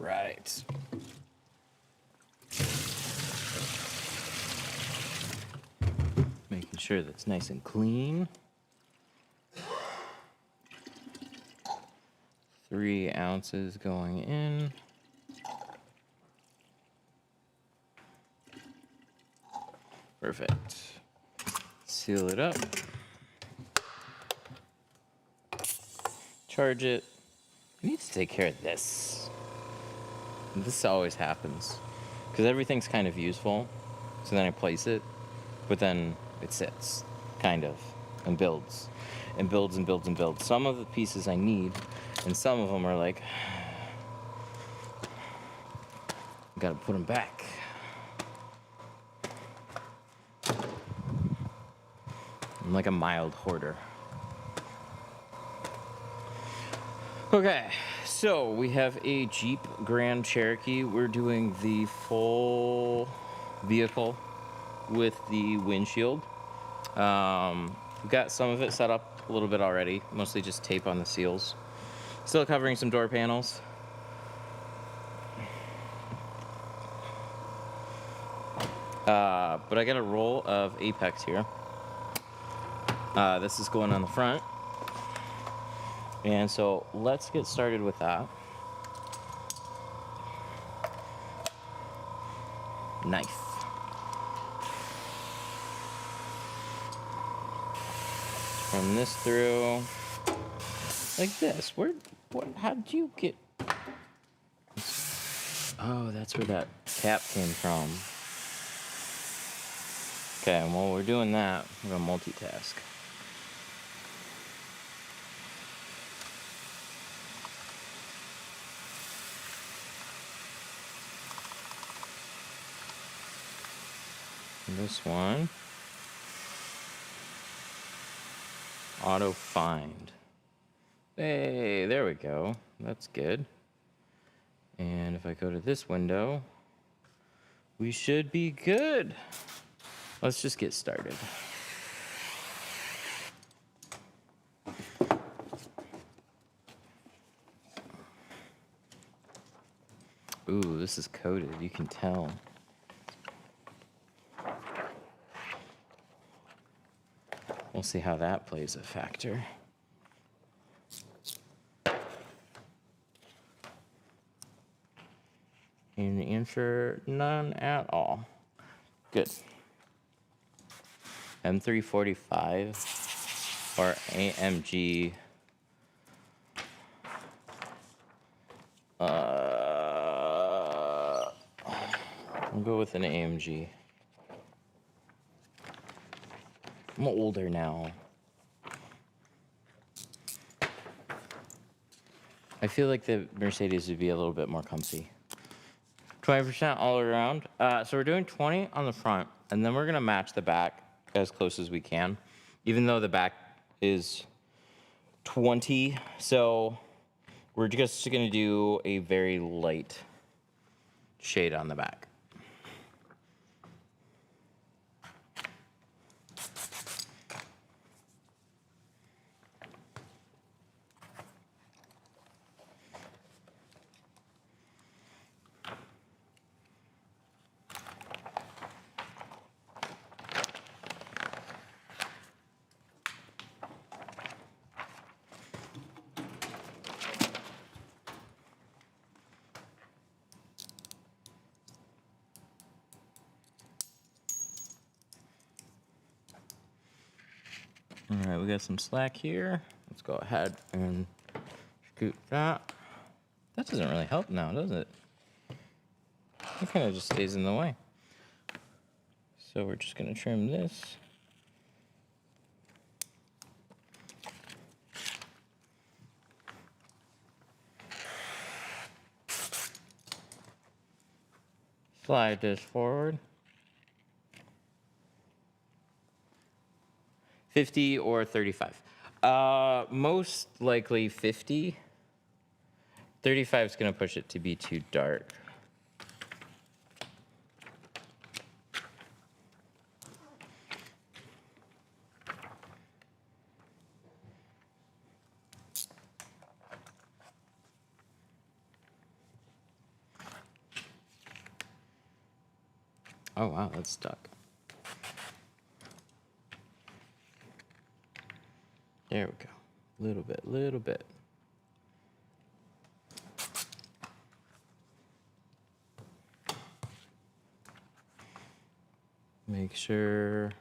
right. Making sure that's nice and clean. 3 ounces going in. Perfect. Seal it up. Charge it. I need to take care of this. This always happens. Because everything's kind of useful. So then I place it. But then it sits. Kind of. And builds. And builds and builds and builds. Some of the pieces I need. And some of them are like... gotta put them back. I'm like a mild hoarder. Okay, so we have a Jeep Grand Cherokee. We're doing the full vehicle with the windshield. We've got some of it set up a little bit already, mostly just tape on the seals. Still covering some door panels. But I got a roll of Apex here. This is going on the front. And so let's get started with that. Knife. Run this through like this. How did you get? Oh, that's where that cap came from. Okay, and while we're doing that, we're gonna multitask. This one, auto find. Hey, there we go. That's good. And if I go to this window, we should be good. Let's just get started. Ooh, this is coated, you can tell. We'll see how that plays a factor. And the answer, none at all. Good. M345 or AMG. I'll go with an AMG. I'm older now. I feel like the Mercedes would be a little bit more comfy. 20% all around. So we're doing 20 on the front, and then we're gonna match the back as close as we can, even though the back is 20. So we're just gonna do a very light shade on the back. All right, we got some slack here. Let's go ahead and scoot that. That doesn't really help now, does it? It kind of just stays in the way. So we're just gonna trim this. Slide this forward. 50 or 35. Most likely 50. 35 is going to push it to be too dark. Oh, wow, that's stuck. There we go. Little bit. Make sure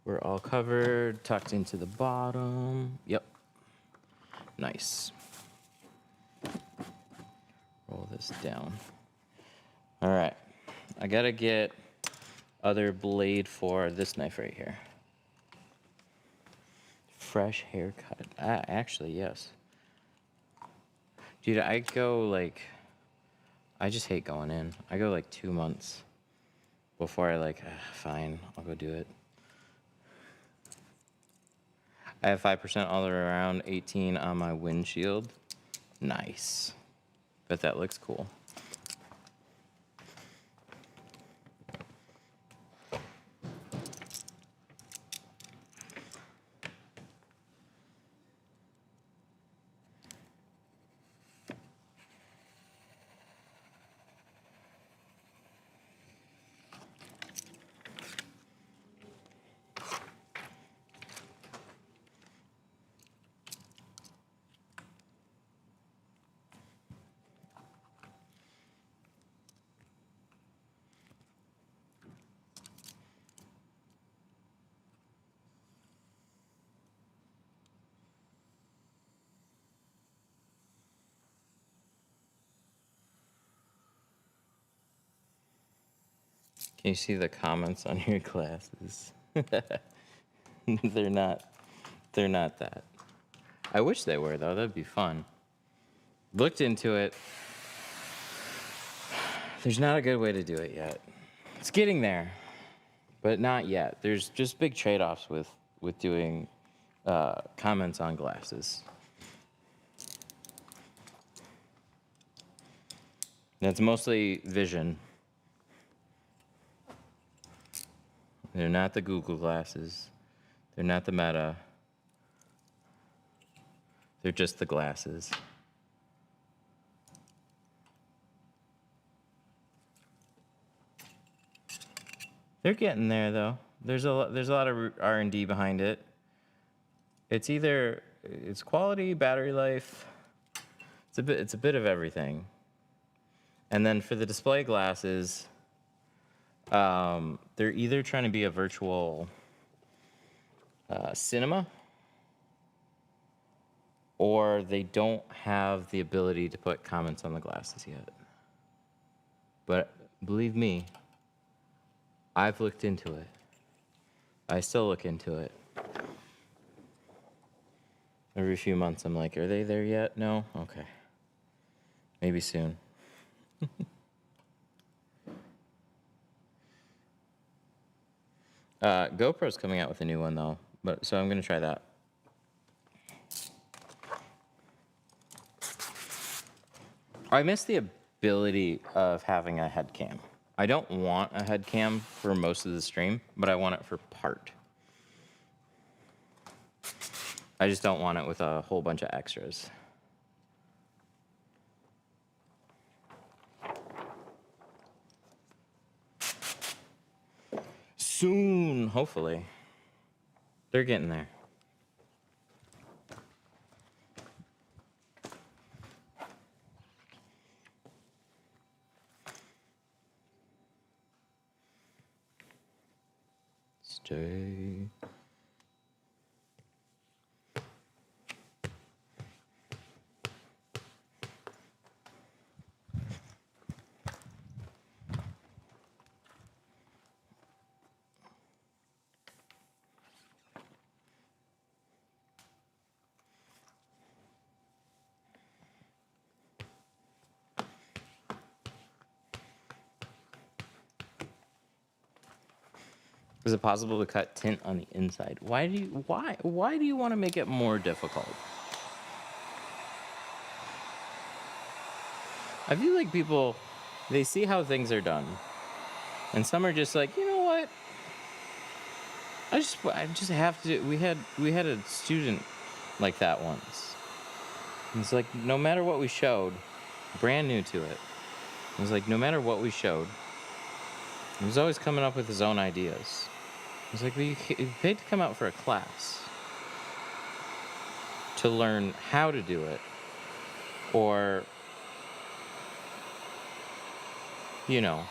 we're all covered, tucked into the bottom. Yep. Nice. Roll this down. All right. I gotta get other blade for this knife right here. Fresh haircut. Actually, yes. Dude, I just hate going in. I go like 2 months before I fine, I'll go do it. I have 5% all around, 18 on my windshield. Nice. Bet that looks cool. Can you see the comments on your glasses? They're not that. I wish they were though, that'd be fun. Looked into it. There's not a good way to do it yet. It's getting there, but not yet. There's just big trade-offs with doing comments on glasses. And it's mostly vision. They're not the Google glasses. They're not the Meta. They're just the glasses. They're getting there though. There's a lot of R&D behind it. It's quality, battery life. It's a bit of everything. And then for the display glasses, they're either trying to be a virtual cinema, or they don't have the ability to put comments on the glasses yet. But believe me, I've looked into it. I still look into it. Every few months I'm like, are they there yet? No? Okay. Maybe soon. GoPro's coming out with a new one though, so I'm gonna try that. I miss the ability of having a head cam. I don't want a head cam for most of the stream, but I want it for part. I just don't want it with a whole bunch of extras. Soon, hopefully. They're getting there. Stay. Is it possible to cut tint on the inside? Why do you want to make it more difficult? I feel like people, they see how things are done, and some are just like, you know what? I just have to. We had a student like that once. And it's like no matter what we showed, brand new to it. It was like no matter what we showed, He was always coming up with his own ideas. I was like, well, you paid to come out for a class to learn how to do it, or, you know,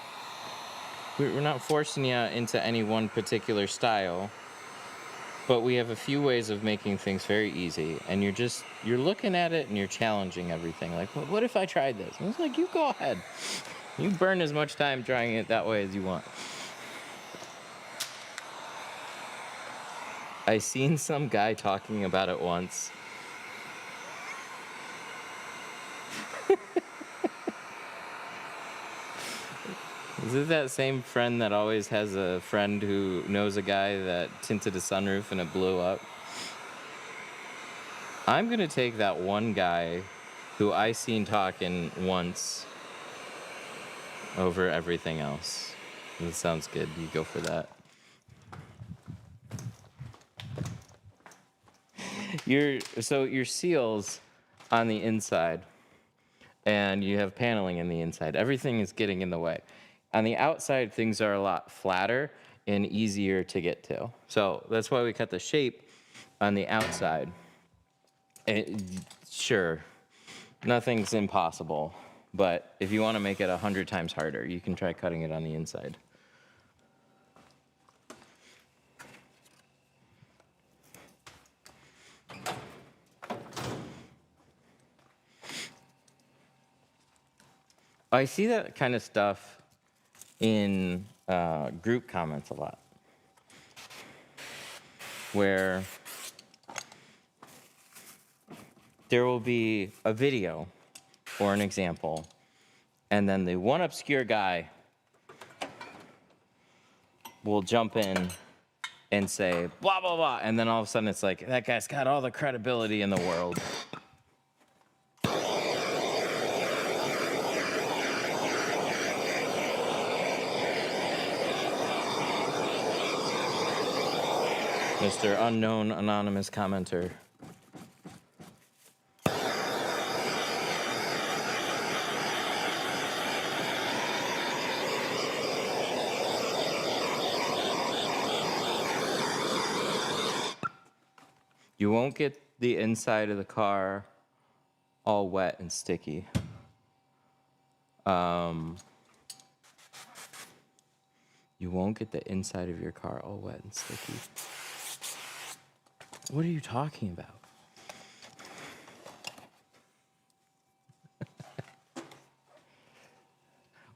we're not forcing you into any one particular style, but we have a few ways of making things very easy, and you're looking at it and you're challenging everything. Like, what if I tried this? And it's like, you go ahead. You burn as much time trying it that way as you want. I seen some guy talking about it once. Is it that same friend that always has a friend who knows a guy that tinted a sunroof and it blew up? I'm gonna take that one guy who I seen talking once over everything else. That sounds good. You go for that. Your seals on the inside, and you have paneling in the inside. Everything is getting in the way. On the outside, things are a lot flatter and easier to get to. So that's why we cut the shape on the outside. Sure, nothing's impossible, but if you want to make it 100 times harder, you can try cutting it on the inside. I see that kind of stuff in group comments a lot, where there will be a video or an example, and then the one obscure guy will jump in and say, blah, blah, blah, and then all of a sudden it's like, that guy's got all the credibility in the world. Mr. Unknown Anonymous Commenter. You won't get the inside of the car all wet and sticky. You won't get the inside of your car all wet and sticky. What are you talking about?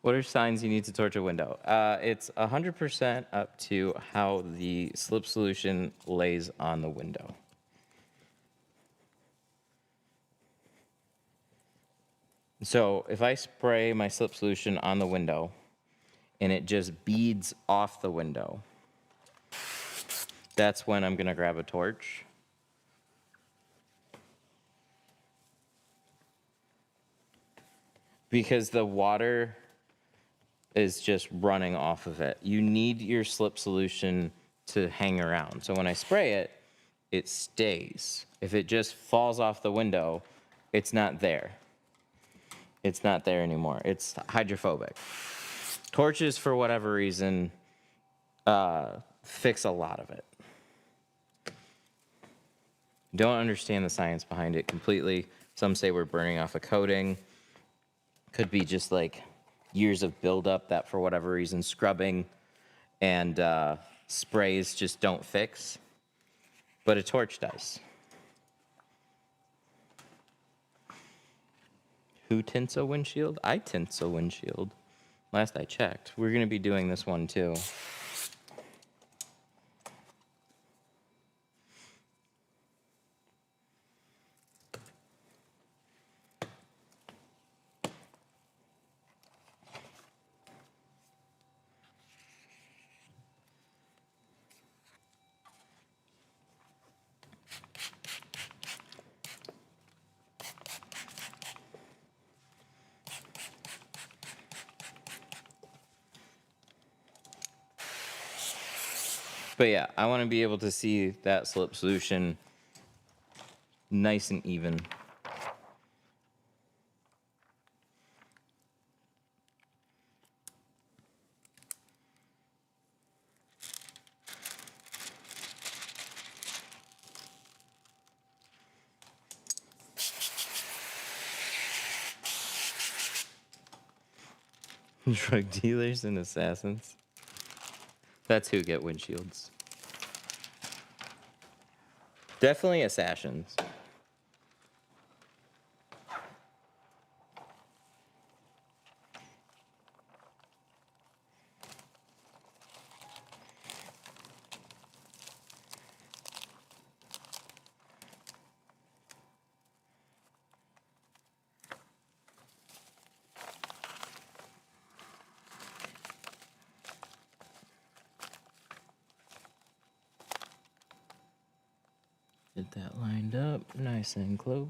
What are signs you need to torch a window? It's 100% up to how the slip solution lays on the window. So if I spray my slip solution on the window and it just beads off the window, that's when I'm gonna grab a torch. Because the water is just running off of it. You need your slip solution to hang around. So when I spray it, it stays. If it just falls off the window, it's not there. It's not there anymore. It's hydrophobic. Torches, for whatever reason, fix a lot of it. Don't understand the science behind it completely. Some say we're burning off a coating. Could be just like years of buildup that, for whatever reason, scrubbing and sprays just don't fix. But a torch does. Who tints a windshield? I tint a windshield. Last I checked. We're going to be doing this one too. But yeah, I want to be able to see that slip solution nice and even. Drug dealers and assassins. That's who get windshields. Definitely assassins. Get that lined up nice and close.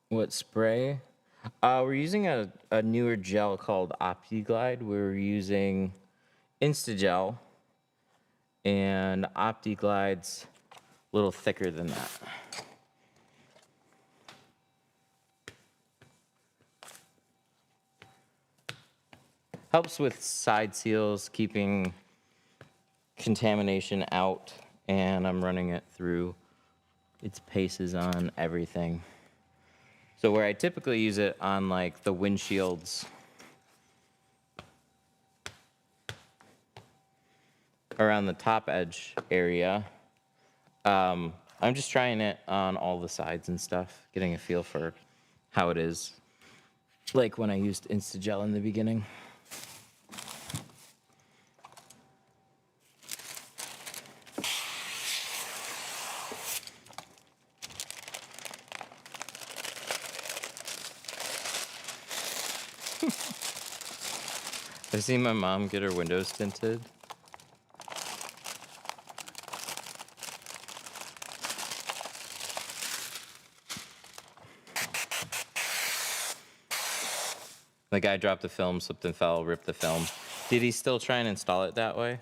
What spray? We're using a newer gel called OptiGlide. We're using Instagel, and OptiGlide's a little thicker than that. Helps with side seals, keeping contamination out, and I'm running it through its paces on everything. So where I typically use it on like the windshields around the top edge area, I'm just trying it on all the sides and stuff, getting a feel for how it is. Like when I used Instagel in the beginning. I've seen my mom get her windows tinted. The guy dropped the film, slipped and fell, ripped the film. Did he still try and install it that way?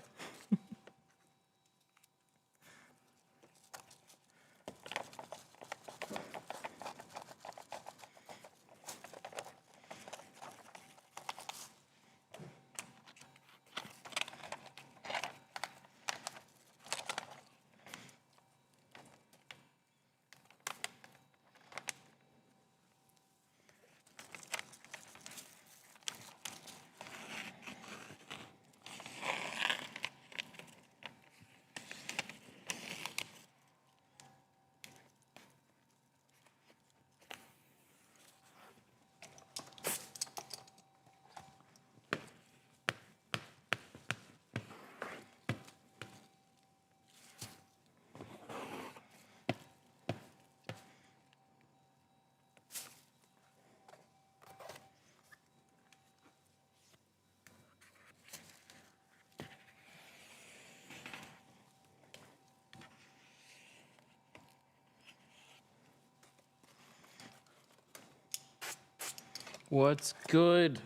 What's good?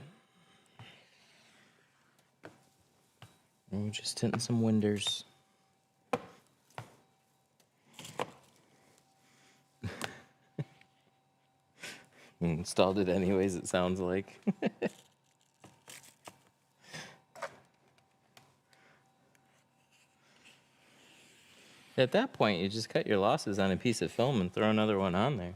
We're just tinting some windows. Installed it anyways, it sounds like. At that point, you just cut your losses on a piece of film and throw another one on there.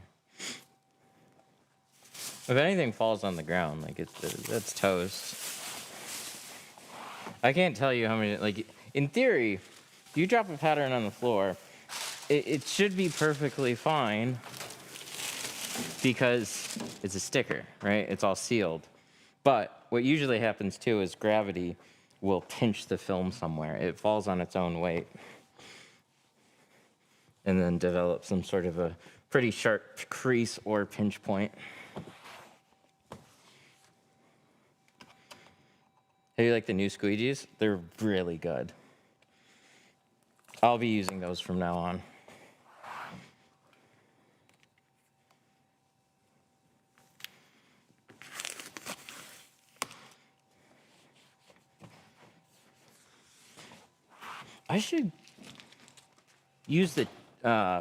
If anything falls on the ground, like that's toast. I can't tell you how many, like, in theory, if you drop a pattern on the floor, it should be perfectly fine because it's a sticker, right? It's all sealed. But what usually happens too is gravity will pinch the film somewhere. It falls on its own weight and then develops some sort of a pretty sharp crease or pinch point. Hey, you like the new squeegees? They're really good. I'll be using those from now on. I should use the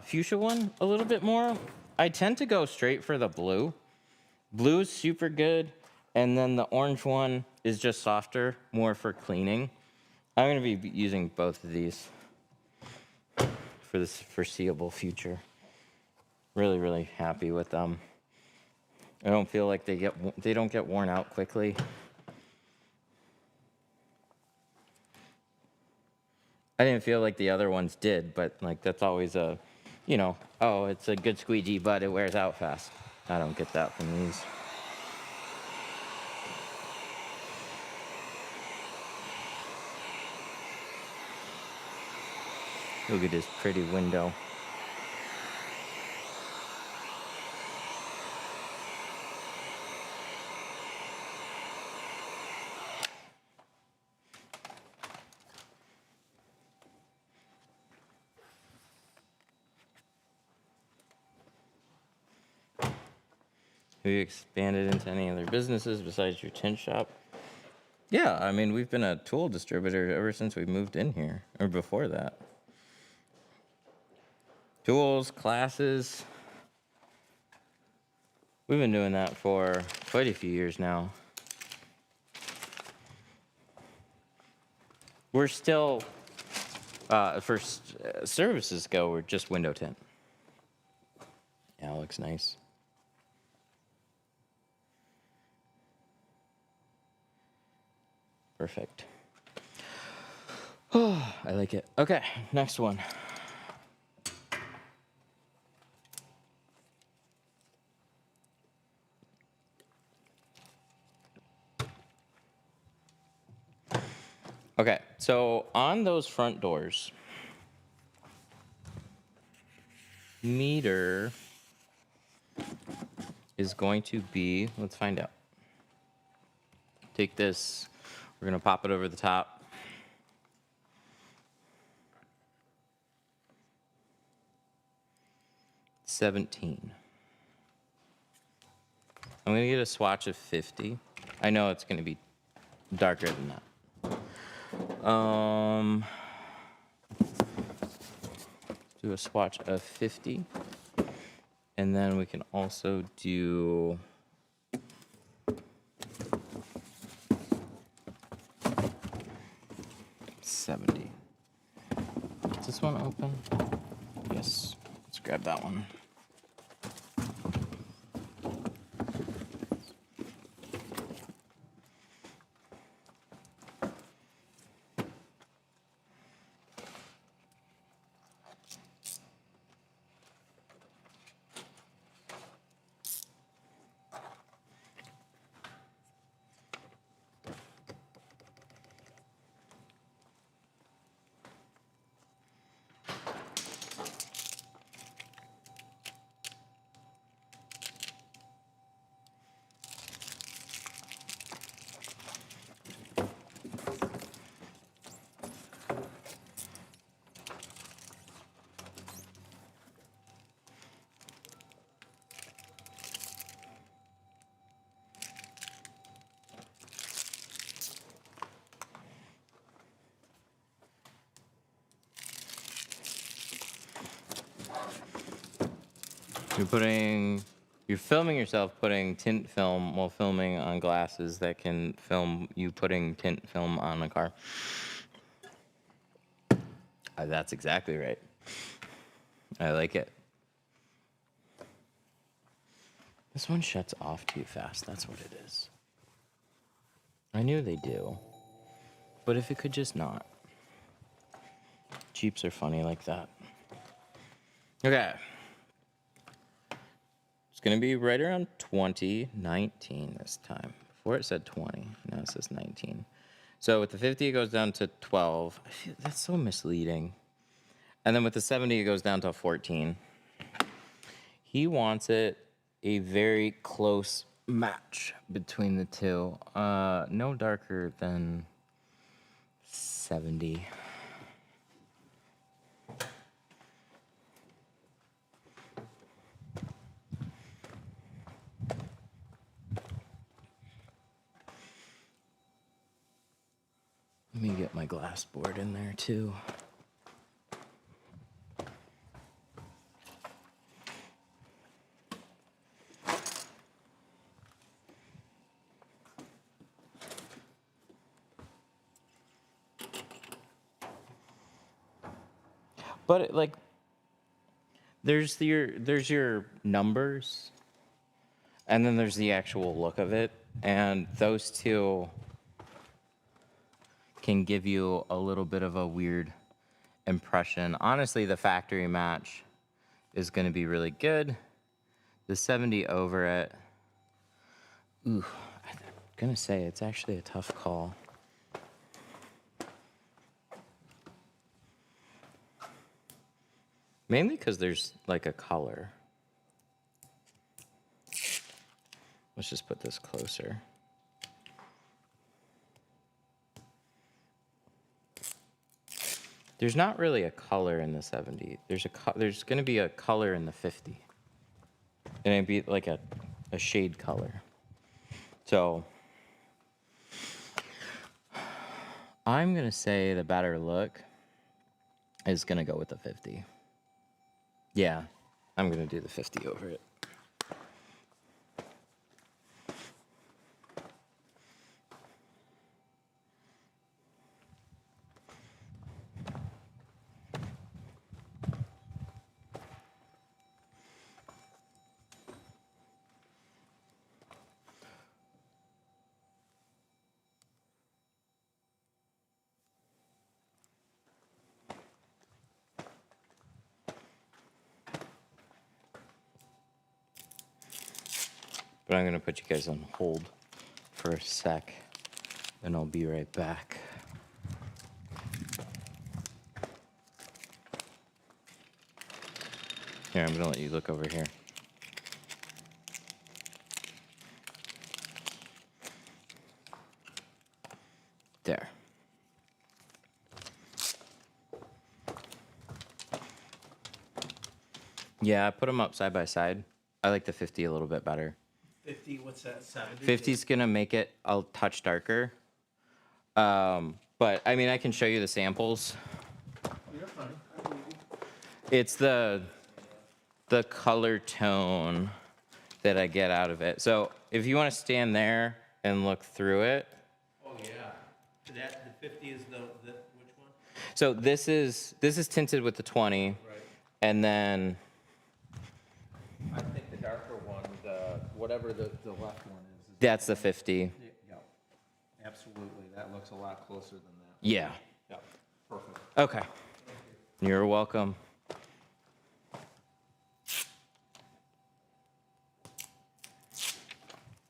fuchsia one a little bit more. I tend to go straight for the blue. Blue is super good. And then the orange one is just softer, more for cleaning. I'm going to be using both of these for this foreseeable future. Really, really happy with them. I don't feel like they don't get worn out quickly. I didn't feel like the other ones did, but like that's always a, you know, oh, it's a good squeegee, but it wears out fast. I don't get that from these. Look at this pretty window. Have you expanded into any other businesses besides your tint shop? Yeah, I mean, we've been a tool distributor ever since we moved in here, or before that. Tools, classes. We've been doing that for quite a few years now. We're still, for services go, we're just window tint. Yeah, it looks nice. Perfect. Oh, I like it. Okay, next one. Okay, so on those front doors, meter is going to be, let's find out. Take this, we're gonna pop it over the top. $17. I'm gonna get a swatch of 50. I know it's gonna be darker than that. Do a swatch of 50. And then we can also do $70. Is this one open? Yes. Let's grab that one. You're filming yourself putting tint film while filming on glasses that can film you putting tint film on a car. That's exactly right. I like it. This one shuts off too fast. That's what it is. I knew they do. But if it could just not. Jeeps are funny like that. Okay. It's going to be right around 2019 this time. Before it said 20. Now it says 19. So with the 50, it goes down to 12. I feel that's so misleading. And then with the 70, it goes down to 14. He wants it a very close match between the two. No darker than 70. Let me get my glass board in there too. But like, there's your numbers, and then there's the actual look of it, and those two can give you a little bit of a weird impression. Honestly, the factory match is going to be really good. The 70 over it, ooh, I'm gonna say it's actually a tough call. Mainly because there's like a color. Let's just put this closer. There's not really a color in the 70. There's going to be a color in the 50. And it'd be like a shade color. So I'm going to say the better look is going to go with the 50. Yeah, I'm going to do the 50 over it. But I'm going to put you guys on hold for a sec, and I'll be right back. Here, I'm going to let you look over here. There. Yeah, I put them up side by side. I like the 50 a little bit better. 50, what's that, 70? 50 is going to make it a touch darker. But, I mean, I can show you the samples. You're fine. I believe you. It's the color tone that I get out of it. So if you want to stand there and look through it. Oh, yeah. That, the 50 is the which one? So this is tinted with the 20. Right. And then I think the darker one, whatever the left one is. that's the 50. Yeah, absolutely. That looks a lot closer than that. Yeah. Yeah, perfect. Okay. You're welcome.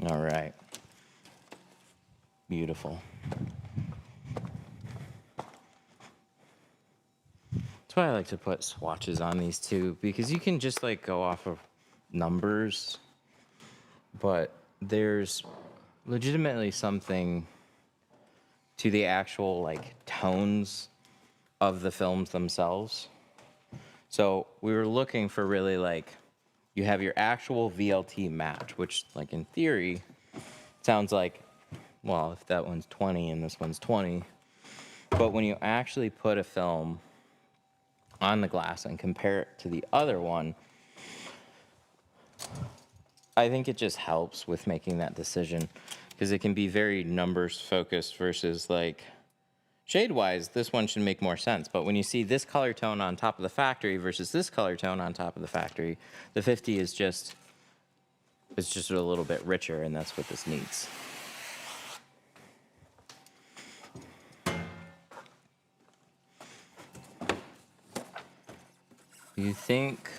All right. Beautiful. That's why I like to put swatches on these two, because you can just like go off of numbers, but there's legitimately something to the actual like tones of the films themselves. So we were looking for really like, you have your actual VLT match, which like in theory sounds like, well, if that one's 20 and this one's 20, but when you actually put a film on the glass and compare it to the other one, I think it just helps with making that decision, because it can be very numbers focused versus like shade wise, this one should make more sense. But when you see this color tone on top of the factory versus this color tone on top of the factory, the 50 is just, it's just a little bit richer, and that's what this needs. You think?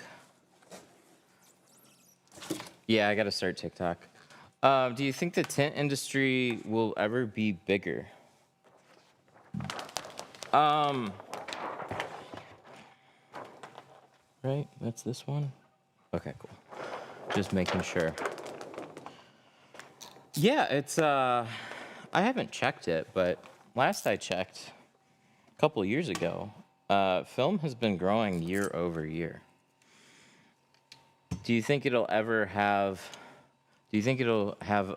Yeah, I gotta start TikTok. Do you think the tint industry will ever be bigger? Right, that's this one? Okay, cool. Just making sure. Yeah, it's, I haven't checked it, but last I checked, a couple of years ago, film has been growing year over year. Do you think it'll have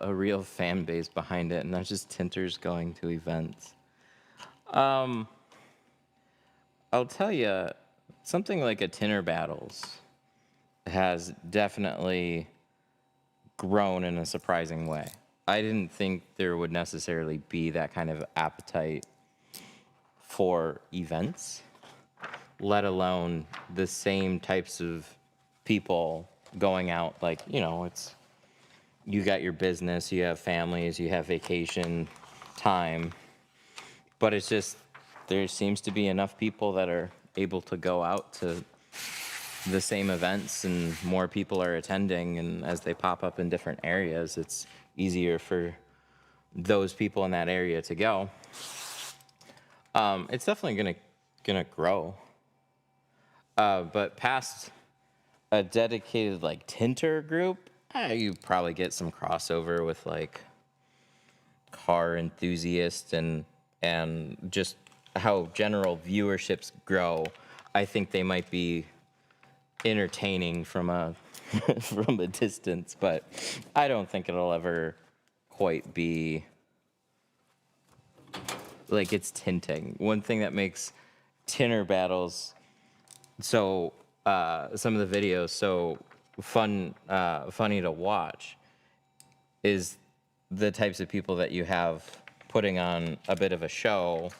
a real fan base behind it and not just tinters going to events? I'll tell you, something like a Tinter Battles has definitely grown in a surprising way. I didn't think there would necessarily be that kind of appetite for events, let alone the same types of people going out. Like, you know, it's, you got your business, you have families, you have vacation time, but it's just, there seems to be enough people that are able to go out to the same events, and more people are attending, and as they pop up in different areas, it's easier for those people in that area to go. It's definitely gonna grow. But past a dedicated like tinter group, you probably get some crossover with like car enthusiasts and just how general viewerships grow. I think they might be entertaining from a from a distance, but I don't think it'll ever quite be like it's tinting. One thing that makes tinter battles so some of the videos so funny to watch is the types of people that you have putting on a bit of a show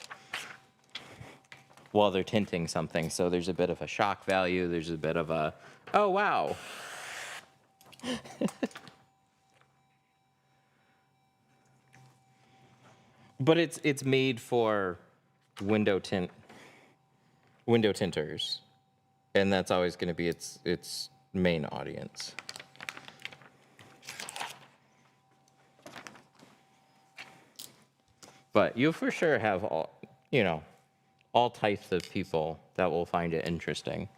while they're tinting something. So there's a bit of a shock value. There's a bit of a, oh, wow. But it's made for window tinters. And that's always going to be its main audience. But you'll for sure have all, you know, all types of people that will find it interesting.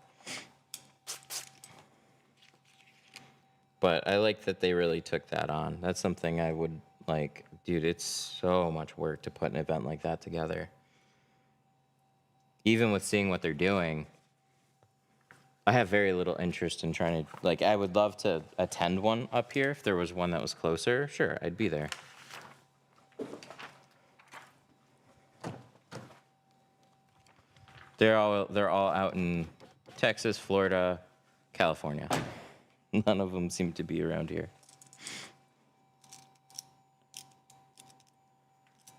But I like that they really took that on. That's something I would like, dude, it's so much work to put an event like that together. Even with seeing what they're doing, I have very little interest in trying to, like, I would love to attend one up here. If there was one that was closer, sure, I'd be there. They're all out in Texas, Florida, California. None of them seem to be around here.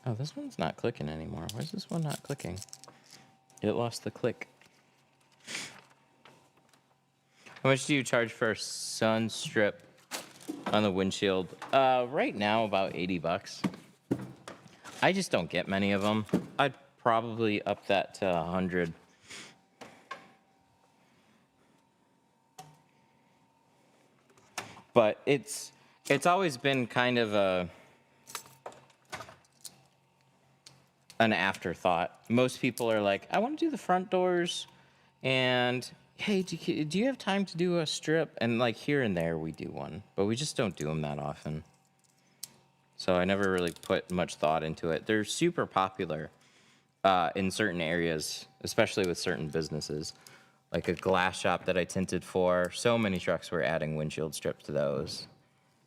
Oh, this one's not clicking anymore. Why is this one not clicking? It lost the click. How much do you charge for a sun strip on the windshield? Right now, about 80 bucks. I just don't get many of them. I'd probably up that to 100. But it's always been kind of an afterthought. Most people are like, I want to do the front doors, and hey, do you have time to do a strip? And like here and there we do one, but we just don't do them that often. So I never really put much thought into it. They're super popular in certain areas, especially with certain businesses. Like a glass shop that I tinted for, so many trucks were adding windshield strips to those,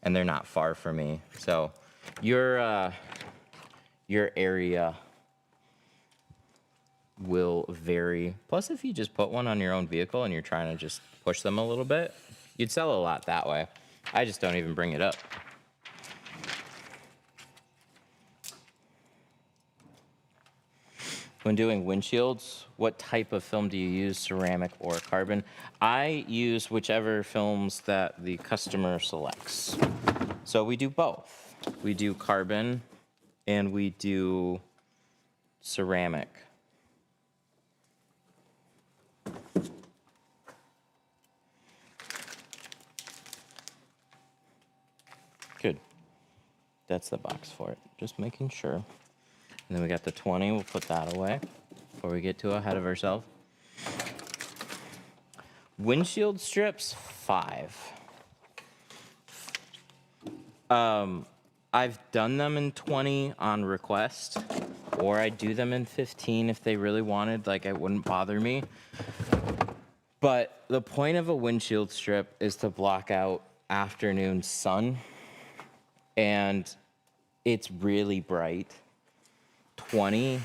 and they're not far from me. So your area will vary. Plus, if you just put one on your own vehicle and you're trying to just push them a little bit, you'd sell a lot that way. I just don't even bring it up. When doing windshields, what type of film do you use, ceramic or carbon? I use whichever films that the customer selects. So we do both. We do carbon and we do ceramic. Good. That's the box for it. Just making sure. And then we got the 20. We'll put that away before we get too ahead of ourselves. Windshield strips, 5. I've done them in 20 on request, or I do them in 15 if they really wanted. Like, it wouldn't bother me. But the point of a windshield strip is to block out afternoon sun, and it's really bright. 20,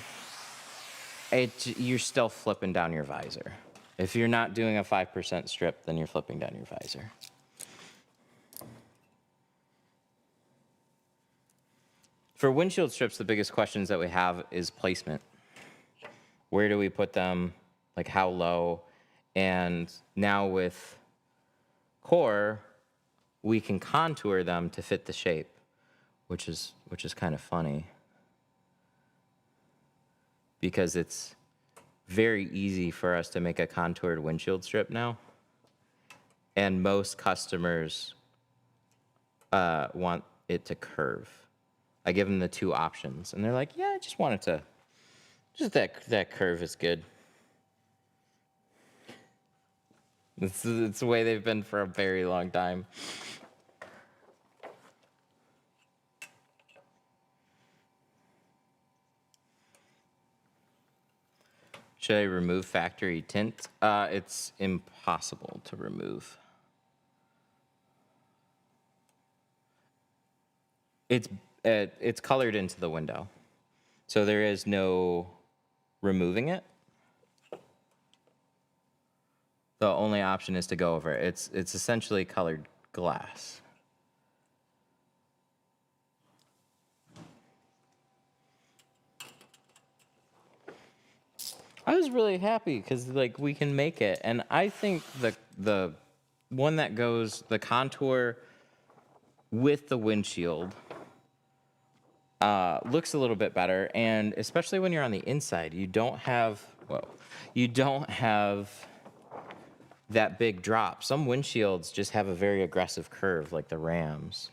you're still flipping down your visor. If you're not doing a 5% strip, then you're flipping down your visor. For windshield strips, the biggest questions that we have is placement. Where do we put them? like how low. And now with core, we can contour them to fit the shape, which is kind of funny because it's very easy for us to make a contoured windshield strip now. And most customers want it to curve. I give them the 2 options, and they're like, "Yeah, I just want it to, just that curve is good." It's the way they've been for a very long time. Should I remove factory tint? It's impossible to remove. It's colored into the window, so there is no removing it. The only option is to go over it. It's essentially colored glass. I was really happy because like we can make it, and I think the one that goes the contour with the windshield looks a little bit better, and especially when you're on the inside, you don't have that big drop. Some windshields just have a very aggressive curve, like the Rams.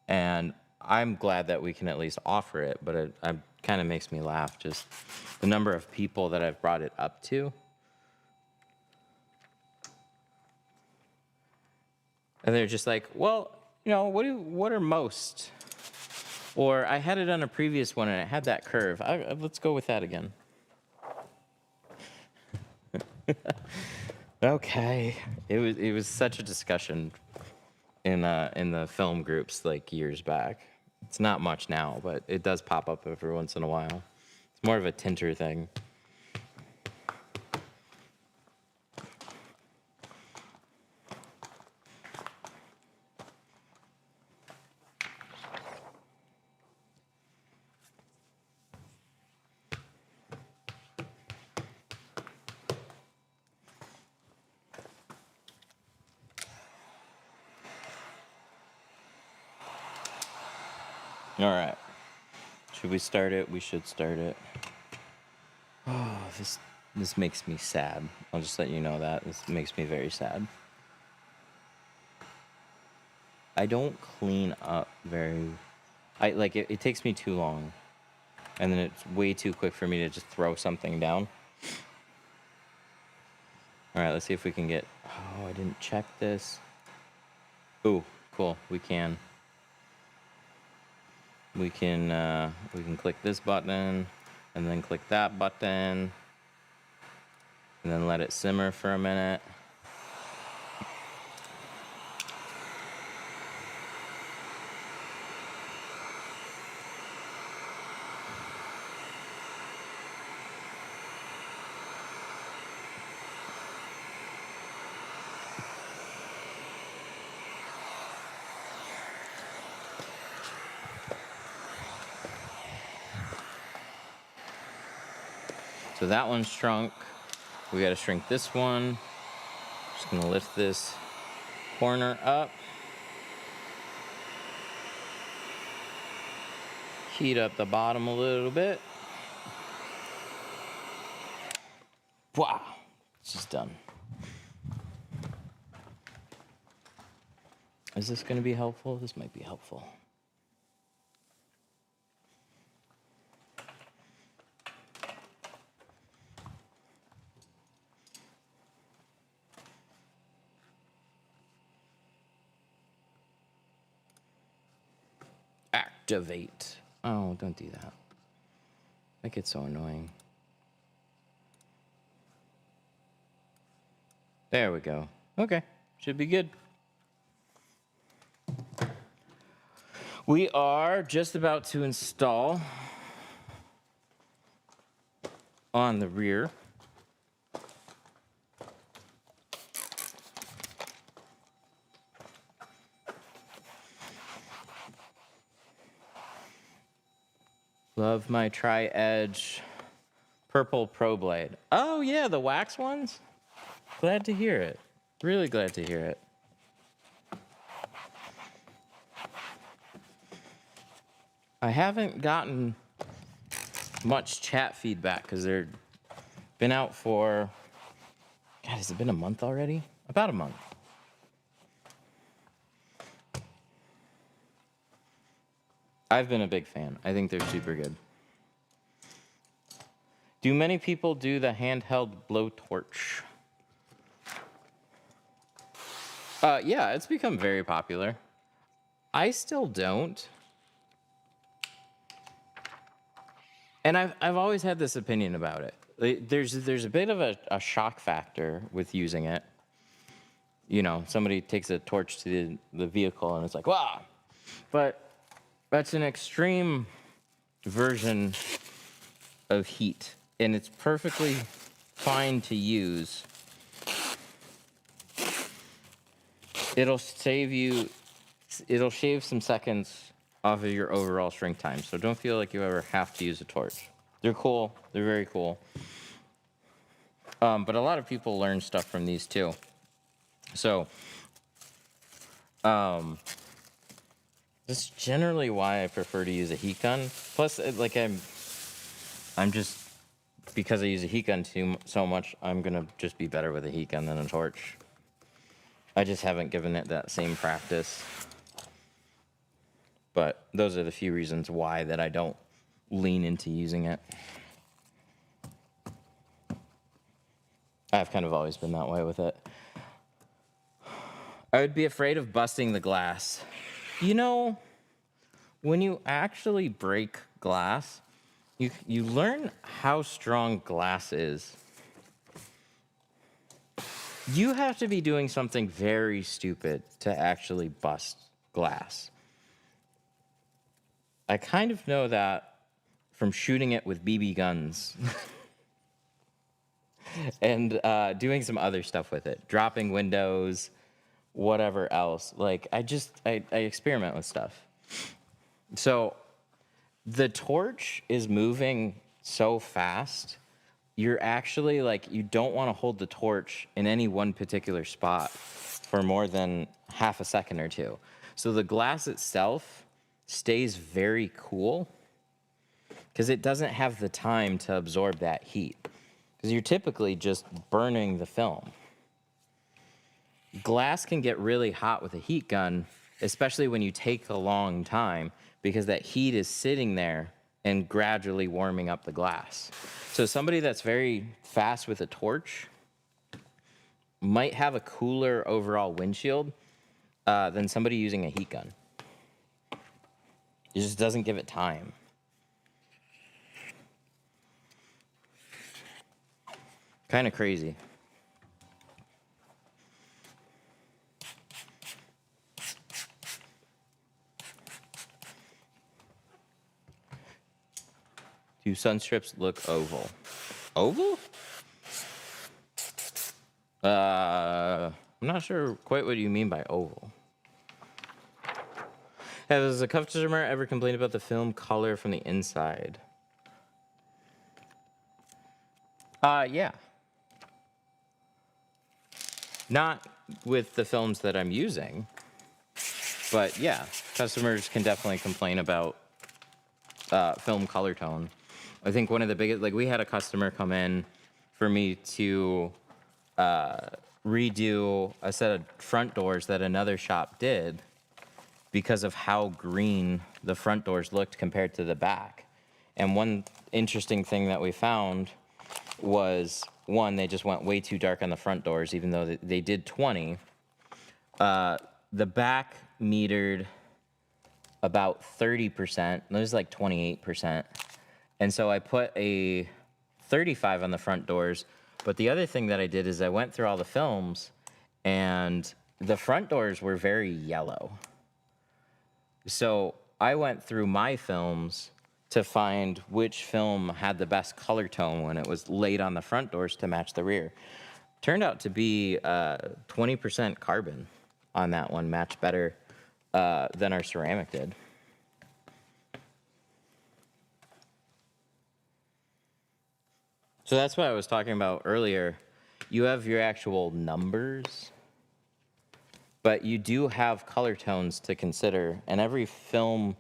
And I'm glad that we can at least offer it, but it kind of makes me laugh just the number of people that I've brought it up to. And they're just like, well, you know, what are most? Or I had it on a previous one and it had that curve. Let's go with that again. Okay. It was such a discussion in the film groups like years back. It's not much now, but it does pop up every once in a while. It's more of a tinter thing. All right. Should we start it? We should start it. Oh, this makes me sad. I'll just let you know that. This makes me very sad. I don't clean up it takes me too long. And then it's way too quick for me to just throw something down. All right, let's see if we can get, oh, I didn't check this. Ooh, cool, we can click this button and then click that button and then let it simmer for a minute. So that one's shrunk. We gotta shrink this one. Just gonna lift this corner up. Heat up the bottom a little bit. Wow, it's just done. Is this gonna be helpful? This might be helpful. Activate. Oh, don't do that. That gets so annoying. There we go. Okay, should be good. We are just about to install on the rear. Love my tri-edge Purple Pro Blade. Oh, yeah, the wax ones? Glad to hear it. Really glad to hear it. I haven't gotten much chat feedback because they're been out for, God, has it been a month already? About a month. I've been a big fan. I think they're super good. Do many people do the handheld blowtorch? Yeah, it's become very popular. I still don't. And I've always had this opinion about it. There's a bit of a shock factor with using it. You know, somebody takes a torch to the vehicle and it's like, wow. But that's an extreme version of heat. And it's perfectly fine to use. It'll shave some seconds off of your overall shrink time. So don't feel like you ever have to use a torch. They're cool. They're very cool. But a lot of people learn stuff from these too. So, that's generally why I prefer to use a heat gun. Plus, like I'm just, because I use a heat gun so much, I'm gonna just be better with a heat gun than a torch. I just haven't given it that same practice. But those are the few reasons why that I don't lean into using it. I've kind of always been that way with it. I would be afraid of busting the glass. You know, when you actually break glass, you learn how strong glass is. You have to be doing something very stupid to actually bust glass. I kind of know that from shooting it with BB guns and doing some other stuff with it, dropping windows, whatever else. Like, I experiment with stuff. So the torch is moving so fast, you're actually like, you don't want to hold the torch in any one particular spot for more than half a second or two. So the glass itself stays very cool because it doesn't have the time to absorb that heat, because you're typically just burning the film. Glass can get really hot with a heat gun, especially when you take a long time, because that heat is sitting there and gradually warming up the glass. So somebody that's very fast with a torch might have a cooler overall windshield than somebody using a heat gun. It just doesn't give it time. Kind of crazy. Do sun strips look oval? Oval? I'm not sure quite what you mean by oval. Has a customer ever complained about the film color from the inside? Yeah. Not with the films that I'm using, but yeah, customers can definitely complain about film color tone. I think one of the biggest, like, we had a customer come in for me to redo a set of front doors that another shop did because of how green the front doors looked compared to the back. And one interesting thing that we found was, one, they just went way too dark on the front doors, even though they did 20. The back metered about 30%, and it was like 28%. And so I put a 35 on the front doors. But the other thing that I did is I went through all the films, and the front doors were very yellow. So I went through my films to find which film had the best color tone when it was laid on the front doors to match the rear. Turned out to be 20% carbon on that one, matched better than our ceramic did. So that's what I was talking about earlier. You have your actual numbers, but you do have color tones to consider. And every film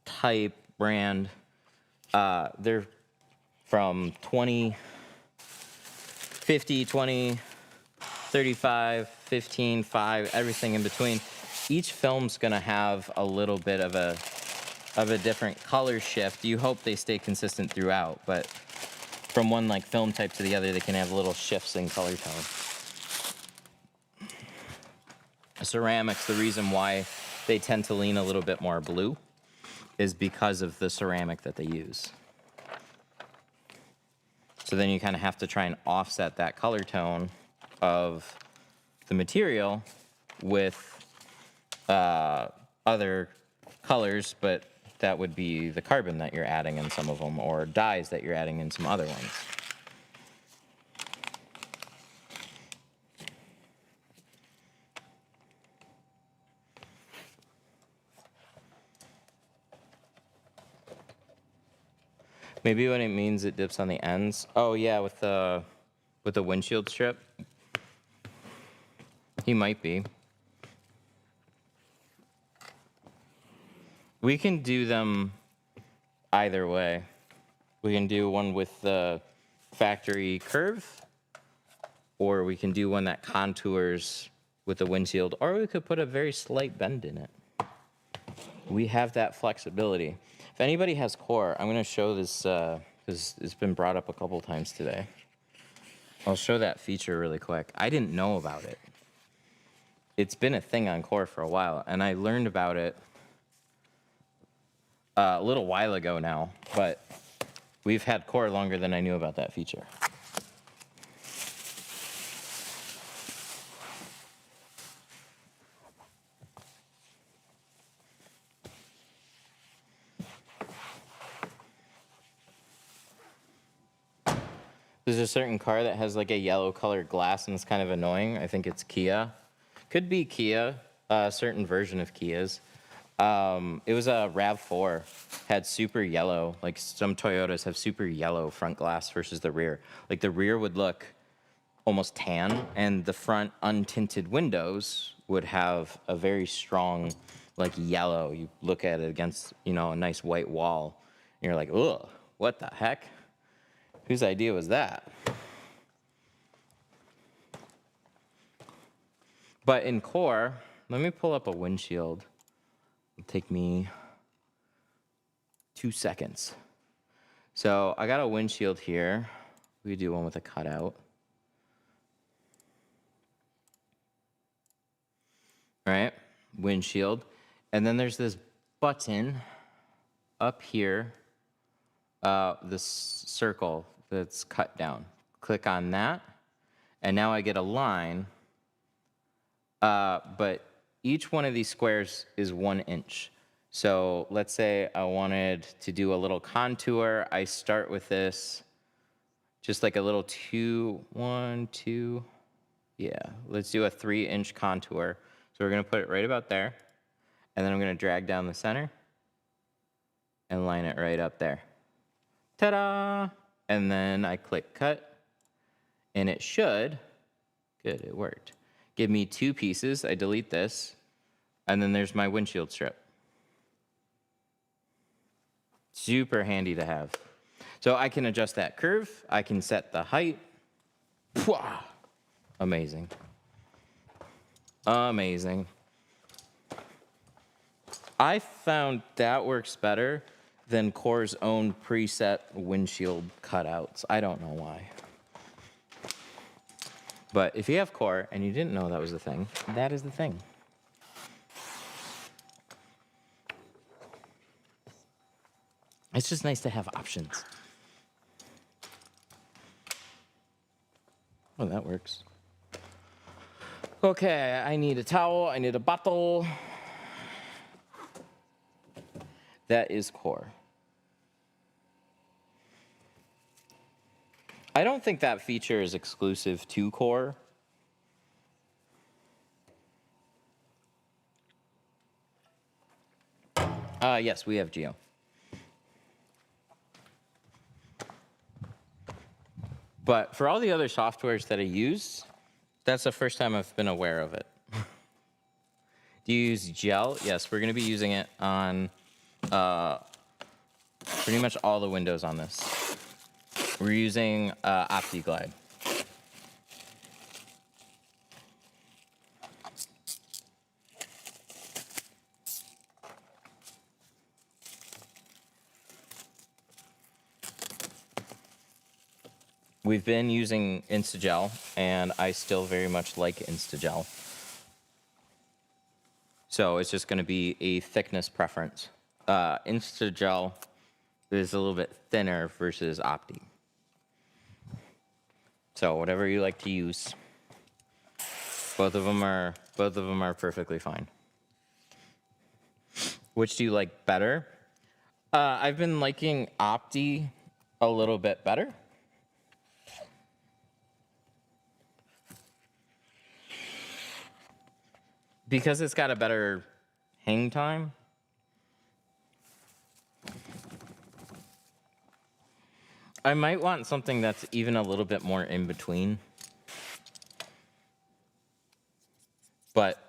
type, brand, they're from 20, 50, 20, 35, 15, 5, everything in between. Each film's gonna have a little bit of a different color shift. You hope they stay consistent throughout, but from one like film type to the other, they can have little shifts in color tone. Ceramics, the reason why they tend to lean a little bit more blue is because of the ceramic that they use. So then you kind of have to try and offset that color tone of the material with other colors, but that would be the carbon that you're adding in some of them, or dyes that you're adding in some other ones. Maybe when it means it dips on the ends. Oh yeah, with the windshield strip. He might be. We can do them either way. We can do one with the factory curve, or we can do one that contours with the windshield, or we could put a very slight bend in it. We have that flexibility. If anybody has core, I'm going to show this because it's been brought up a couple times today. I'll show that feature really quick. I didn't know about it. It's been a thing on core for a while, and I learned about it a little while ago now, but we've had core longer than I knew about that feature. There's a certain car that has like a yellow colored glass and it's kind of annoying. I think it's Kia. Could be Kia, a certain version of Kias. It was a RAV4, had super yellow, like some Toyotas have super yellow front glass versus the rear. Like the rear would look almost tan and the front untinted windows would have a very strong like yellow. You look at it against, you know, a nice white wall and you're like, ugh, what the heck? Whose idea was that? But in core, let me pull up a windshield. It'll take me 2 seconds. So I got a windshield here. We do one with a cutout. All right, windshield. And then there's this button up here, this circle that's cut down. Click on that, and now I get a line, but each one of these squares is 1 inch. So let's say I wanted to do a little contour. I start with this, just like a little 1, 2, yeah. Let's do a 3-inch contour. So we're gonna put it right about there, and then I'm gonna drag down the center and line it right up there. Ta-da! And then I click cut, and it should, good, it worked. Give me 2 pieces, I delete this, and then there's my windshield strip. Super handy to have. So I can adjust that curve, I can set the height. Pwah! Amazing. Amazing. I found that works better than Core's own preset windshield cutouts. I don't know why. But if you have Core and you didn't know that was the thing, that is the thing. It's just nice to have options. Oh, that works. Okay, I need a towel, I need a bottle. That is Core. I don't think that feature is exclusive to Core. Yes, we have Geo. But for all the other softwares that I use, that's the first time I've been aware of it. Do you use gel? Yes, we're going to be using it on pretty much all the windows on this. We're using OptiGlide. We've been using Instagel, and I still very much like Instagel. So it's just going to be a thickness preference. Instagel is a little bit thinner versus Opti. So whatever you like to use, both of them are perfectly fine. Which do you like better? I've been liking Opti a little bit better. Because it's got a better hang time. I might want something that's even a little bit more in between. But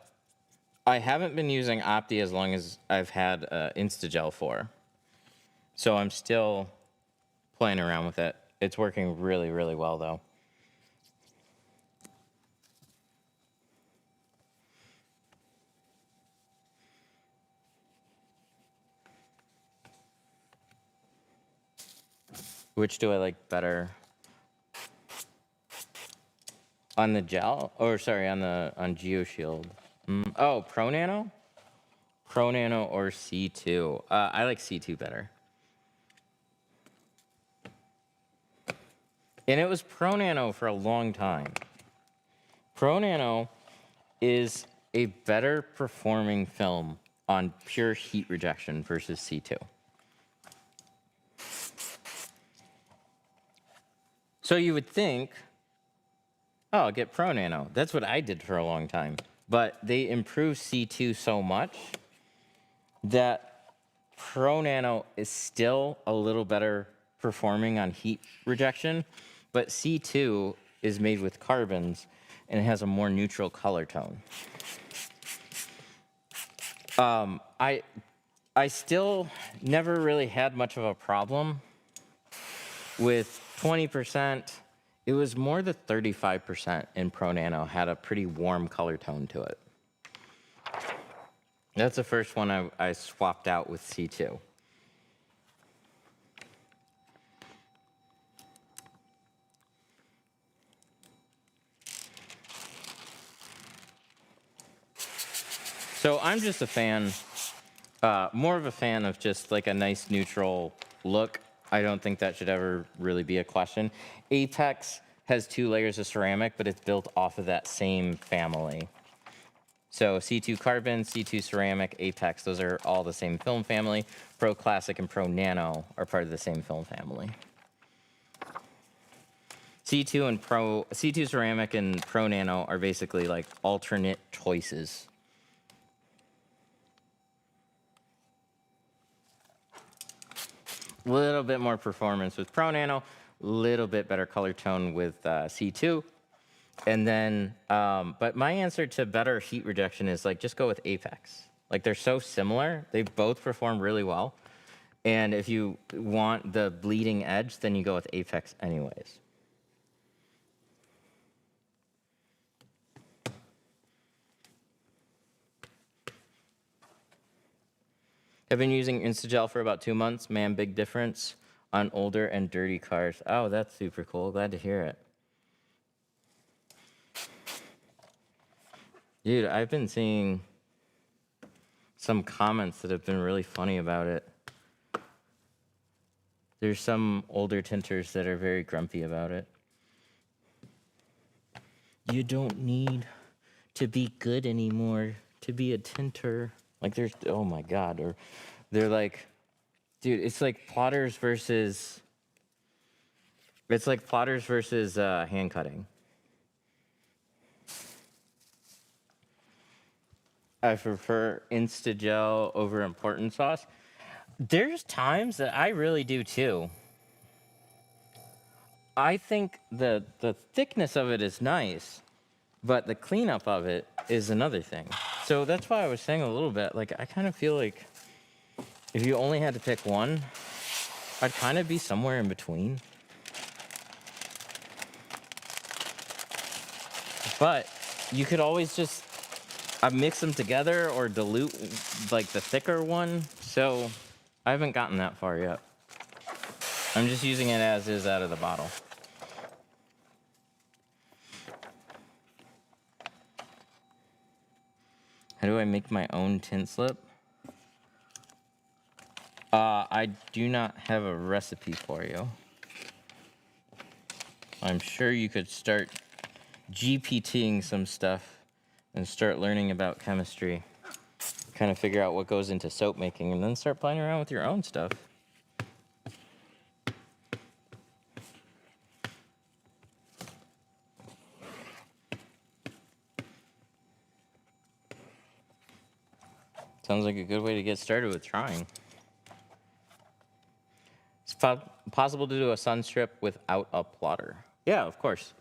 I haven't been using Opti as long as I've had Instagel for. So I'm still playing around with it. It's working really, really well, though. Which do I like better? On the gel? Or sorry, on GeoShield. Oh, Pro Nano? Pro Nano or C2? I like C2 better. And it was Pro Nano for a long time. Pro Nano is a better performing film on pure heat rejection versus C2. So you would think, oh, I'll get Pro Nano. That's what I did for a long time. But they improved C2 so much that Pro Nano is still a little better performing on heat rejection, but C2 is made with carbons and it has a more neutral color tone. I still never really had much of a problem with 20%. It was more the 35% in Pro Nano had a pretty warm color tone to it. That's the first one I swapped out with C2. So I'm just a fan, more of a fan of just like a nice neutral look. I don't think that should ever really be a question. Apex has 2 layers of ceramic, but it's built off of that same family. So C2 carbon, C2 ceramic, Apex, those are all the same film family. Pro Classic and Pro Nano are part of the same film family. C2 ceramic and Pro Nano are basically like alternate choices. A little bit more performance with Pro Nano, a little bit better color tone with C2. And then, but my answer to better heat rejection is like, just go with Apex. Like they're so similar. They both perform really well. And if you want the bleeding edge, then you go with Apex anyways. I've been using Instagel for about 2 months. Man, big difference on older and dirty cars. Oh, that's super cool. Glad to hear it. Dude, I've been seeing some comments that have been really funny about it. There's some older tinters that are very grumpy about it. You don't need to be good anymore to be a tinter. Like there's, oh my God. Or they're like, dude, it's like plotters versus hand cutting. I prefer Instagel over Important Sauce. There's times that I really do too. I think the thickness of it is nice, but the cleanup of it is another thing. So that's why I was saying a little bit, like, I kind of feel like if you only had to pick one, I'd kind of be somewhere in between. But you could always just mix them together or dilute like the thicker one. So I haven't gotten that far yet. I'm just using it as is out of the bottle. How do I make my own tint slip? I do not have a recipe for you. I'm sure you could start GPTing some stuff and start learning about chemistry. Kind of figure out what goes into soap making and then start playing around with your own stuff. Sounds like a good way to get started with trying. It's possible to do a sun strip without a plotter. Yeah, of course.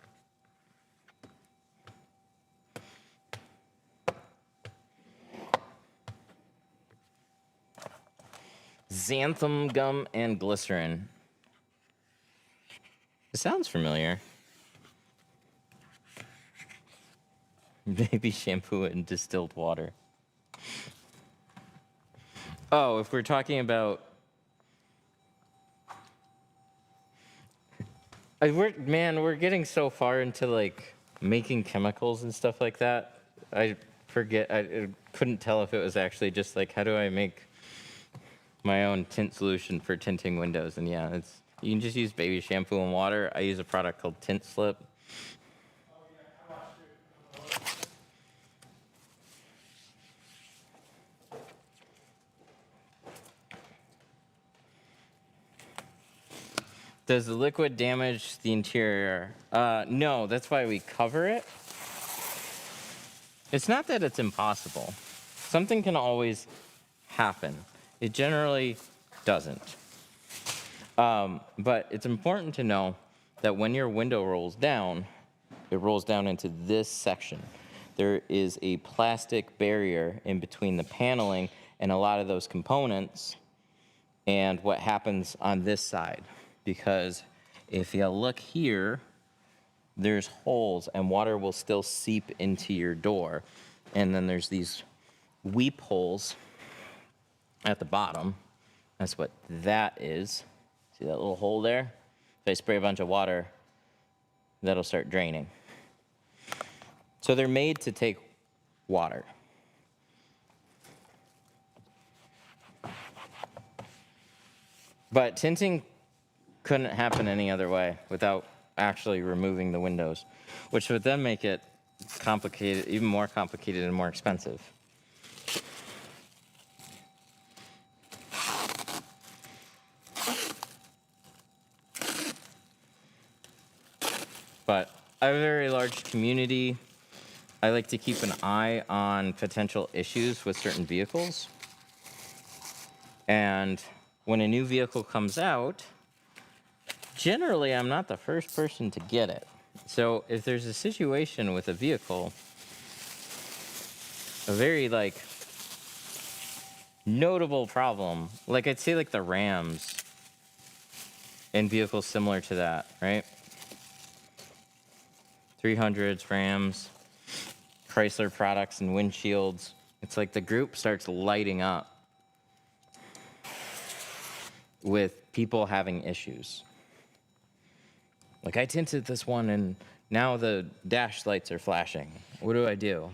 Xanthan gum and glycerin. It sounds familiar. Baby shampoo and distilled water. Oh, if we're talking about... we're getting so far into, like, making chemicals and stuff like that. I forget, I couldn't tell if it was actually just, like, how do I make my own tint solution for tinting windows? And yeah, you can just use baby shampoo and water. I use a product called Tint Slip. Does the liquid damage the interior? No, that's why we cover it. It's not that it's impossible. Something can always happen. It generally doesn't. But it's important to know that when your window rolls down, it rolls down into this section. There is a plastic barrier in between the paneling and a lot of those components and what happens on this side. Because if you look here, there's holes and water will still seep into your door. And then there's these weep holes at the bottom. That's what that is. See that little hole there? If I spray a bunch of water, that'll start draining. So they're made to take water. But tinting couldn't happen any other way without actually removing the windows, which would then make it complicated, even more complicated and more expensive. But I have a very large community. I like to keep an eye on potential issues with certain vehicles. And when a new vehicle comes out, generally I'm not the first person to get it. So if there's a situation with a vehicle, a very like notable problem, like I'd say like the Rams and vehicles similar to that, right? 300s, Rams, Chrysler products and windshields. It's like the group starts lighting up with people having issues. Like I tinted this one and now the dash lights are flashing. What do I do?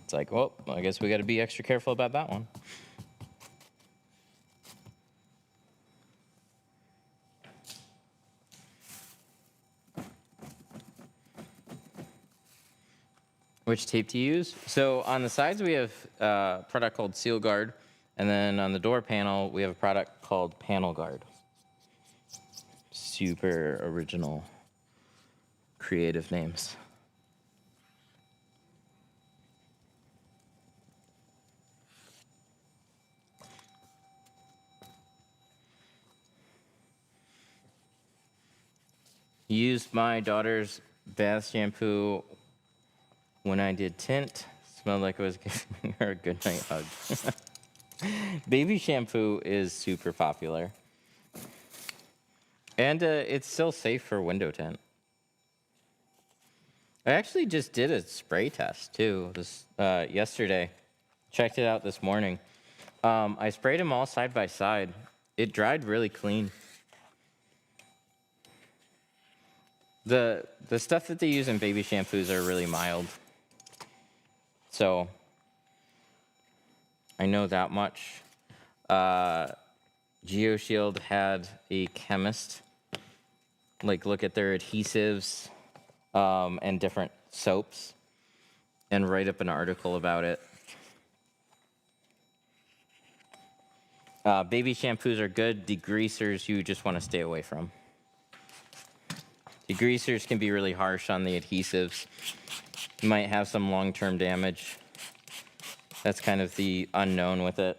It's like, well, I guess we got to be extra careful about that one. Which tape to use? So on the sides we have a product called Seal Guard, and then on the door panel we have a product called Panel Guard. Super original, creative names. Used my daughter's bath shampoo when I did Tint. Smelled like I was giving her a good night hug. Baby shampoo is super popular. And it's still safe for window tint. I actually just did a spray test too yesterday. Checked it out this morning. I sprayed them all side by side. It dried really clean. The stuff that they use in baby shampoos are really mild. So I know that much. GeoShield had a chemist look at their adhesives and different soaps and write up an article about it. Baby shampoos are good. Degreasers you just want to stay away from. Degreasers can be really harsh on the adhesives. You might have some long-term damage. That's kind of the unknown with it.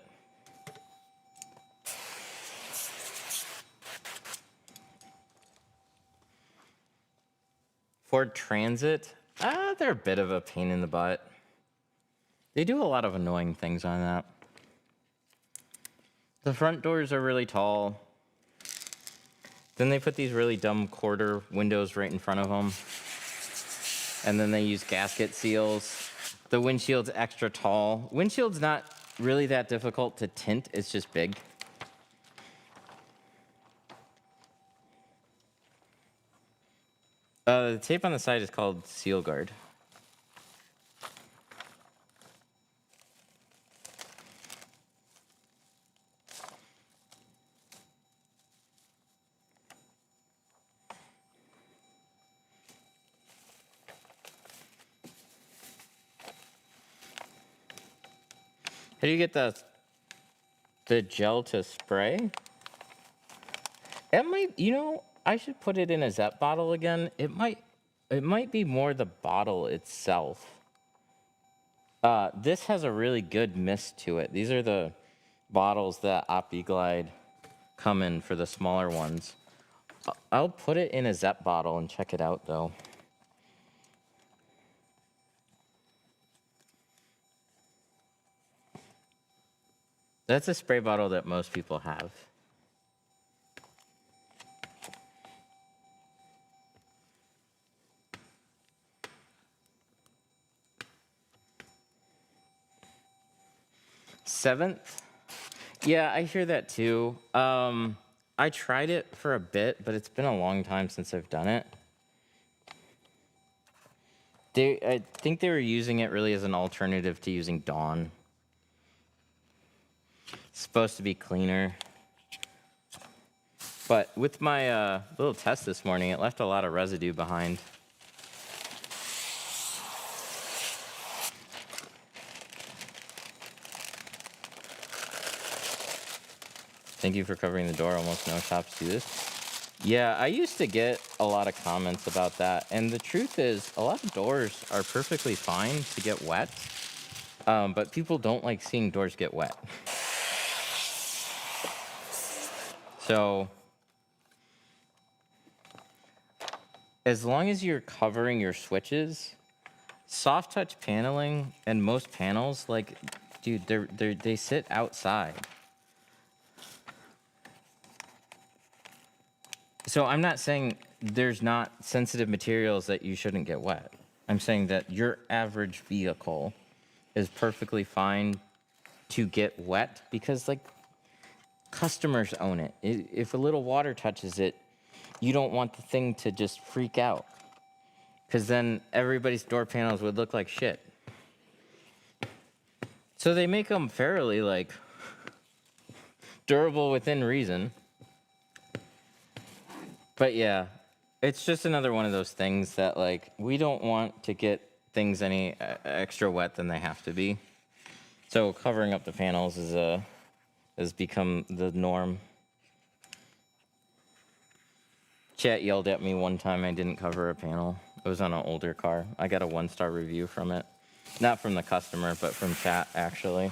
Ford Transit, they're a bit of a pain in the butt. They do a lot of annoying things on that. The front doors are really tall. Then they put these really dumb quarter windows right in front of them. And then they use gasket seals. The windshield's extra tall. Windshield's not really that difficult to tint, it's just big. The tape on the side is called Seal Guard. How do you get the gel to spray? It might, I should put it in a Zep bottle again. It might be more the bottle itself. This has a really good mist to it. These are the bottles that OptiGlide come in for the smaller ones. I'll put it in a Zep bottle and check it out though. That's a spray bottle that most people have. Seventh? Yeah, I hear that too. I tried it for a bit, but it's been a long time since I've done it. I think they were using it really as an alternative to using Dawn. It's supposed to be cleaner. But with my little test this morning, it left a lot of residue behind. Thank you for covering the door. Almost no shops do this. Yeah, I used to get a lot of comments about that. And the truth is, a lot of doors are perfectly fine to get wet. But people don't like seeing doors get wet. So, as long as you're covering your switches, soft touch paneling and most panels, dude, they sit outside. So I'm not saying there's not sensitive materials that you shouldn't get wet. I'm saying that your average vehicle is perfectly fine to get wet because, customers own it. If a little water touches it, you don't want the thing to just freak out because then everybody's door panels would look like shit. So they make them fairly, durable within reason. But yeah, it's just another one of those things that, we don't want to get things any extra wet than they have to be. So covering up the panels has become the norm. Chat yelled at me one time I didn't cover a panel. It was on an older car. I got a 1-star review from it. Not from the customer, but from chat, actually.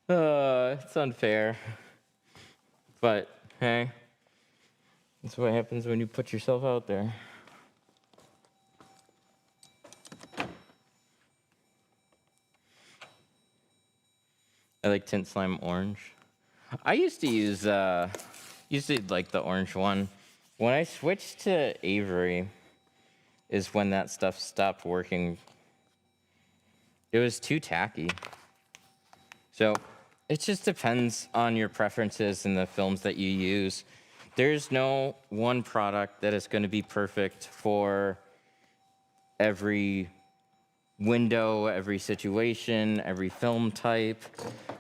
It's unfair. But Hey, that's what happens when you put yourself out there. I like Tint Slime Orange. I used to like the orange one. When I switched to Avery is when that stuff stopped working. It was too tacky. So it just depends on your preferences and the films that you use. There's no one product that is going to be perfect for every window, every situation, every film type.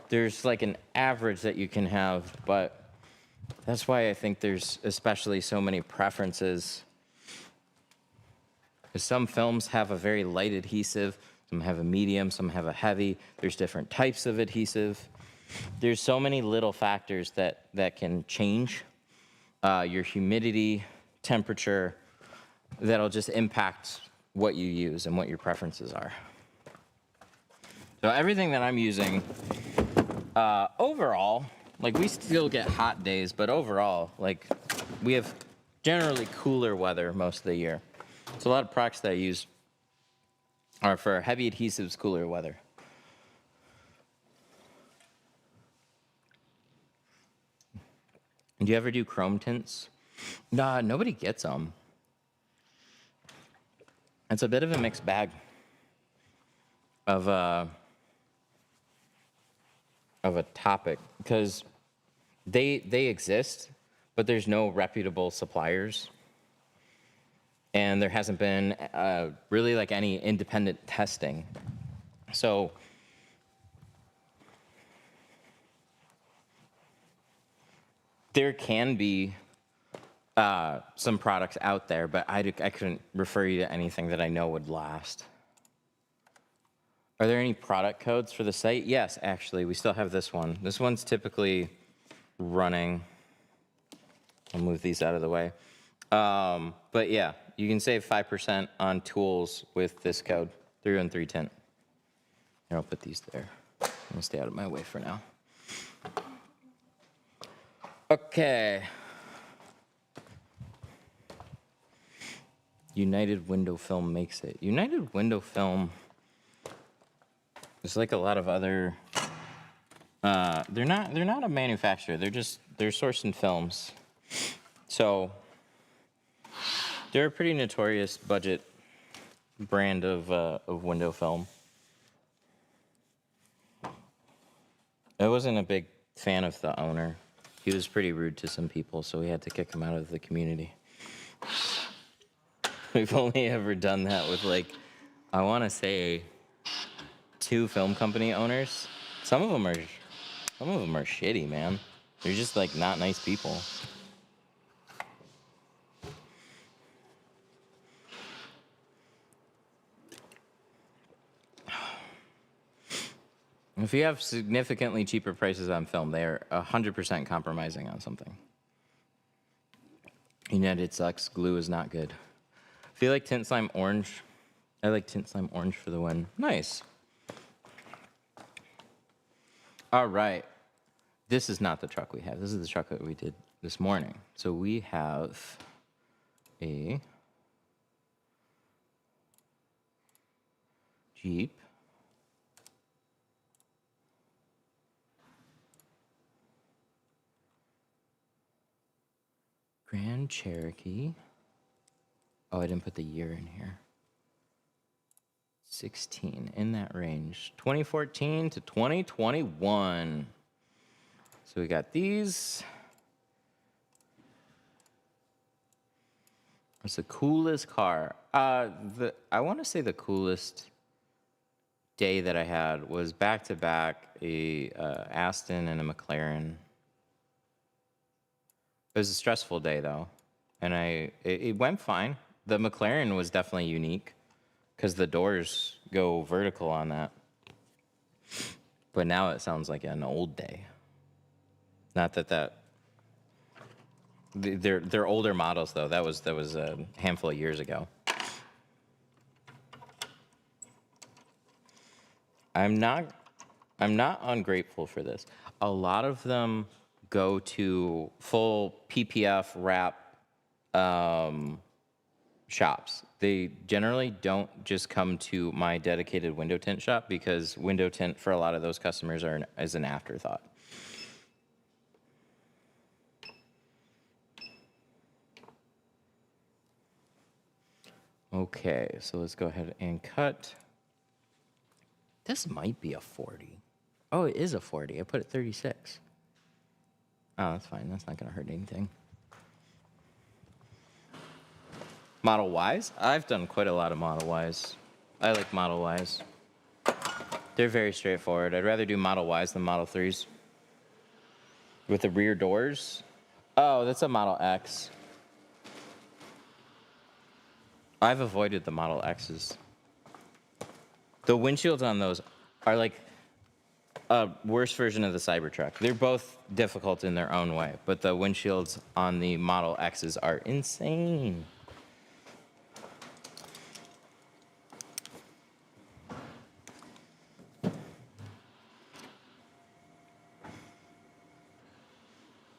There's like an average that you can have, but that's why I think there's especially so many preferences. 'Cause some films have a very light adhesive, some have a medium, some have a heavy. There's different types of adhesive. There's so many little factors that can change your humidity, temperature, that'll just impact what you use and what your preferences are. So everything that I'm using, overall, like we still get hot days, but overall, like we have generally cooler weather most of the year. So a lot of products that I use are for heavy adhesives, cooler weather. Do you ever do chrome tints? Nah, nobody gets them. It's a bit of a mixed bag of a topic because they exist, but there's no reputable suppliers, and there hasn't been really like any independent testing. So there can be some products out there, but I couldn't refer you to anything that I know would last. Are there any product codes for the site? Yes, actually, we still have this one. This one's typically running. I'll move these out of the way. But yeah, you can save 5% on tools with this code, 313 Tint. Here, I'll put these there. I'm gonna stay out of my way for now. Okay. United Window Film makes it. United Window Film is like a lot of other. They're not a manufacturer. They're sourcing films. So they're a pretty notorious budget brand of window film. I wasn't a big fan of the owner. He was pretty rude to some people, so we had to kick him out of the community. We've only ever done that with like, I want to say, 2 film company owners. Some of them are shitty, man. They're just like not nice people. If you have significantly cheaper prices on film, they are 100% compromising on something. United sucks. Glue is not good. If you like Tint Slime Orange, I like Tint Slime Orange for the win. Nice. All right. This is not the truck we have. This is the truck that we did this morning. So we have a Jeep. Grand Cherokee. Oh, I didn't put the year in here. 16, in that range. 2014 to 2021. So we got these. It's the coolest car. I want to say the coolest day that I had was back-to-back a Aston and a McLaren. It was a stressful day, though, and it went fine. The McLaren was definitely unique because the doors go vertical on that. But now it sounds like an old day. Not that they're older models though. That was a handful of years ago. I'm not ungrateful for this. A lot of them go to full PPF wrap shops. They generally don't just come to my dedicated window tint shop because window tint for a lot of those customers is an afterthought. Okay, so let's go ahead and cut. This might be a 40. Oh, it is a 40. I put it 36. Oh, that's fine. That's not going to hurt anything. Model Ys? I've done quite a lot of Model Ys. I like Model Ys. They're very straightforward. I'd rather do Model Ys than Model 3s. With the rear doors? Oh, that's a Model X. I've avoided the Model X's. The windshields on those are like a worse version of the Cybertruck. They're both difficult in their own way, but the windshields on the Model X's are insane.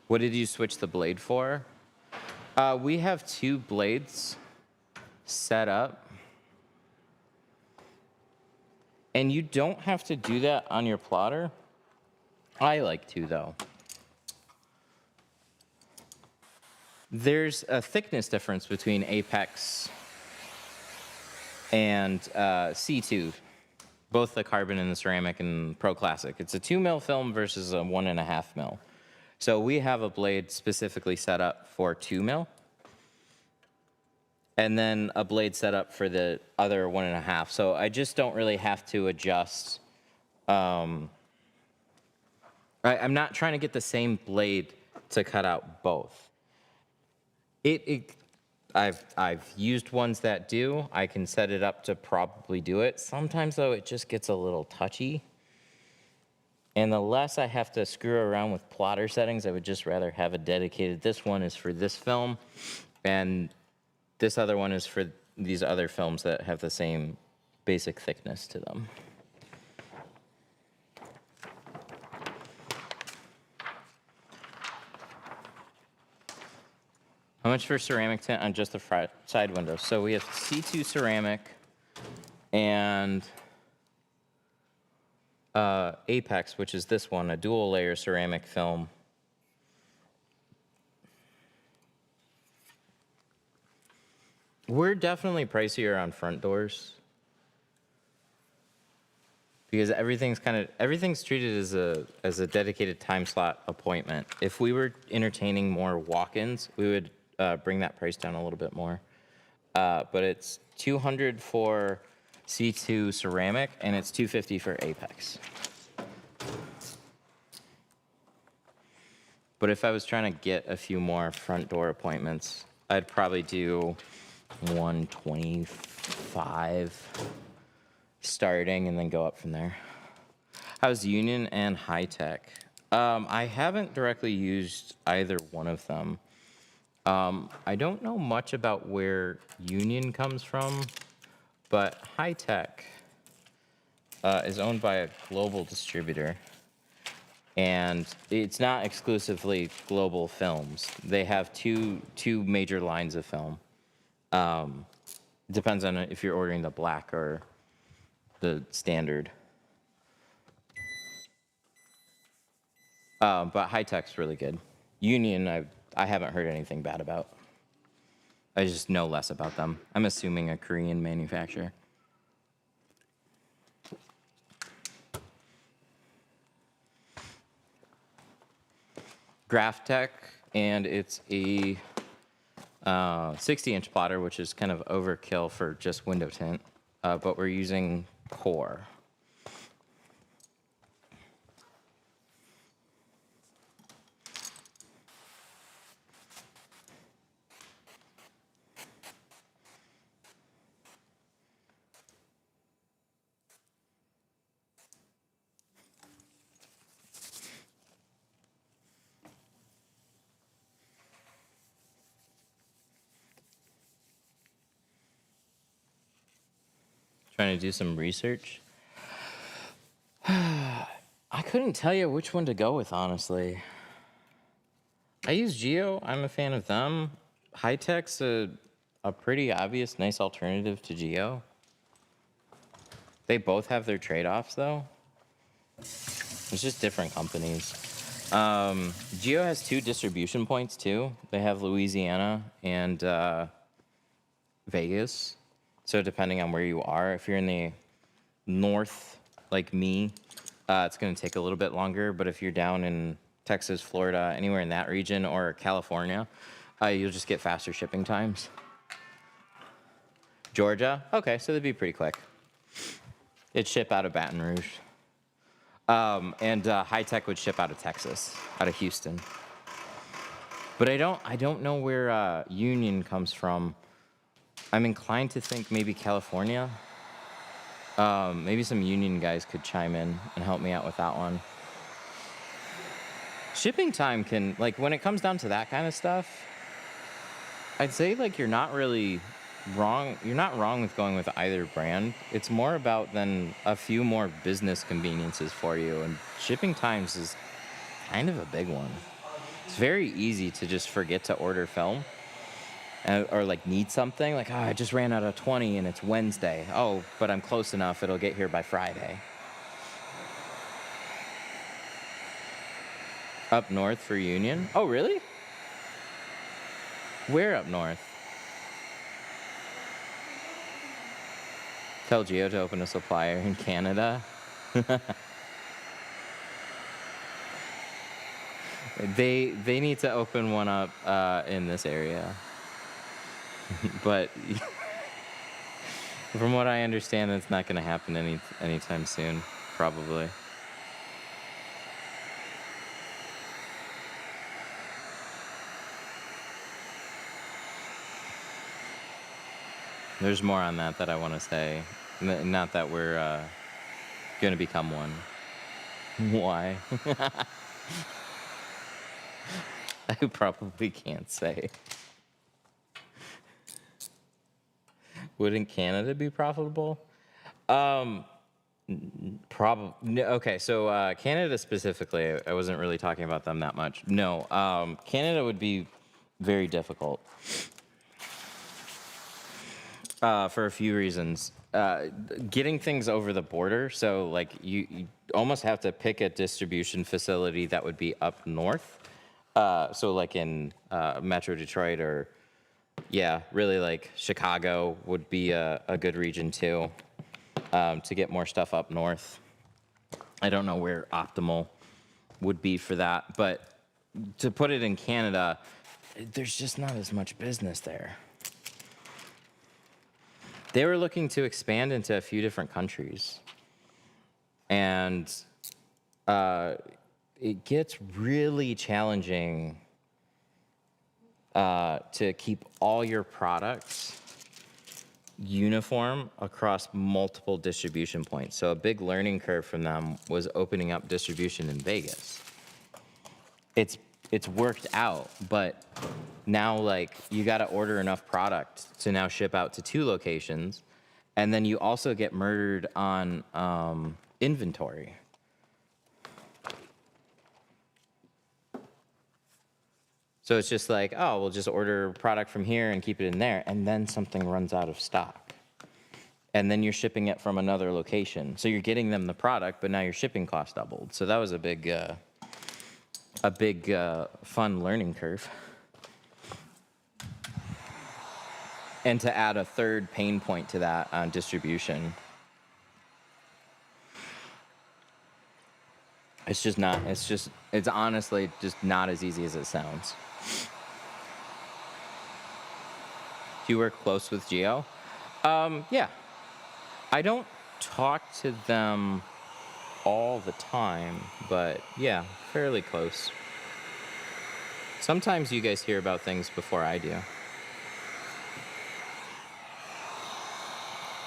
What did you switch the blade for? We have 2 blades set up. And you don't have to do that on your plotter. I like to, though. There's a thickness difference between Apex and C2, both the carbon and the ceramic and Pro Classic. It's a 2 mil film versus a 1.5 mil. So we have a blade specifically set up for 2 mil. And then a blade set up for the other 1.5. So I just don't really have to adjust. I'm not trying to get the same blade to cut out both. I've used ones that do. I can set it up to probably do it. Sometimes though, it just gets a little touchy. And the less I have to screw around with plotter settings, I would just rather have a dedicated. This one is for this film, and this other one is for these other films that have the same basic thickness to them. How much for ceramic tint on just the side windows? So we have C2 ceramic and Apex, which is this one, a dual layer ceramic film. We're definitely pricier on front doors because everything's treated as a dedicated time slot appointment. If we were entertaining more walk-ins, we would bring that price down a little bit more. But it's $200 for C2 ceramic and it's $250 for Apex. But if I was trying to get a few more front door appointments, I'd probably do 125 starting and then go up from there. How's Union and High Tech? I haven't directly used either one of them. I don't know much about where Union comes from, but High Tech is owned by a global distributor. And it's not exclusively global films. They have two major lines of film. Depends on if you're ordering the black or the standard. But High Tech's really good. Union, I haven't heard anything bad about. I just know less about them. I'm assuming a Korean manufacturer. Graphtech, and it's a 60-inch plotter, which is kind of overkill for just window tint, but we're using Core. Trying to do some research. I couldn't tell you which one to go with, honestly. I use Geo. I'm a fan of them. High Tech's a pretty obvious, nice alternative to Geo. They both have their trade-offs, though. It's just different companies. Geo has 2 distribution points, too. They have Louisiana and Vegas. So depending on where you are, if you're in the north, like me, it's going to take a little bit longer. But if you're down in Texas, Florida, anywhere in that region, or California, you'll just get faster shipping times. Georgia? Okay, so they'd be pretty quick. It'd ship out of Baton Rouge. And High Tech would ship out of Texas, out of Houston. But I don't know where Union comes from. I'm inclined to think maybe California. Maybe some Union guys could chime in and help me out with that one. Shipping time can, like, when it comes down to that kind of stuff, I'd say, like, you're not really wrong. You're not wrong with going with either brand. It's more about then a few more business conveniences for you. And shipping times is kind of a big one. It's very easy to just forget to order film. Or like need something, like, oh, I just ran out of 20 and it's Wednesday. Oh, but I'm close enough, it'll get here by Friday. Up north for Union? Oh, really? Where up north? Tell Geo to open a supplier in Canada. They need to open one up in this area. But from what I understand, it's not going to happen anytime soon, probably. There's more on that I want to say. Not that we're going to become one. Why? I probably can't say. Wouldn't Canada be profitable? Probably. Okay, so Canada specifically, I wasn't really talking about them that much. No, Canada would be very difficult for a few reasons. Getting things over the border, so like you almost have to pick a distribution facility that would be up north. So like in Metro Detroit or yeah, really like Chicago would be a good region too, to get more stuff up north. I don't know where optimal would be for that, but to put it in Canada, there's just not as much business there. They were looking to expand into a few different countries, and it gets really challenging to keep all your products uniform across multiple distribution points. So a big learning curve from them was opening up distribution in Vegas. It's worked out, but now like you got to order enough product to now ship out to 2 locations, and then you also get murdered on inventory. So it's just like, oh, we'll just order product from here and keep it in there, and then something runs out of stock. And then you're shipping it from another location. So you're getting them the product, but now your shipping cost doubled. So that was a big fun learning curve. And to add a third pain point to that on distribution. It's honestly just not as easy as it sounds. Do you work close with Geo? Yeah. I don't talk to them all the time, but yeah, fairly close. Sometimes you guys hear about things before I do.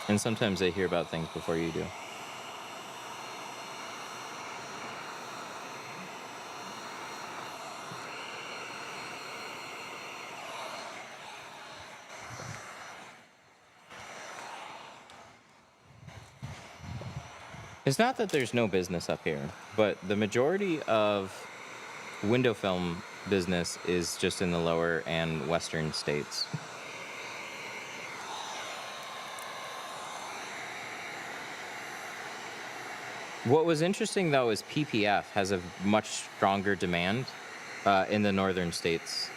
And sometimes I hear about things before you do. It's not that there's no business up here, but the majority of window film business is just in the lower and western states. What was interesting though is PPF has a much stronger demand in the northern states.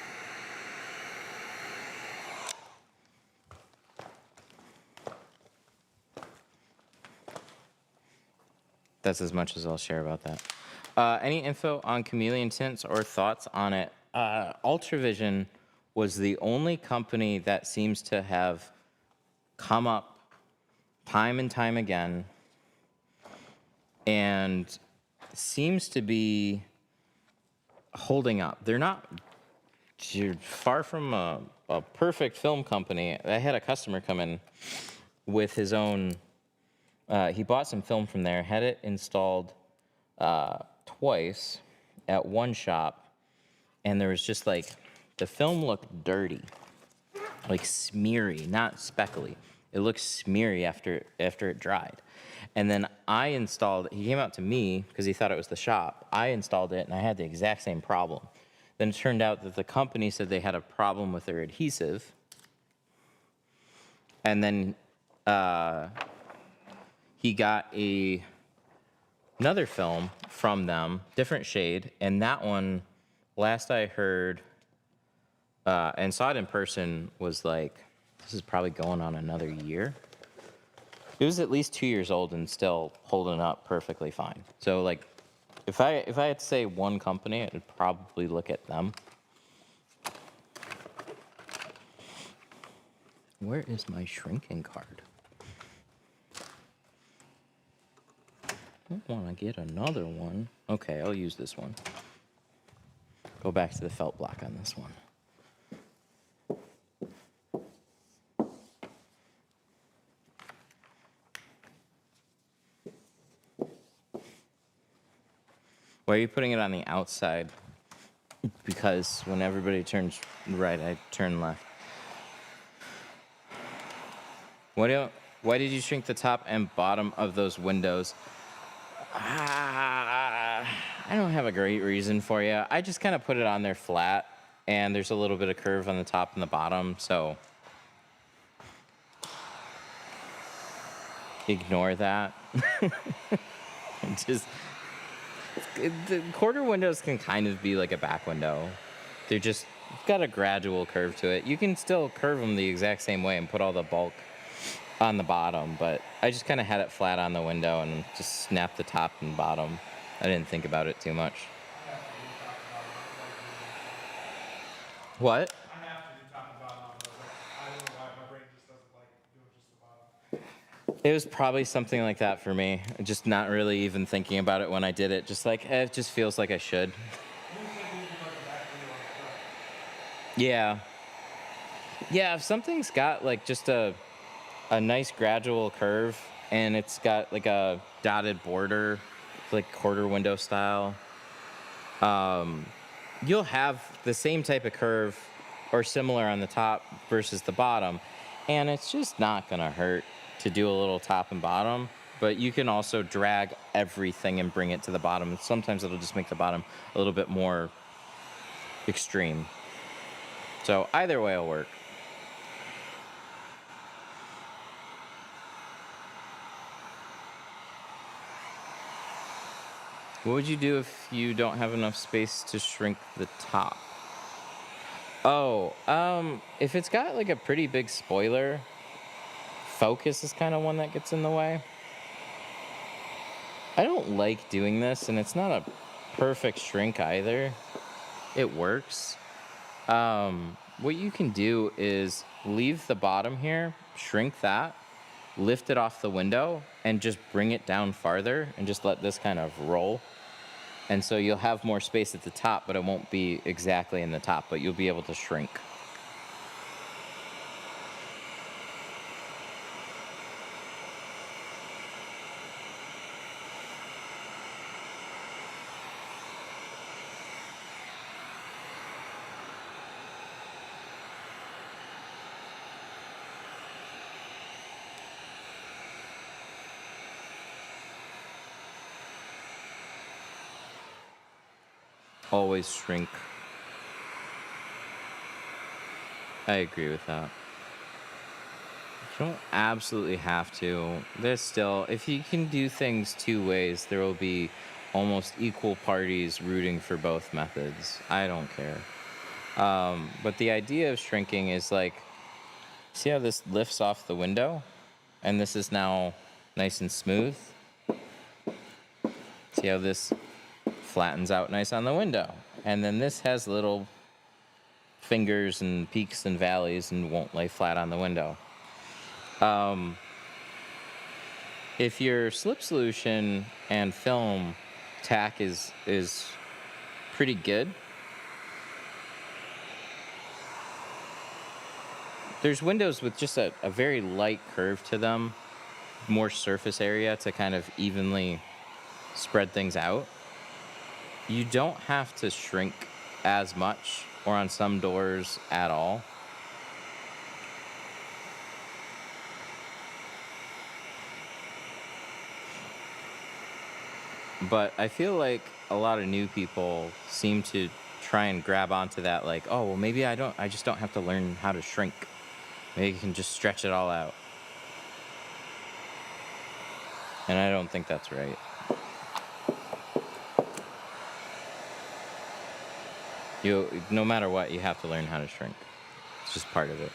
That's as much as I'll share about that. Any info on Chameleon tints or thoughts on it? Ultravision was the only company that seems to have come up time and time again and seems to be holding up. They're not far from a perfect film company. I had a customer come in with his own, he bought some film from there, had it installed twice at one shop, and there was just like, the film looked dirty, like smeary, not speckly. It looked smeary after it dried. And then I installed, he came out to me because he thought it was the shop. I installed it and I had the exact same problem. Then it turned out that the company said they had a problem with their adhesive. And then he got another film from them, different shade, and that one, last I heard, and saw it in person, was like, this is probably going on another year. It was at least 2 years old and still holding up perfectly fine. So like, if I had to say one company, I'd probably look at them. Where is my shrinking card? I don't want to get another one. Okay, I'll use this one. Go back to the felt block on this one. Why are you putting it on the outside? Because when everybody turns right, I turn left. Why did you shrink the top and bottom of those windows? I don't have a great reason for you. I just kind of put it on there flat, and there's a little bit of curve on the top and the bottom, so ignore that. Just the quarter windows can kind of be like a back window. They're just got a gradual curve to it. You can still curve them the exact same way and put all the bulk on the bottom, but I just kind of had it flat on the window and just snapped the top and bottom. I didn't think about it too much. What? I have to do top and bottom on those. I don't know why my brain just doesn't like doing just the bottom. It was probably something like that for me. Just not really even thinking about it when I did it. Just like, it just feels like I should. Yeah. Yeah, if something's got like just a nice gradual curve and it's got like a dotted border, like quarter window style, you'll have the same type of curve or similar on the top versus the bottom, and it's just not gonna hurt to do a little top and bottom, but you can also drag everything and bring it to the bottom. Sometimes it'll just make the bottom a little bit more extreme. So either way will work. What would you do if you don't have enough space to shrink the top? Oh, if it's got like a pretty big spoiler, focus is kind of one that gets in the way. I don't like doing this, and it's not a perfect shrink either. It works. What you can do is leave the bottom here, shrink that, lift it off the window, and just bring it down farther, and just let this kind of roll. And so you'll have more space at the top, but it won't be exactly in the top, but you'll be able to shrink. Always shrink I agree with that. You don't absolutely have to. There's still, if you can do things two ways, there will be almost equal parties rooting for both methods. I don't care. But the idea of shrinking is like, see how this lifts off the window? And this is now nice and smooth. See how this flattens out nice on the window. And then this has little fingers and peaks and valleys and won't lay flat on the window. If your slip solution and film tack is pretty good, there's windows with just a very light curve to them, more surface area to kind of evenly spread things out. You don't have to shrink as much, or on some doors at all. But I feel like a lot of new people seem to try and grab onto that, like, oh, well, maybe I just don't have to learn how to shrink. Maybe you can just stretch it all out. And I don't think that's right. No matter what, you have to learn how to shrink. It's just part of it.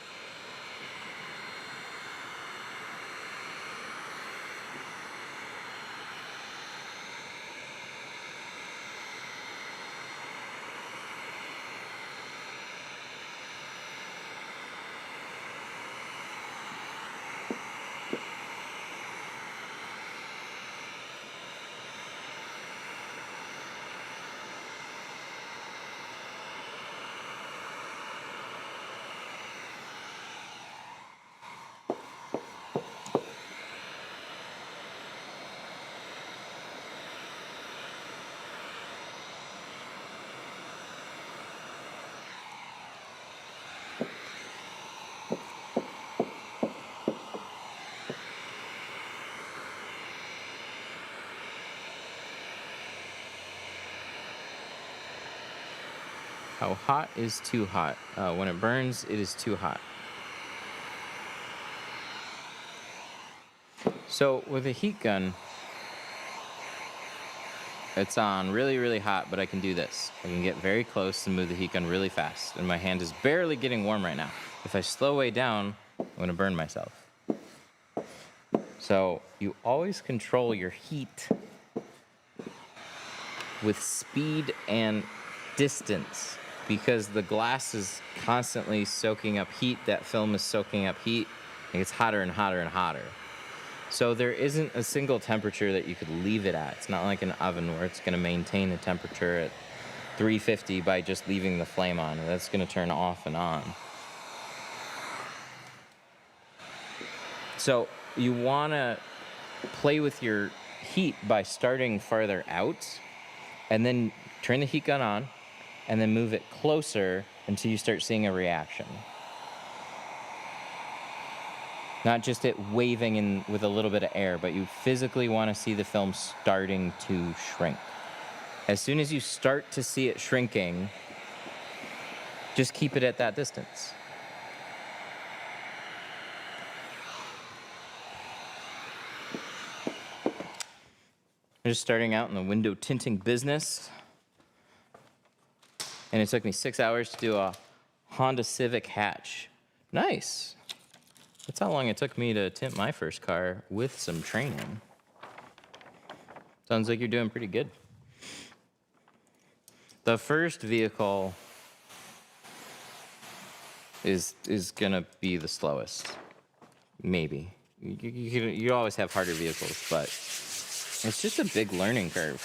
How hot is too hot? When it burns, it is too hot. So with a heat gun, it's on really, really hot, but I can do this. I can get very close and move the heat gun really fast, and my hand is barely getting warm right now. If I slow way down, I'm gonna burn myself. So you always control your heat with speed and distance, because the glass is constantly soaking up heat, that film is soaking up heat, and it's hotter and hotter and hotter. So there isn't a single temperature that you could leave it at. It's not like an oven where it's gonna maintain a temperature at 350 by just leaving the flame on. That's gonna turn off and on. So you wanna play with your heat by starting farther out, and then turn the heat gun on, and then move it closer until you start seeing a reaction. Not just it waving in with a little bit of air, but you physically want to see the film starting to shrink. As soon as you start to see it shrinking, just keep it at that distance. I'm just starting out in the window tinting business, and it took me 6 hours to do a Honda Civic hatch. Nice. That's how long it took me to tint my first car with some training. Sounds like you're doing pretty good. The first vehicle is gonna be the slowest, maybe. You always have harder vehicles, but it's just a big learning curve.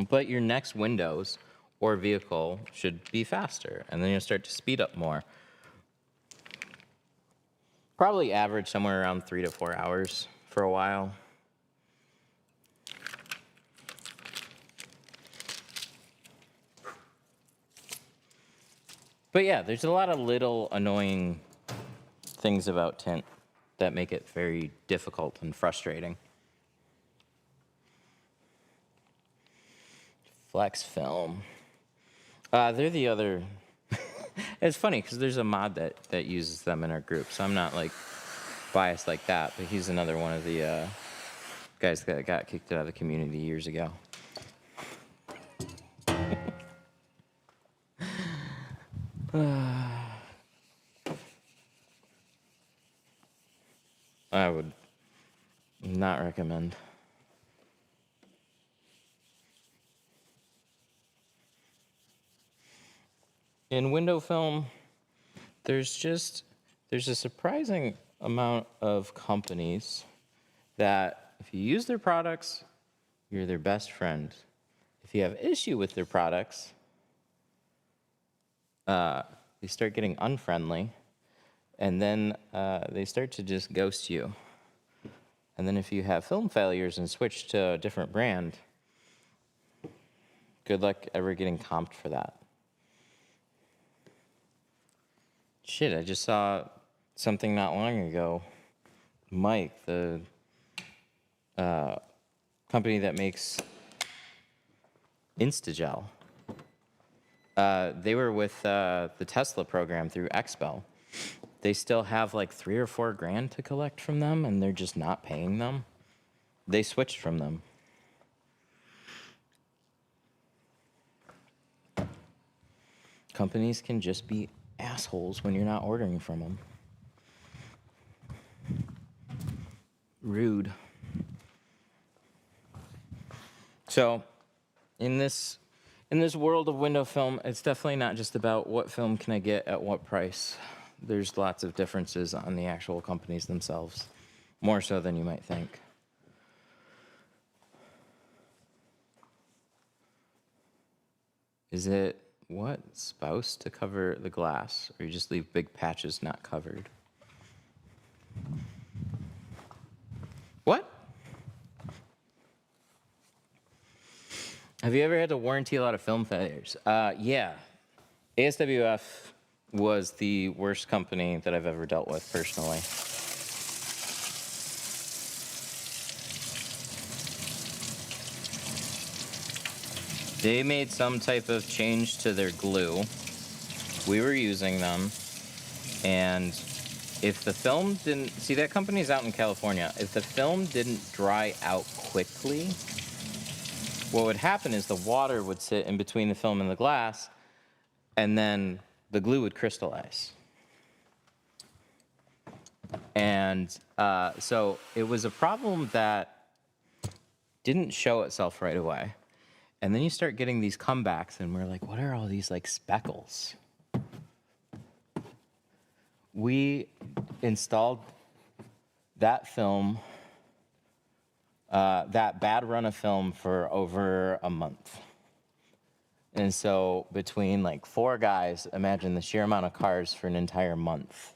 But your next windows or vehicle should be faster, and then you'll start to speed up more. Probably average somewhere around 3 to 4 hours for a while. But yeah, there's a lot of little annoying things about tint that make it very difficult and frustrating. Flex film. They're the other It's funny because there's a mod that uses them in our group, so I'm not like biased like that. But he's another one of the guys that got kicked out of the community years ago. I would not recommend. In window film, there's a surprising amount of companies that if you use their products, you're their best friend. If you have issue with their products, they start getting unfriendly, and then they start to just ghost you. And then if you have film failures and switch to a different brand, good luck ever getting comped for that. Shit, I just saw something not long ago. Mike, the company that makes Instagel, they were with the Tesla program through Expo. They still have like $3 or $4 grand to collect from them, and they're just not paying them. They switched from them. Companies can just be assholes when you're not ordering from them. Rude. So, in this world of window film, it's definitely not just about what film can I get at what price. There's lots of differences on the actual companies themselves, more so than you might think. Is it supposed to cover the glass, or you just leave big patches not covered? What? Have you ever had to warranty a lot of film failures? Yeah. ASWF was the worst company that I've ever dealt with personally. They made some type of change to their glue. We were using them, and if the film didn't... See, that company's out in California. If the film didn't dry out quickly, what would happen is the water would sit in between the film and the glass, and then the glue would crystallize. And so it was a problem that didn't show itself right away. And then you start getting these comebacks, and we're like, what are all these, like, speckles? We installed that film, that bad run of film for over a month. And so between, like, 4 guys, imagine the sheer amount of cars for an entire month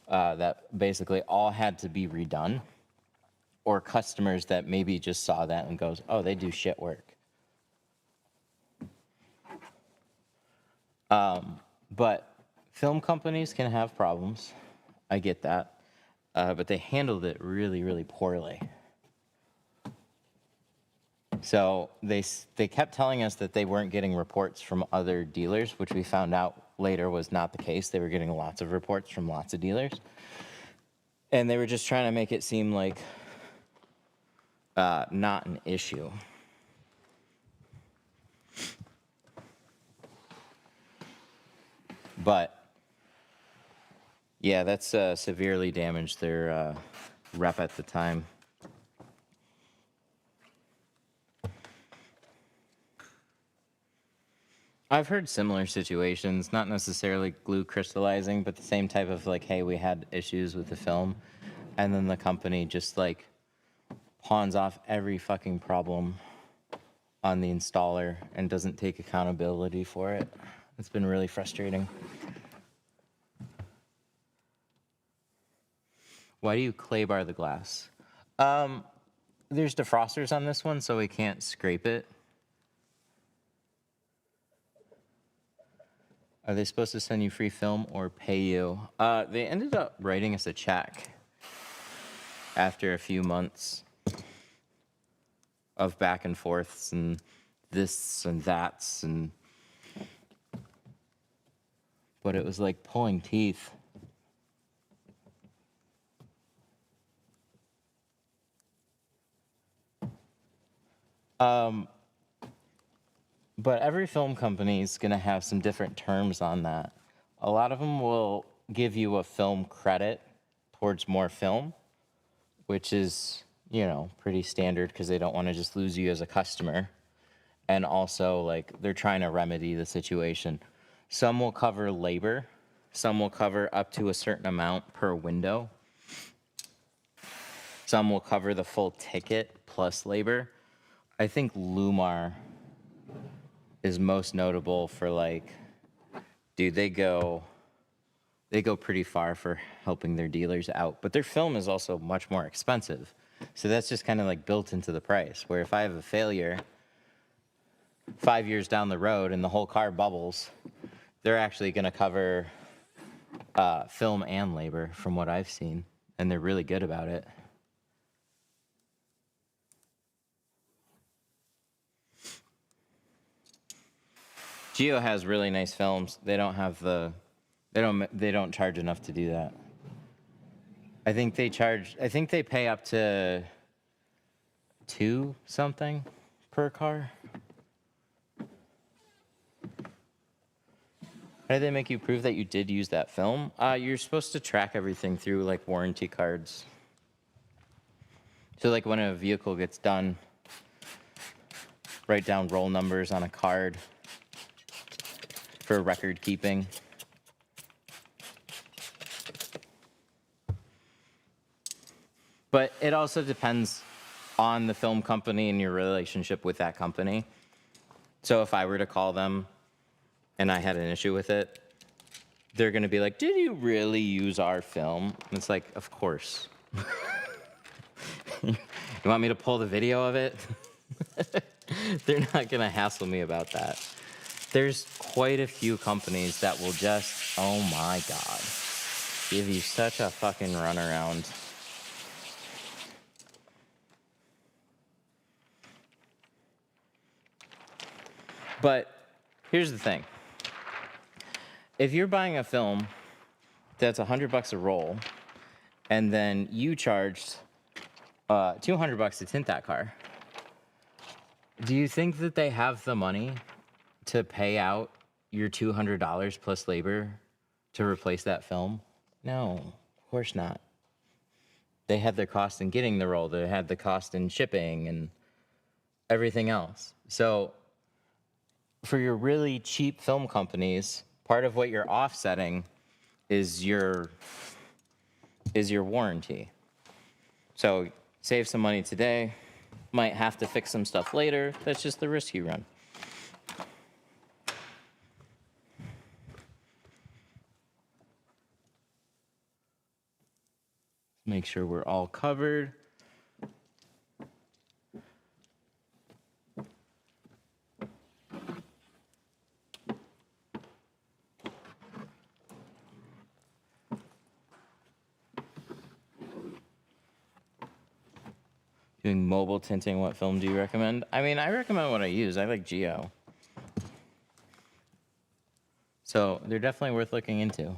that basically all had to be redone, or customers that maybe just saw that and goes, oh, they do shit work. But film companies can have problems. I get that. But they handled it really, really poorly. So they kept telling us that they weren't getting reports from other dealers, which we found out later was not the case. They were getting lots of reports from lots of dealers. And they were just trying to make it seem like not an issue. But, yeah, that's severely damaged their rep at the time. I've heard similar situations, not necessarily glue crystallizing, but the same type of like, hey, we had issues with the film, and then the company just like pawns off every fucking problem on the installer and doesn't take accountability for it. It's been really frustrating. Why do you clay bar the glass? There's defrosters on this one, so we can't scrape it. Are they supposed to send you free film or pay you? They ended up writing us a check after a few months of back and forths and this and that's and... but it was like pulling teeth. But every film company is going to have some different terms on that. A lot of them will give you a film credit towards more film, which is, you know, pretty standard because they don't want to just lose you as a customer. And also, like, they're trying to remedy the situation. Some will cover labor. Some will cover up to a certain amount per window. Some will cover the full ticket plus labor. I think Lumar is most notable for, like, dude, they go pretty far for helping their dealers out. But their film is also much more expensive. So that's just kind of like built into the price, where if I have a failure 5 years down the road and the whole car bubbles, they're actually going to cover film and labor from what I've seen. And they're really good about it. Geo has really nice films. They don't have they don't charge enough to do that. I think they pay up to $2 something per car. How did they make you prove that you did use that film? You're supposed to track everything through like warranty cards. So like when a vehicle gets done, write down roll numbers on a card for record keeping. But it also depends on the film company and your relationship with that company. So if I were to call them and I had an issue with it, they're going to be like, did you really use our film? And it's like, of course. You want me to pull the video of it? They're not going to hassle me about that. There's quite a few companies that will just, oh my God, give you such a fucking runaround. But here's the thing. If you're buying a film that's $100 a roll, and then you charged $200 to tint that car, do you think that they have the money to pay out your $200 plus labor to replace that film? No, of course not. They had their cost in getting the roll. They had the cost in shipping and everything else. So for your really cheap film companies, part of what you're offsetting is your warranty. So save some money today, might have to fix some stuff later. That's just the risk you run. Make sure we're all covered. Doing mobile tinting, what film do you recommend? I mean, I recommend what I use. I like Geo. So they're definitely worth looking into.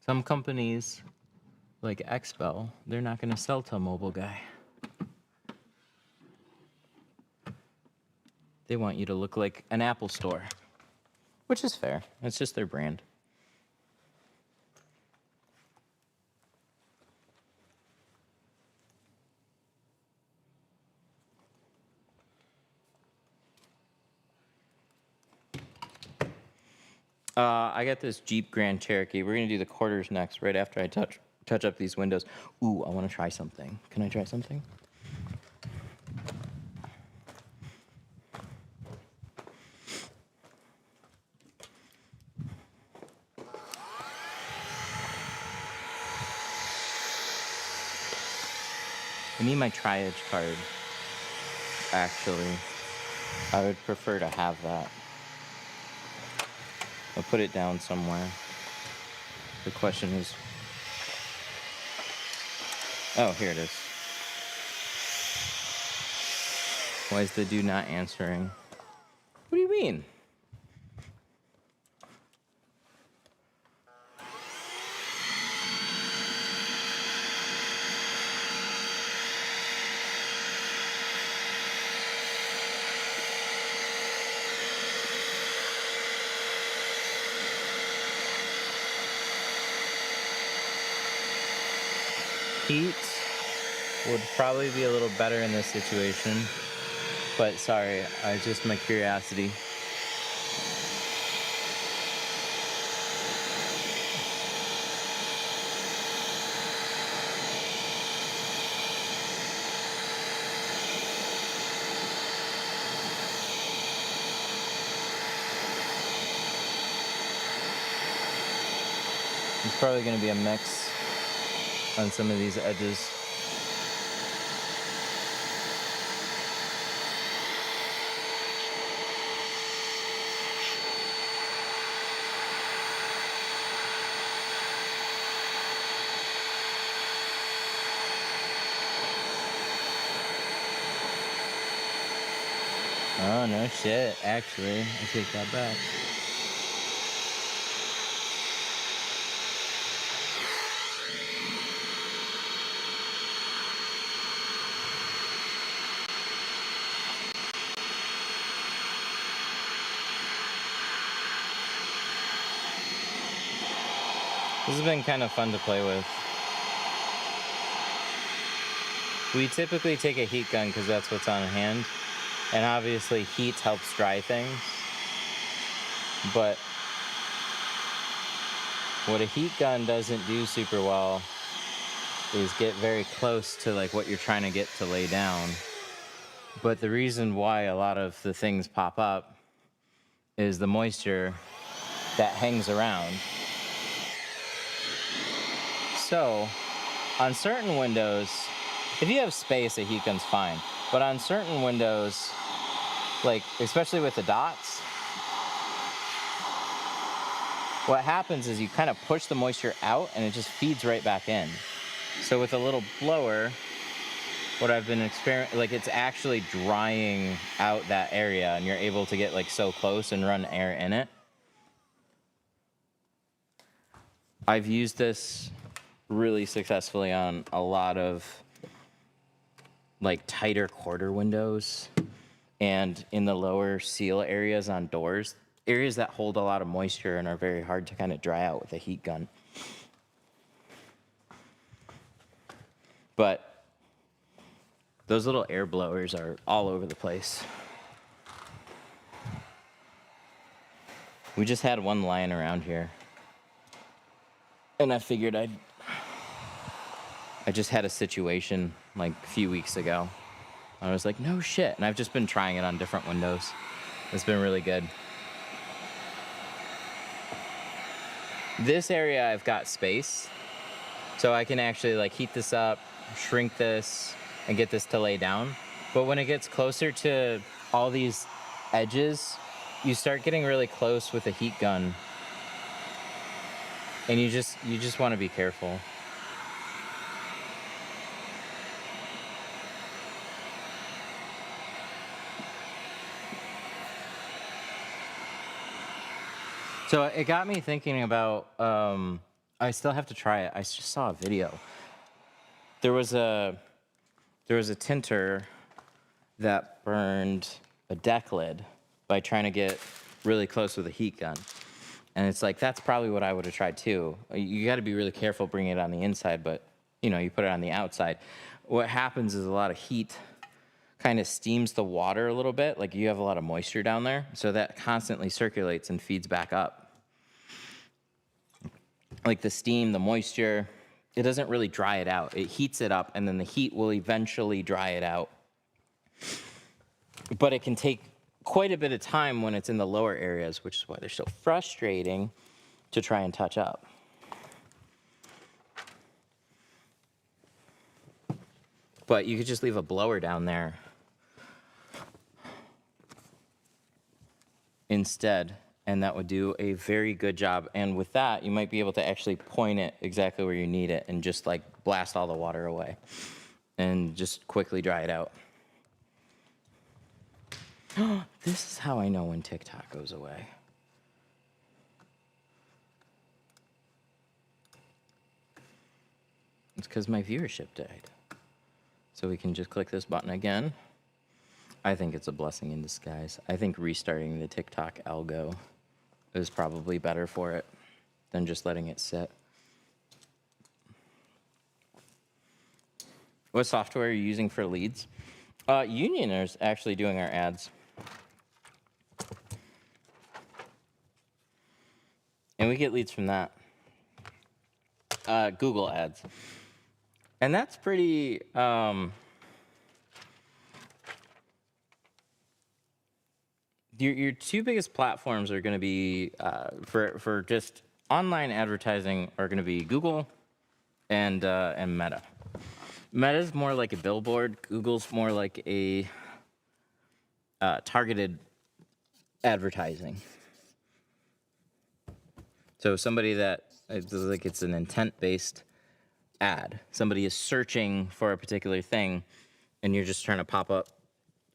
Some companies, like Expo, they're not going to sell to a mobile guy. They want you to look like an Apple store, which is fair. It's just their brand. I got this Jeep Grand Cherokee. We're gonna do the quarters next, right after I touch up these windows. Ooh, I want to try something. Can I try something? I need my triage card. Actually, I would prefer to have that. I'll put it down somewhere. The question is, oh, here it is. Why is the dude not answering? What do you mean? Heat would probably be a little better in this situation, but sorry, I just my curiosity. It's probably going to be a mix on some of these edges. Oh, no shit. Actually, I take that back. This has been kind of fun to play with. We typically take a heat gun because that's what's on hand. And obviously heat helps dry things. But what a heat gun doesn't do super well is get very close to like what you're trying to get to lay down. But the reason why a lot of the things pop up is the moisture that hangs around. So on certain windows, if you have space, a heat gun's fine. But on certain windows, like especially with the dots, what happens is you kind of push the moisture out and it just feeds right back in. So with a little blower, what I've been experimenting, like it's actually drying out that area and you're able to get like so close and run air in it. I've used this really successfully on a lot of like tighter quarter windows and in the lower seal areas on doors, areas that hold a lot of moisture and are very hard to kind of dry out with a heat gun. But those little air blowers are all over the place. We just had one lying around here. And I figured I just had a situation like a few weeks ago. I was like, no shit. And I've just been trying it on different windows. It's been really good. This area I've got space. So I can actually like heat this up, shrink this, and get this to lay down. But when it gets closer to all these edges, you start getting really close with a heat gun. And you just want to be careful. So it got me thinking about, I still have to try it. I just saw a video. There was a tinter that burned a deck lid by trying to get really close with a heat gun. And it's like, that's probably what I would have tried too. You got to be really careful bringing it on the inside, but you know, you put it on the outside. What happens is a lot of heat kind of steams the water a little bit. Like you have a lot of moisture down there. So that constantly circulates and feeds back up. Like the steam, the moisture, it doesn't really dry it out. It heats it up and then the heat will eventually dry it out. But it can take quite a bit of time when it's in the lower areas, which is why they're so frustrating to try and touch up. But you could just leave a blower down there instead and that would do a very good job. And with that, you might be able to actually point it exactly where you need it and just like blast all the water away and just quickly dry it out. This is how I know when TikTok goes away. It's because my viewership died. So we can just click this button again. I think it's a blessing in disguise. I think restarting the TikTok algo is probably better for it than just letting it sit. What software are you using for leads? Union is actually doing our ads. And we get leads from that. Google ads. And that's pretty, your two biggest platforms are going to be, for just online advertising, are going to be Google and Meta. Meta's more like a billboard. Google's more like a targeted advertising. So somebody that, it's an intent-based ad. Somebody is searching for a particular thing, and you're just trying to pop up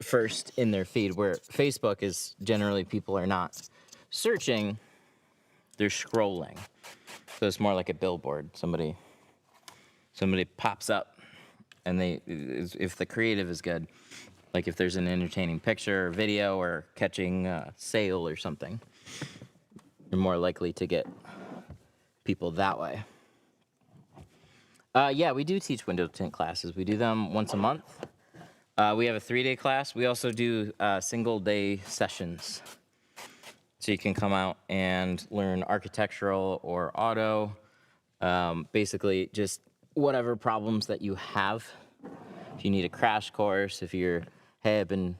first in their feed, where Facebook is generally people are not searching, they're scrolling. So it's more like a billboard. Somebody pops up, and if the creative is good, like if there's an entertaining picture or video or catching a sale or something, you're more likely to get people that way. Yeah, we do teach window tint classes. We do them once a month. We have a 3-day class. We also do single-day sessions. So you can come out and learn architectural or auto, basically just whatever problems that you have. If you need a crash course, if you're, hey, I've been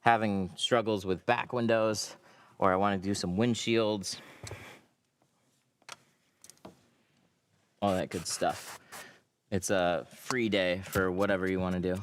having struggles with back windows, or I want to do some windshields, all that good stuff. It's a free day for whatever you want to do.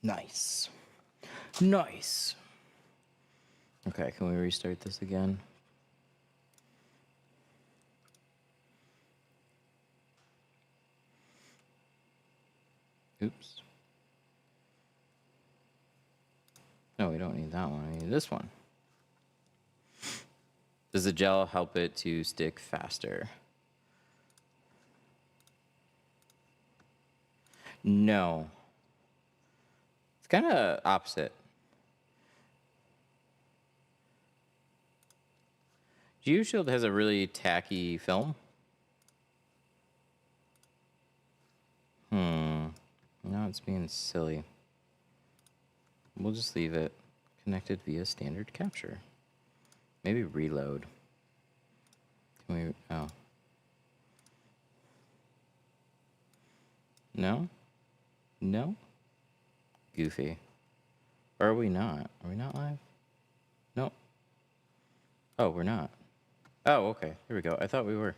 Nice. Nice. Okay, can we restart this again? Oops. No, we don't need that one. We need this one. Does the gel help it to stick faster? No. It's kind of opposite. Windshield has a really tacky film. Now it's being silly. We'll just leave it connected via standard capture. Maybe reload. Can we, oh. No? No? Goofy. Or are we not? Are we not live? No. Oh, we're not. Oh, okay. Here we go. I thought we were.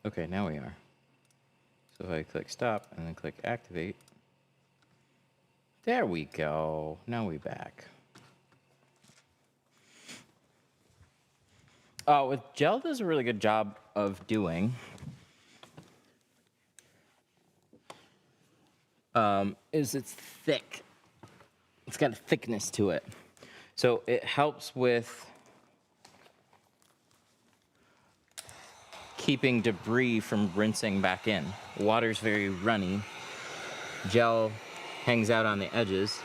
Okay, now we are. So if I click stop and then click activate. There we go. Now we back. What gel does a really good job of doing is it's thick. It's got a thickness to it. So it helps with keeping debris from rinsing back in. Water's very runny. Gel hangs out on the edges.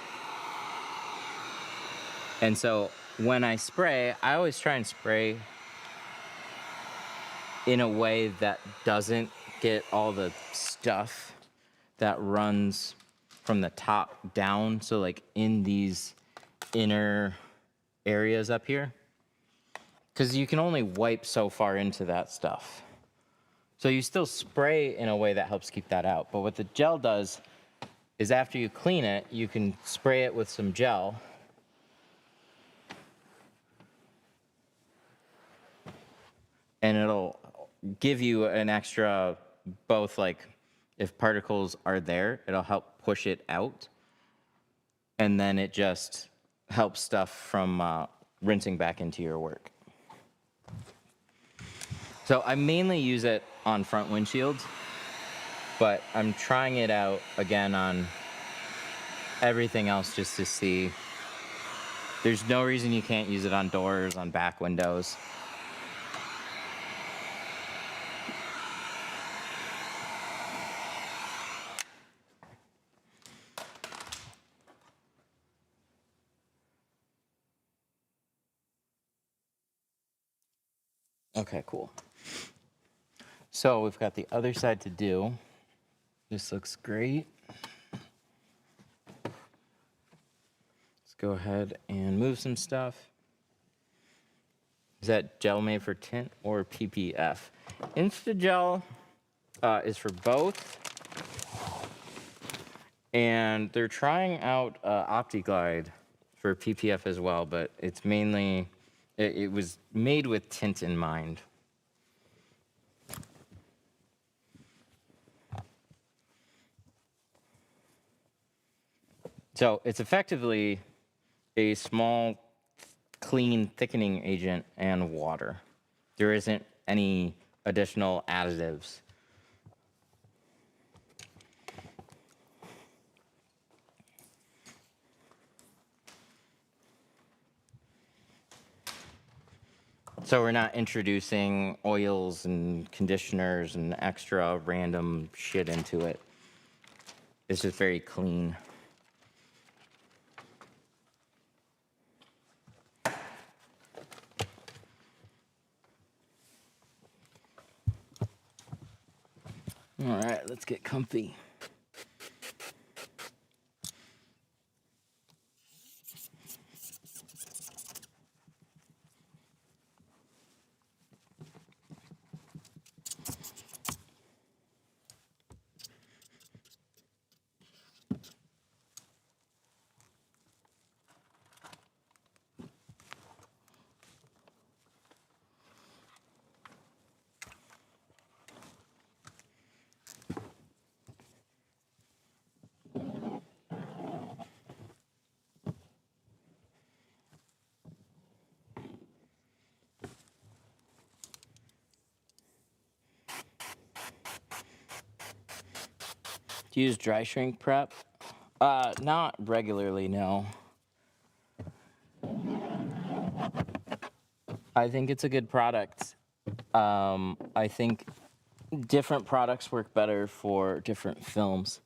And so when I spray, I always try and spray in a way that doesn't get all the stuff that runs from the top down. So like in these inner areas up here, because you can only wipe so far into that stuff. So you still spray in a way that helps keep that out. But what the gel does is after you clean it, you can spray it with some gel. And it'll give you an extra, both like if particles are there, it'll help push it out. And then it just helps stuff from rinsing back into your work. So I mainly use it on front windshields, but I'm trying it out again on everything else just to see. There's no reason you can't use it on doors, on back windows. Okay, cool. So we've got the other side to do. This looks great. Let's go ahead and move some stuff. Is that gel made for tint or PPF? Instagel is for both. And they're trying out OptiGlide for PPF as well, but it's mainly, it was made with tint in mind. So it's effectively a small, clean thickening agent and water. There isn't any additional additives. So we're not introducing oils and conditioners and extra random shit into it. It's just very clean. All right, let's get comfy. Do you use dry shrink prep? Not regularly, no. I think it's a good product. I think different products work better for different films.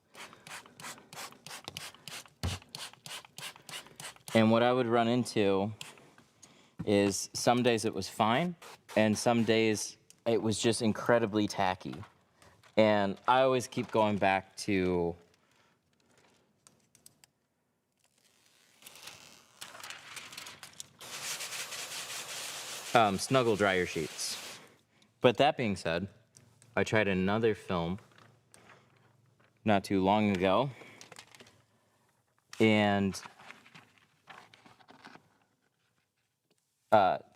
And what I would run into is some days it was fine, and some days it was just incredibly tacky. And I always keep going back to snuggle dryer sheets. But that being said, I tried another film not too long ago, and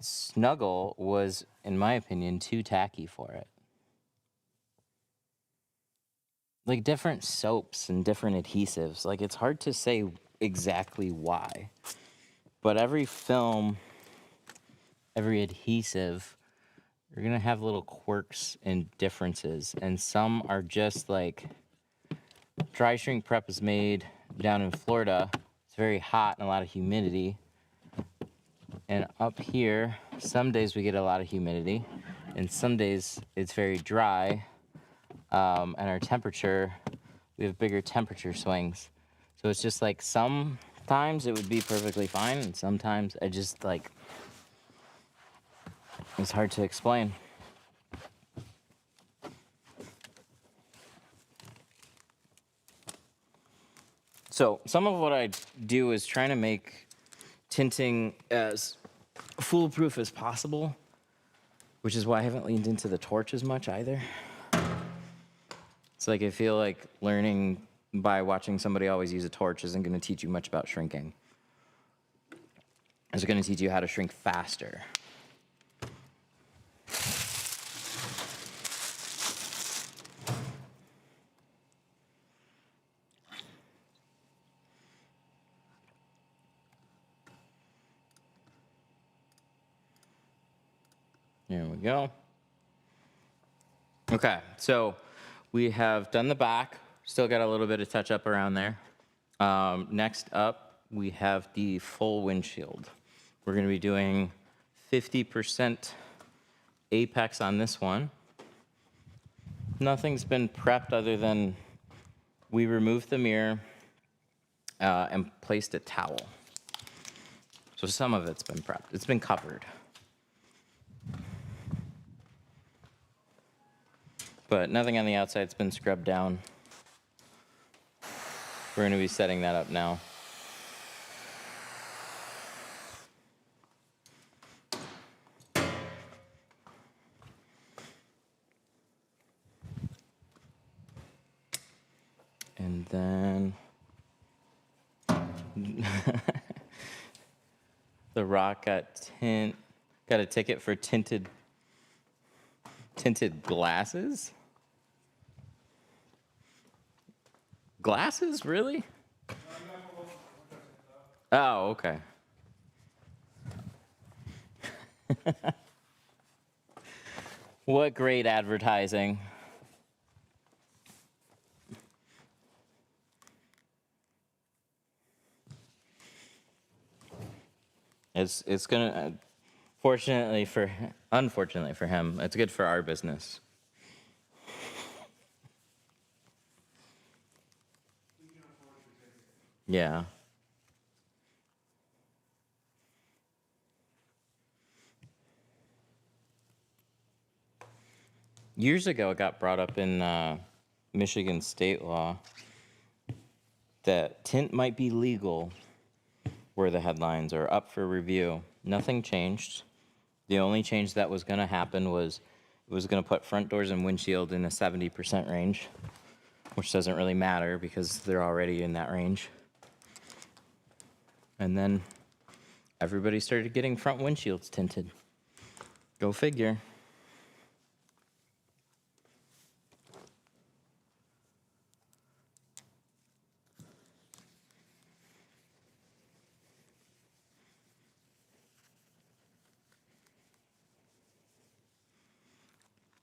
Snuggle was, in my opinion, too tacky for it. Like different soaps and different adhesives, like it's hard to say exactly why. But every film, every adhesive, you're gonna have little quirks and differences, and some are just like dry shrink prep is made down in Florida. It's very hot and a lot of humidity. And up here, some days we get a lot of humidity, and some days it's very dry. And our temperature, we have bigger temperature swings. So it's just like sometimes it would be perfectly fine, and sometimes I just like, it's hard to explain. So some of what I do is trying to make tinting as foolproof as possible, which is why I haven't leaned into the torch as much either. It's like I feel like learning by watching somebody always use a torch isn't going to teach you much about shrinking. It's going to teach you how to shrink faster. There we go. Okay, so we have done the back. Still got a little bit of touch up around there. Next up, we have the full windshield. We're going to be doing 50% apex on this one. Nothing's been prepped other than we removed the mirror and placed a towel. So some of it's been prepped. It's been covered. But nothing on the outside's been scrubbed down. We're going to be setting that up now. And then the Rock got a ticket for tinted glasses. Glasses, really? Oh, okay. What great advertising. It's gonna, unfortunately for him, it's good for our business. Yeah. Years ago, it got brought up in Michigan state law that tint might be legal, were the headlines, or up for review. Nothing changed. The only change that was going to happen was it was going to put front doors and windshield in a 70% range, which doesn't really matter because they're already in that range. And then everybody started getting front windshields tinted. Go figure.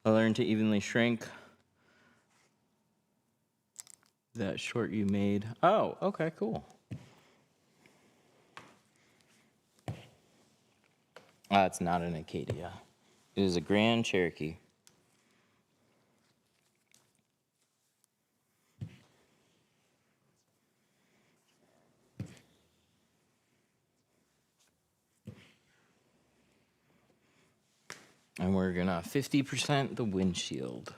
I learned to evenly shrink that short you made. Oh, okay, cool. It's not an Acadia. It is a Grand Cherokee. And we're gonna 50% the windshield.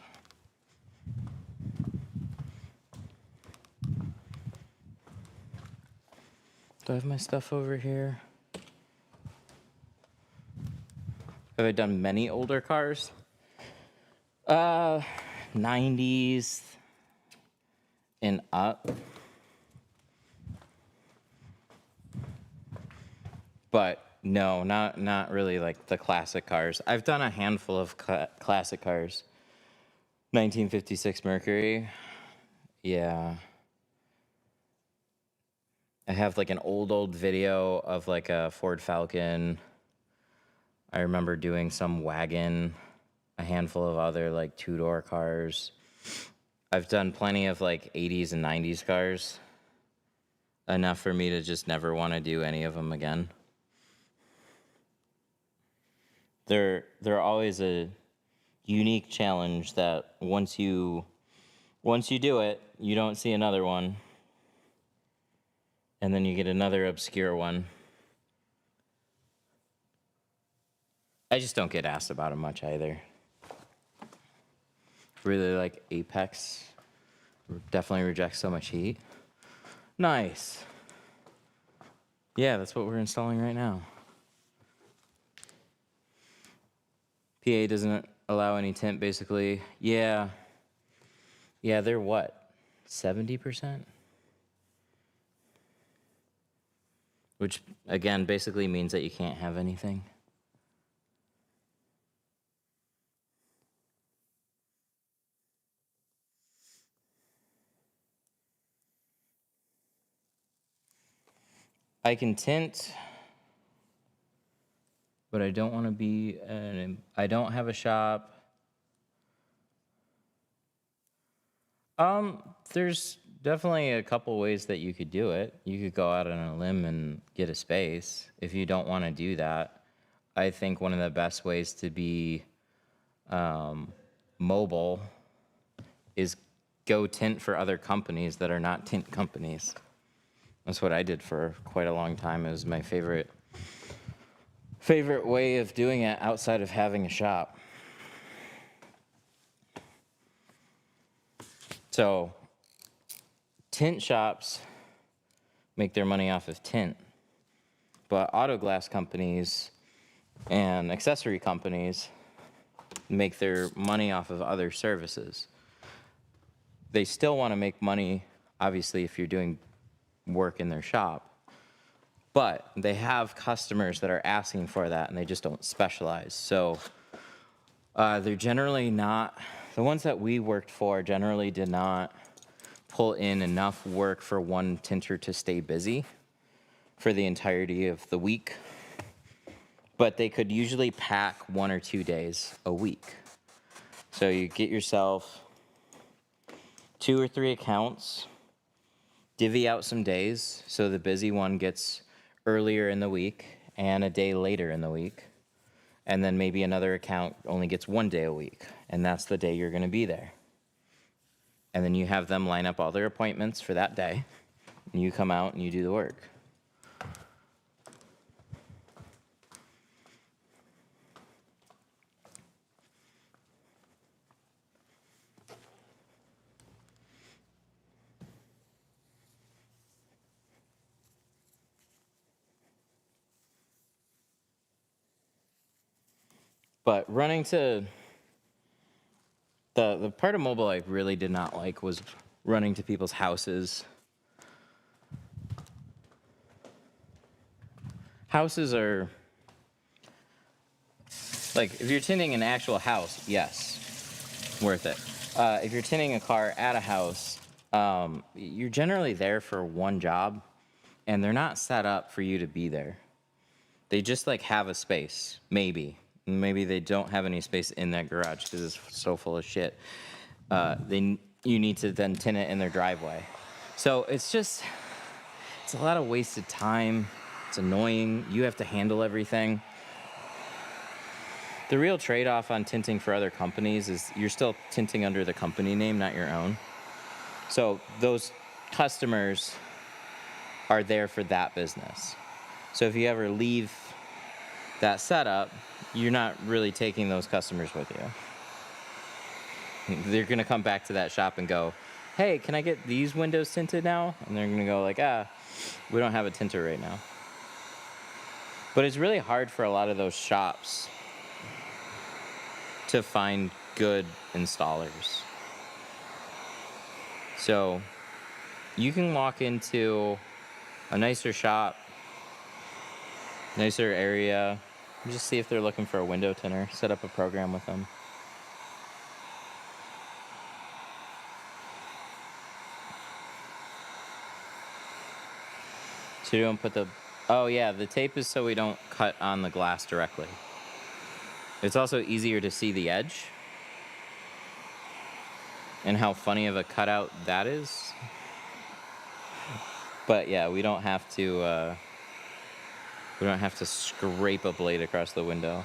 Do I have my stuff over here? Have I done many older cars? Uh, 90s and up. But no, not really like the classic cars. I've done a handful of classic cars. 1956 Mercury. Yeah. I have like an old video of like a Ford Falcon. I remember doing some wagon, a handful of other like two-door cars. I've done plenty of like 80s and 90s cars. Enough for me to just never want to do any of them again. They're always a unique challenge that once you do it, you don't see another one. And then you get another obscure one. I just don't get asked about it much either. Really like Apex. Definitely rejects so much heat. Nice. Yeah, that's what we're installing right now. PA doesn't allow any tint, basically. Yeah. Yeah, they're what? 70%? Which, again, basically means that you can't have anything. I can tint, but I don't want to be I don't have a shop. There's definitely a couple ways that you could do it. You could go out on a limb and get a space. If you don't want to do that, I think one of the best ways to be mobile is go tint for other companies that are not tint companies. That's what I did for quite a long time. It was my favorite way of doing it outside of having a shop. So, tint shops make their money off of tint, but auto glass companies and accessory companies make their money off of other services. They still want to make money, obviously, if you're doing work in their shop, but they have customers that are asking for that and they just don't specialize. So they're generally not, the ones that we worked for generally did not pull in enough work for one tinter to stay busy for the entirety of the week, but they could usually pack 1 or 2 days a week. So you get yourself 2 or 3 accounts, divvy out some days so the busy one gets earlier in the week and a day later in the week. And then maybe another account only gets 1 day a week, and that's the day you're going to be there. And then you have them line up all their appointments for that day, and you come out and you do the work. But running to the part of mobile I really did not like was running to people's houses. Houses are, like, if you're tinting an actual house, yes, worth it. If you're tinting a car at a house, you're generally there for one job, and they're not set up for you to be there. They just, like, have a space, maybe. Maybe they don't have any space in that garage because it's so full of shit. You need to then tint it in their driveway. So it's a lot of wasted time. It's annoying. You have to handle everything. The real trade-off on tinting for other companies is you're still tinting under the company name, not your own. So those customers are there for that business. So if you ever leave that setup, you're not really taking those customers with you. They're going to come back to that shop and go, hey, can I get these windows tinted now? And they're going to go like, we don't have a tinter right now. But it's really hard for a lot of those shops to find good installers. So you can walk into a nicer shop, nicer area, and just see if they're looking for a window tinter, set up a program with them. So you don't put the, oh yeah, the tape is so we don't cut on the glass directly. It's also easier to see the edge and how funny of a cutout that is. But yeah, we don't have to scrape a blade across the window.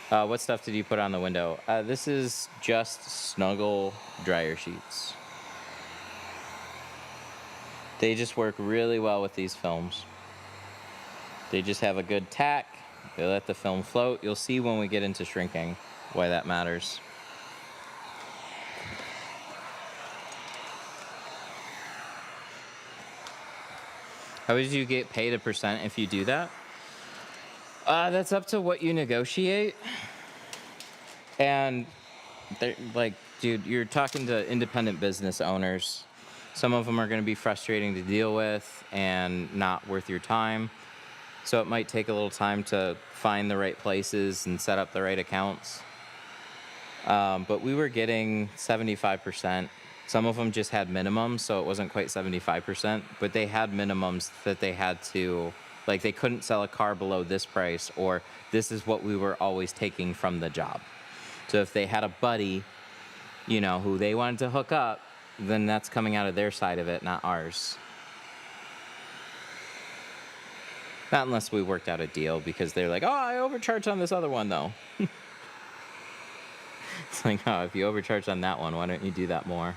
What stuff did you put on the window? This is just Snuggle dryer sheets. They just work really well with these films. They just have a good tack. They let the film float. You'll see when we get into shrinking why that matters. How would you get paid a percent if you do that? That's up to what you negotiate. And they're like, dude, you're talking to independent business owners. Some of them are going to be frustrating to deal with and not worth your time. So it might take a little time to find the right places and set up the right accounts. But we were getting 75%. Some of them just had minimums, so it wasn't quite 75%, but they had minimums that they had to, like they couldn't sell a car below this price, or this is what we were always taking from the job. So if they had a buddy, you know, who they wanted to hook up, then that's coming out of their side of it, not ours. Not unless we worked out a deal, because they're like, oh, I overcharged on this other one, though. It's like, oh, if you overcharged on that one, why don't you do that more?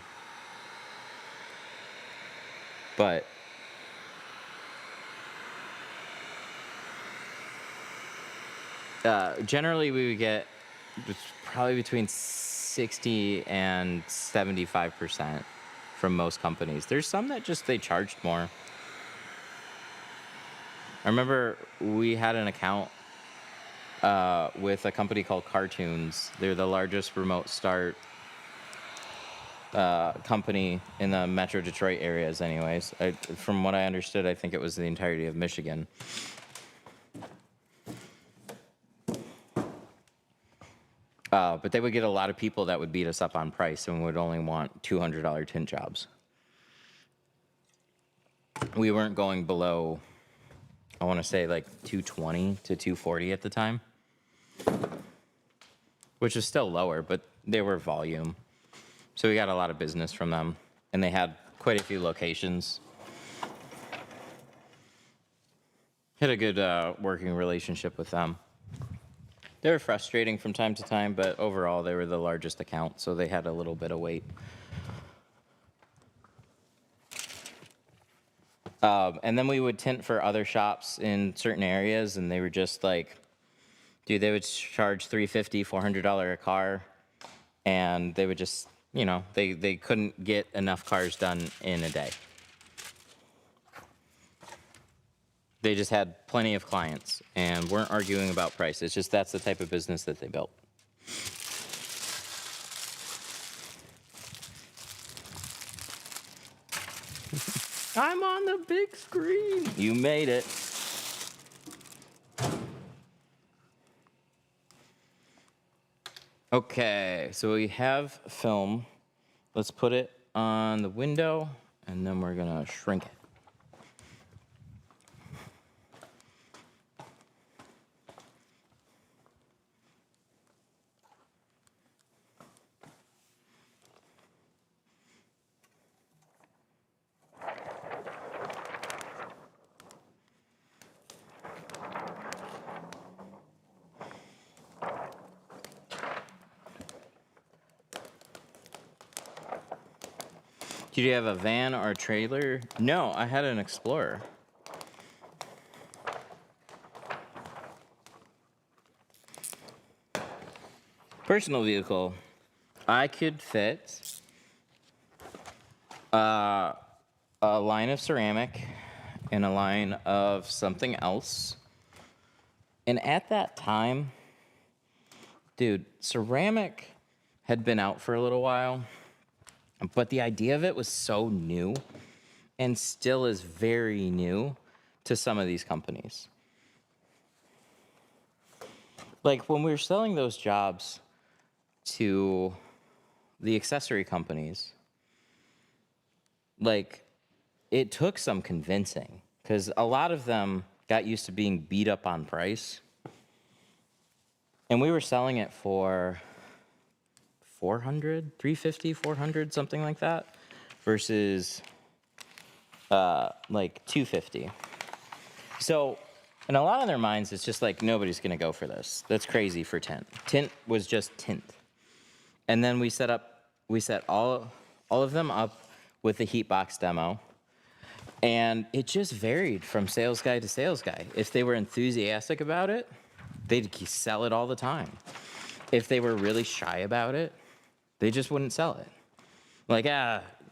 But generally, we would get probably between 60 and 75% from most companies. There's some that just they charged more. I remember we had an account with a company called Cartoons. They're the largest remote start company in the Metro Detroit areas anyways. From what I understood, I think it was the entirety of Michigan. But they would get a lot of people that would beat us up on price and would only want $200 tint jobs. We weren't going below, I want to say like 220 to 240 at the time, which is still lower, but they were volume. So we got a lot of business from them, and they had quite a few locations. Had a good working relationship with them. They were frustrating from time to time, but overall they were the largest account, so they had a little bit of weight. And then we would tint for other shops in certain areas, and they were just like, dude, they would charge $350, $400 a car, and they would just, you know, they couldn't get enough cars done in a day. They just had plenty of clients and weren't arguing about price. It's just that's the type of business that they built. I'm on the big screen. You made it. Okay, so we have film. Let's put it on the window, and then we're gonna shrink it. Did you have a van or a trailer? No, I had an Explorer. Personal vehicle. I could fit a line of ceramic and a line of something else. And at that time, dude, ceramic had been out for a little while, but the idea of it was so new and still is very new to some of these companies. Like when we were selling those jobs to the accessory companies, like it took some convincing because a lot of them got used to being beat up on price. And we were selling it for 400, 350, 400, something like that, versus like 250. So in a lot of their minds, it's just like, nobody's going to go for this. That's crazy for Tint. Tint was just Tint. And then we set all of them up with the heat box demo. And it just varied from sales guy to sales guy. If they were enthusiastic about it, they'd sell it all the time. If they were really shy about it, they just wouldn't sell it. Like,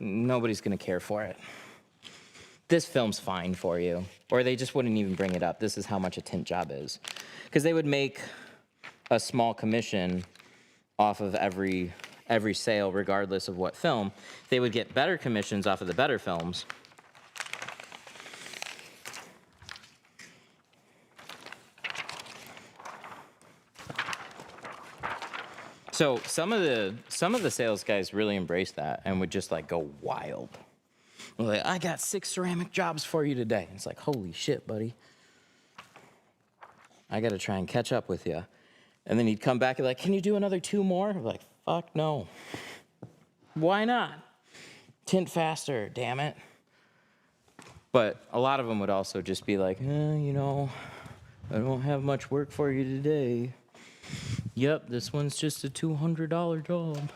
nobody's going to care for it. This film's fine for you. Or they just wouldn't even bring it up. This is how much a tint job is. Because they would make a small commission off of every sale, regardless of what film. They would get better commissions off of the better films. So some of the sales guys really embraced that and would just like go wild. Like, I got 6 ceramic jobs for you today. It's like, holy shit, buddy. I got to try and catch up with you. And then he'd come back and like, can you do another 2 more? I'm like, fuck no. Why not? Tint faster, damn it. But a lot of them would also just be like, you know, I don't have much work for you today. Yep, this one's just a $200 job.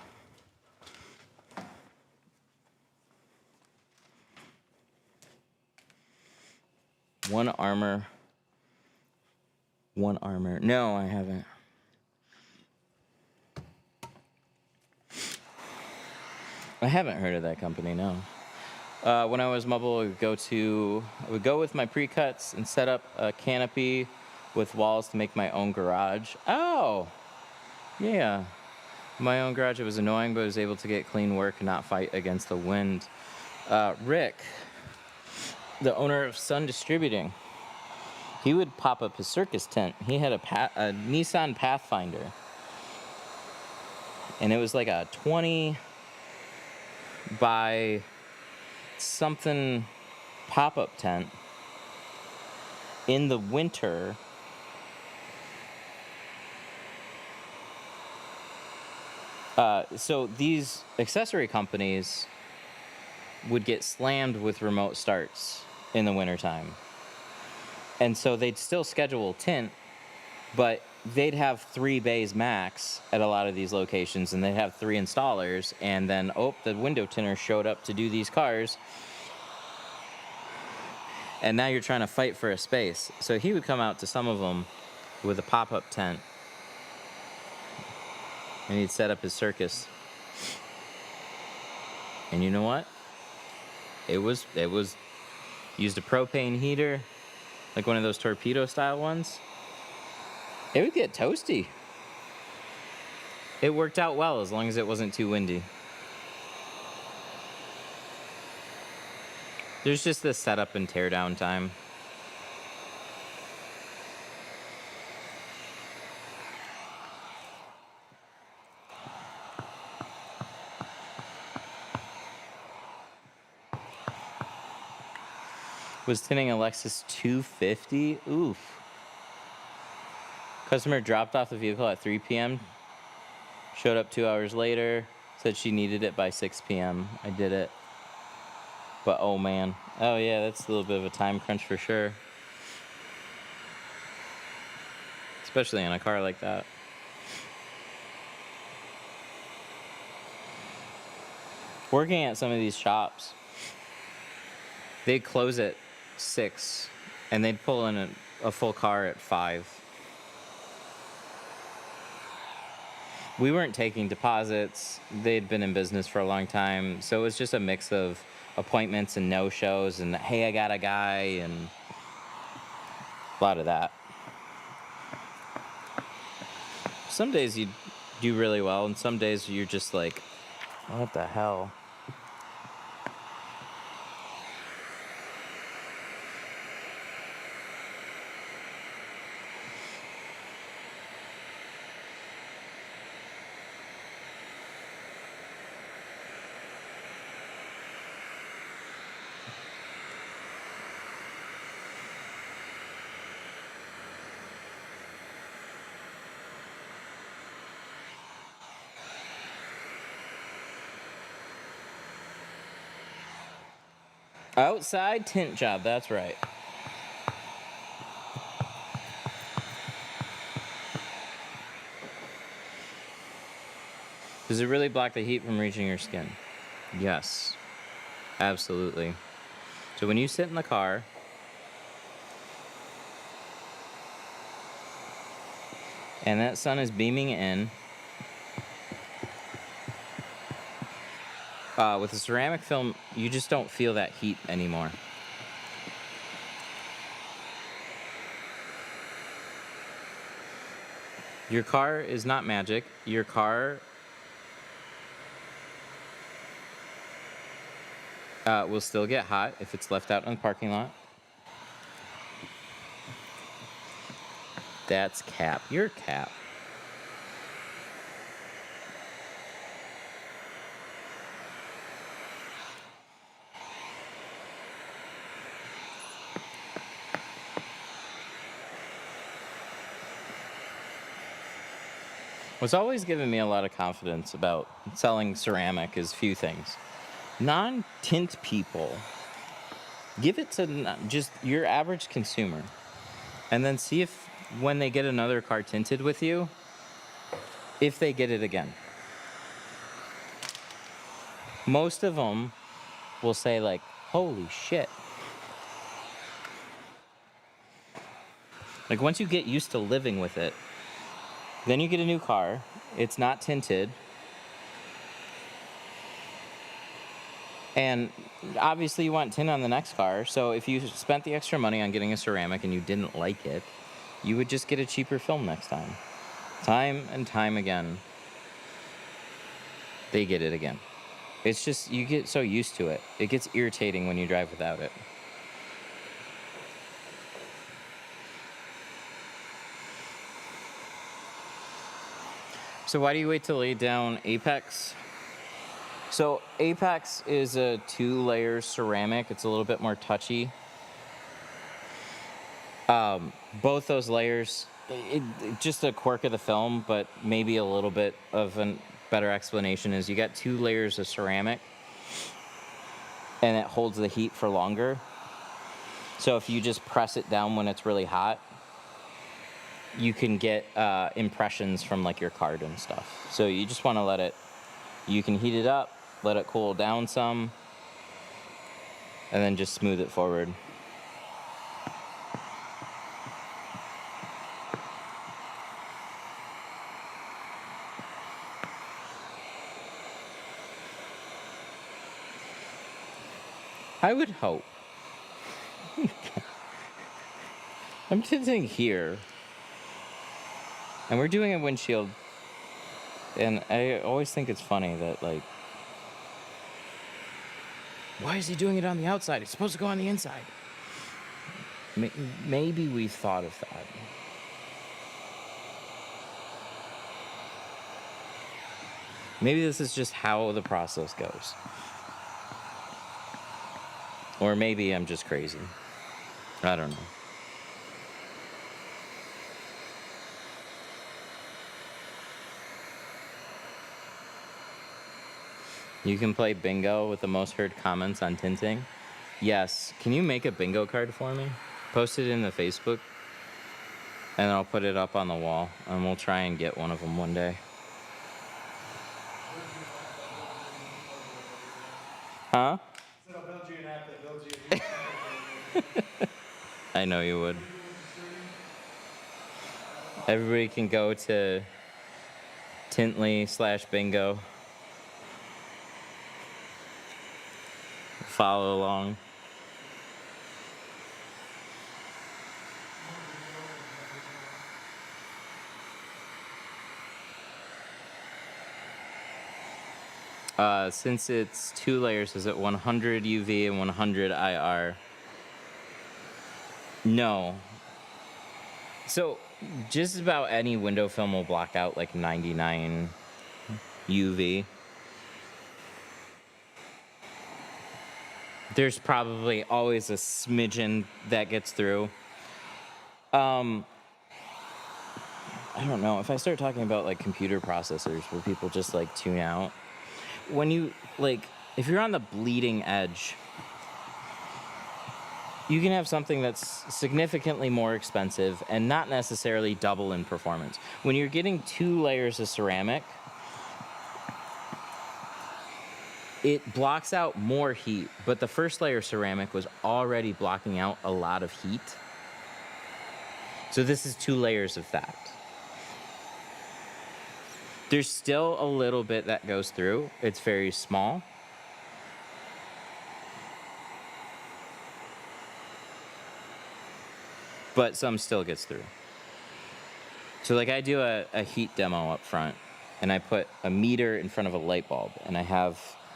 One armor. No, I haven't. I haven't heard of that company, no. When I was mobile, I would go with my pre-cuts and set up a canopy with walls to make my own garage. Oh, yeah. My own garage, it was annoying, but I was able to get clean work and not fight against the wind. Rick, the owner of Sun Distributing, he would pop up his circus tent. He had a Nissan Pathfinder. And it was like a 20 by something pop-up tent in the winter. So these accessory companies would get slammed with remote starts in the wintertime. And so they'd still schedule tint, but they'd have 3 bays max at a lot of these locations, and they'd have 3 installers, and then, the window tinter showed up to do these cars. And now you're trying to fight for a space. So he would come out to some of them with a pop-up tent, and he'd set up his circus. And you know what? It was used a propane heater, like one of those torpedo style ones. It would get toasty. It worked out well as long as it wasn't too windy. There's just this setup and tear down time. Was tinting a Lexus 250? Oof. Customer dropped off the vehicle at 3 p.m. Showed up 2 hours later. Said she needed it by 6 p.m. I did it. But oh man. Oh yeah, that's a little bit of a time crunch for sure. Especially on a car like that. Working at some of these shops, they'd close at 6 and they'd pull in a full car at 5. We weren't taking deposits. They'd been in business for a long time. So it was just a mix of appointments and no-shows and, hey, I got a guy, and a lot of that. some days you do really well, and some days you're just like, what the hell? Outside tint job, that's right. Does it really block the heat from reaching your skin? Yes, absolutely. So when you sit in the car, and that sun is beaming in, with a ceramic film, you just don't feel that heat anymore. Your car is not magic. Your car will still get hot if it's left out in the parking lot. That's cap. You're cap. What's always given me a lot of confidence about selling ceramic is few things. Non-tint people, give it to just your average consumer, and then see if when they get another car tinted with you, if they get it again. Most of them will say like, holy shit. Like once you get used to living with it, then you get a new car, it's not tinted, and obviously you want tint on the next car, so if you spent the extra money on getting a ceramic and you didn't like it, you would just get a cheaper film next time. Time and time again, they get it again. It's just, you get so used to it. It gets irritating when you drive without it. So why do you wait to lay down Apex? So Apex is a 2-layer ceramic. It's a little bit more touchy. Both those layers, just a quirk of the film, but maybe a little bit of a better explanation is you got 2 layers of ceramic, and it holds the heat for longer. So if you just press it down when it's really hot, you can get impressions from like your card and stuff. So you just want to let it, you can heat it up, let it cool down some, and then just smooth it forward. I would hope. I'm tinting here. And we're doing a windshield. And I always think it's funny that, like, why is he doing it on the outside? It's supposed to go on the inside. Maybe we've thought of that. Maybe this is just how the process goes. Or maybe I'm just crazy. I don't know. You can play bingo with the most heard comments on tinting. Yes. Can you make a bingo card for me? Post it in the Facebook, and I'll put it up on the wall, and we'll try and get one of them one day. Huh? So I'll build you an app that builds you a I know you would. Everybody can go to Tintly/bingo. Follow along. Since it's 2 layers, is it 100 UV and 100 IR? No. So just about any window film will block out like 99 UV. There's probably always a smidgen that gets through. I don't know. If I start talking about like computer processors where people just like tune out, when you like, if you're on the bleeding edge, you can have something that's significantly more expensive and not necessarily double in performance. When you're getting 2 layers of ceramic, it blocks out more heat, but the first layer of ceramic was already blocking out a lot of heat. So this is 2 layers of that. There's still a little bit that goes through. It's very small. But some still gets through. So like I do a heat demo up front, and I put a meter in front of a light bulb, and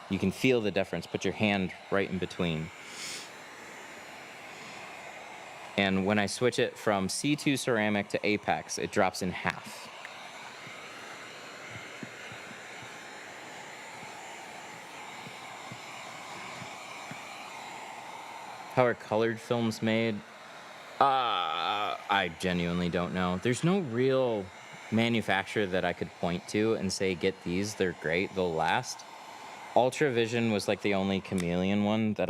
you can feel the difference. Put your hand right in between. And when I switch it from C2 ceramic to Apex, it drops in half. How are colored films made? I genuinely don't know. There's no real manufacturer that I could point to and say, get these, they're great, they'll last. Ultravision was like the only chameleon one that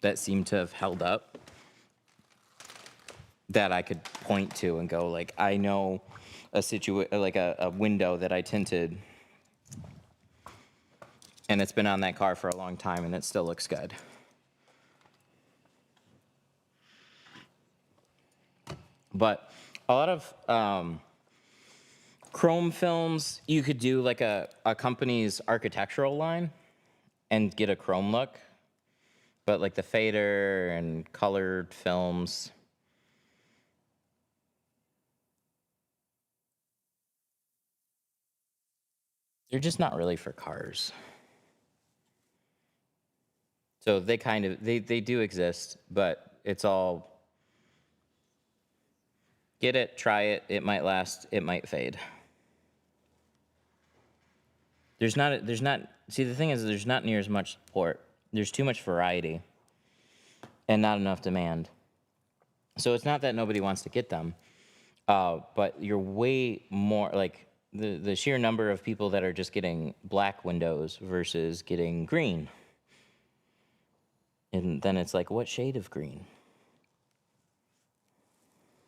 that seemed to have held up, that I could point to and go like, I know a window that I tinted, and it's been on that car for a long time and it still looks good. But a lot of chrome films, you could do like a company's architectural line and get a chrome look. But like the fader and colored films, they're just not really for cars. So they they do exist, but it's all, get it, try it, it might last, it might fade. See, the thing is, there's not near as much support. There's too much variety and not enough demand. So it's not that nobody wants to get them, but you're way more, like, the sheer number of people that are just getting black windows versus getting green. And then it's like, what shade of green?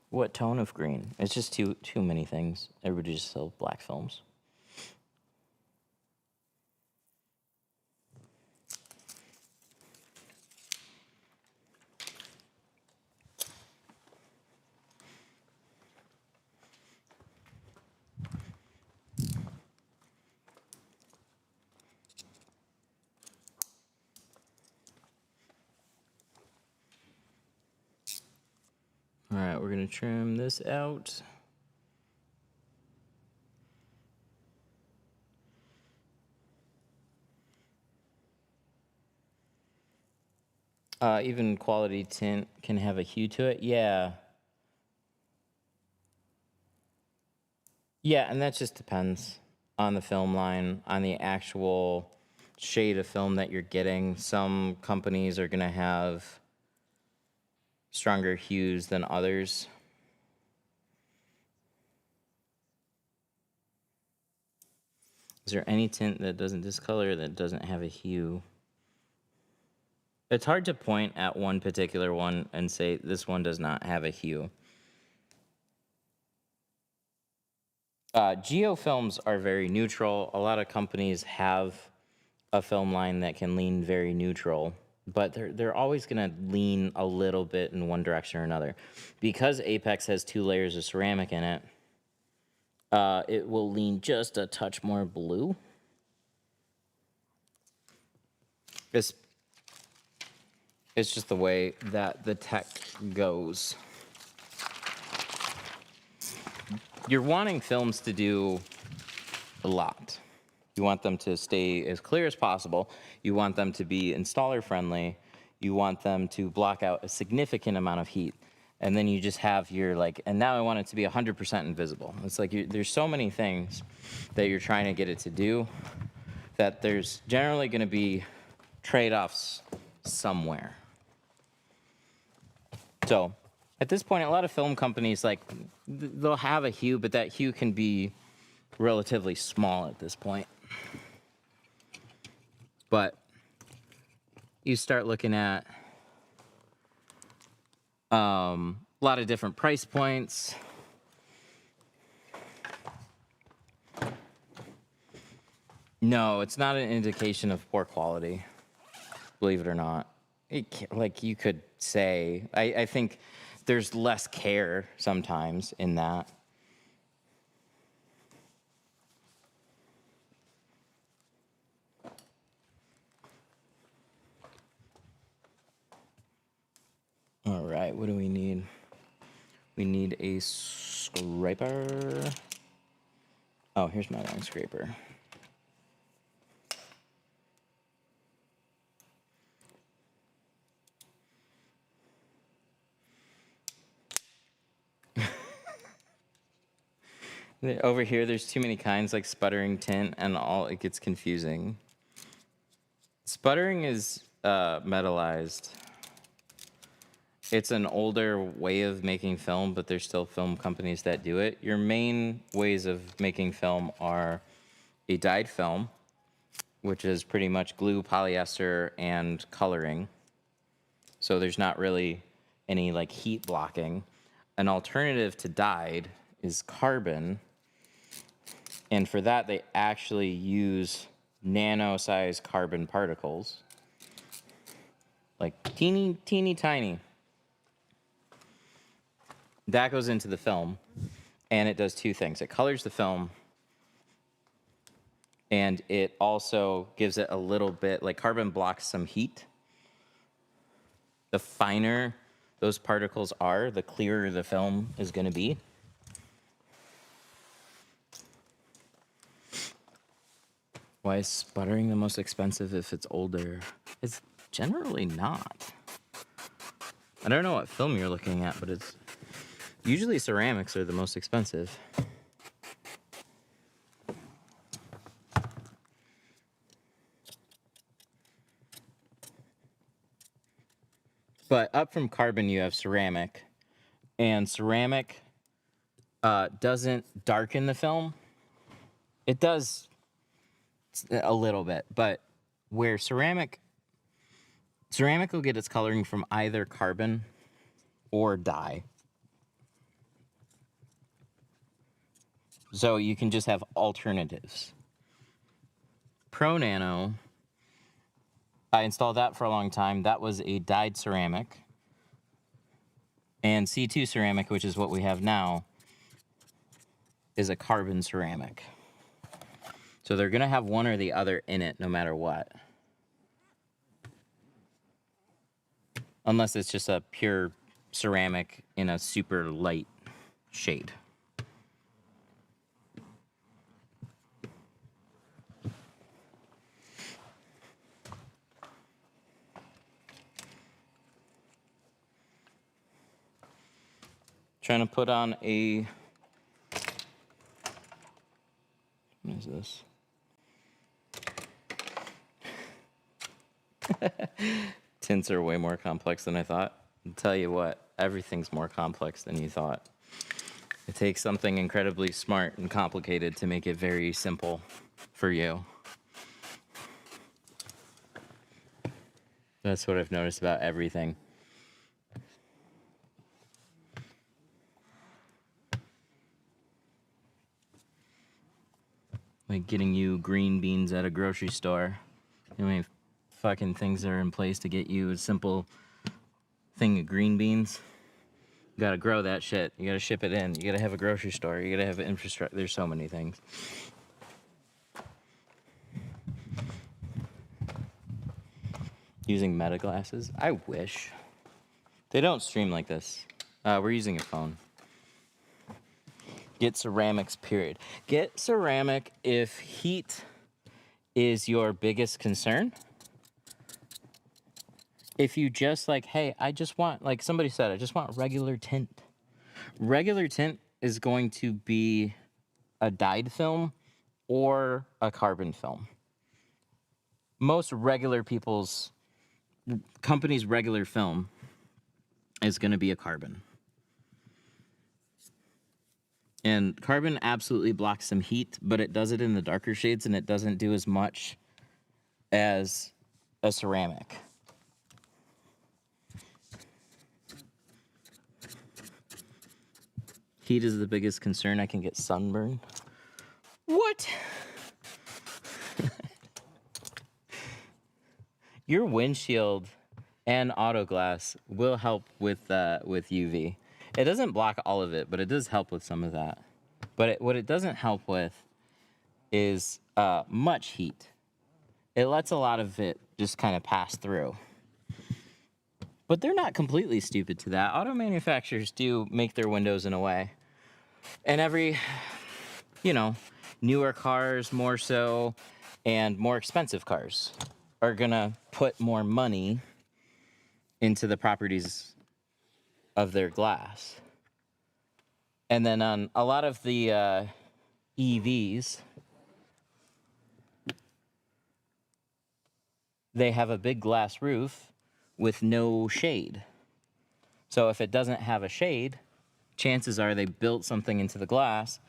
What tone of green? It's just too many things. Everybody just sells black films. All right, we're gonna trim this out. Even quality tint can have a hue to it. Yeah. Yeah, and that just depends on the film line, on the actual shade of film that you're getting. Some companies are gonna have stronger hues than others. Is there any tint that doesn't discolor, that doesn't have a hue? It's hard to point at one particular one and say this one does not have a hue. Geofilms are very neutral. A lot of companies have a film line that can lean very neutral, but they're always going to lean a little bit in one direction or another. Because Apex has 2 layers of ceramic in it, it will lean just a touch more blue. It's just the way that the tech goes. You're wanting films to do a lot. You want them to stay as clear as possible. You want them to be installer friendly. You want them to block out a significant amount of heat. And then you just have your like, and now I want it to be 100% invisible. It's like there's so many things that you're trying to get it to do that there's generally going to be trade-offs somewhere. So at this point, a lot of film companies, like, they'll have a hue, but that hue can be relatively small at this point. But you start looking at a lot of different price points. No, it's not an indication of poor quality, believe it or not. Like you could say, I think there's less care sometimes in that. All right, what do we need? We need a scraper. Oh, here's my line scraper. Over here, there's too many kinds, like sputtering, tint, and all. It gets confusing. Sputtering is metallized. It's an older way of making film, but there's still film companies that do it. Your main ways of making film are a dyed film, which is pretty much glue, polyester, and coloring. So there's not really any like heat blocking. An alternative to dyed is carbon. And for that, they actually use nano-sized carbon particles. Like teeny, teeny, tiny. That goes into the film, and it does two things. It colors the film, and it also gives it a little bit, like carbon blocks some heat. The finer those particles are, the clearer the film is going to be. Why is sputtering the most expensive if it's older? It's generally not. I don't know what film you're looking at, but it's usually ceramics are the most expensive. But up from carbon, you have ceramic. And ceramic doesn't darken the film. It does a little bit, but where ceramic will get its coloring from either carbon or dye. So you can just have alternatives. Pro Nano, I installed that for a long time. That was a dyed ceramic. And C2 ceramic, which is what we have now, is a carbon ceramic. So they're going to have one or the other in it no matter what. Unless it's just a pure ceramic in a super light shade. Trying to put on a... What is this? Tints are way more complex than I thought. I'll tell you what, everything's more complex than you thought. It takes something incredibly smart and complicated to make it very simple for you. That's what I've noticed about everything. Like getting you green beans at a grocery store. You know how many fucking things are in place to get you a simple thing of green beans? You gotta grow that shit. You gotta ship it in. You gotta have a grocery store. You gotta have an infrastructure. There's so many things. Using meta glasses? I wish. They don't stream like this. We're using a phone. Get ceramics, period. Get ceramic if heat is your biggest concern. If you just like, hey, I just want, like somebody said, I just want regular tint. Regular tint is going to be a dyed film or a carbon film. Most regular people's company's regular film is going to be a carbon. And carbon absolutely blocks some heat, but it does it in the darker shades and it doesn't do as much as a ceramic. Heat is the biggest concern. I can get sunburn. What? Your windshield and auto glass will help with UV. It doesn't block all of it, but it does help with some of that. But what it doesn't help with is much heat. It lets a lot of it just kind of pass through. But they're not completely stupid to that. Auto manufacturers do make their windows in a way. And every, newer cars more so, and more expensive cars are gonna put more money into the properties of their glass. And then on a lot of the EVs, they have a big glass roof with no shade. So if it doesn't have a shade, chances are they built something into the glass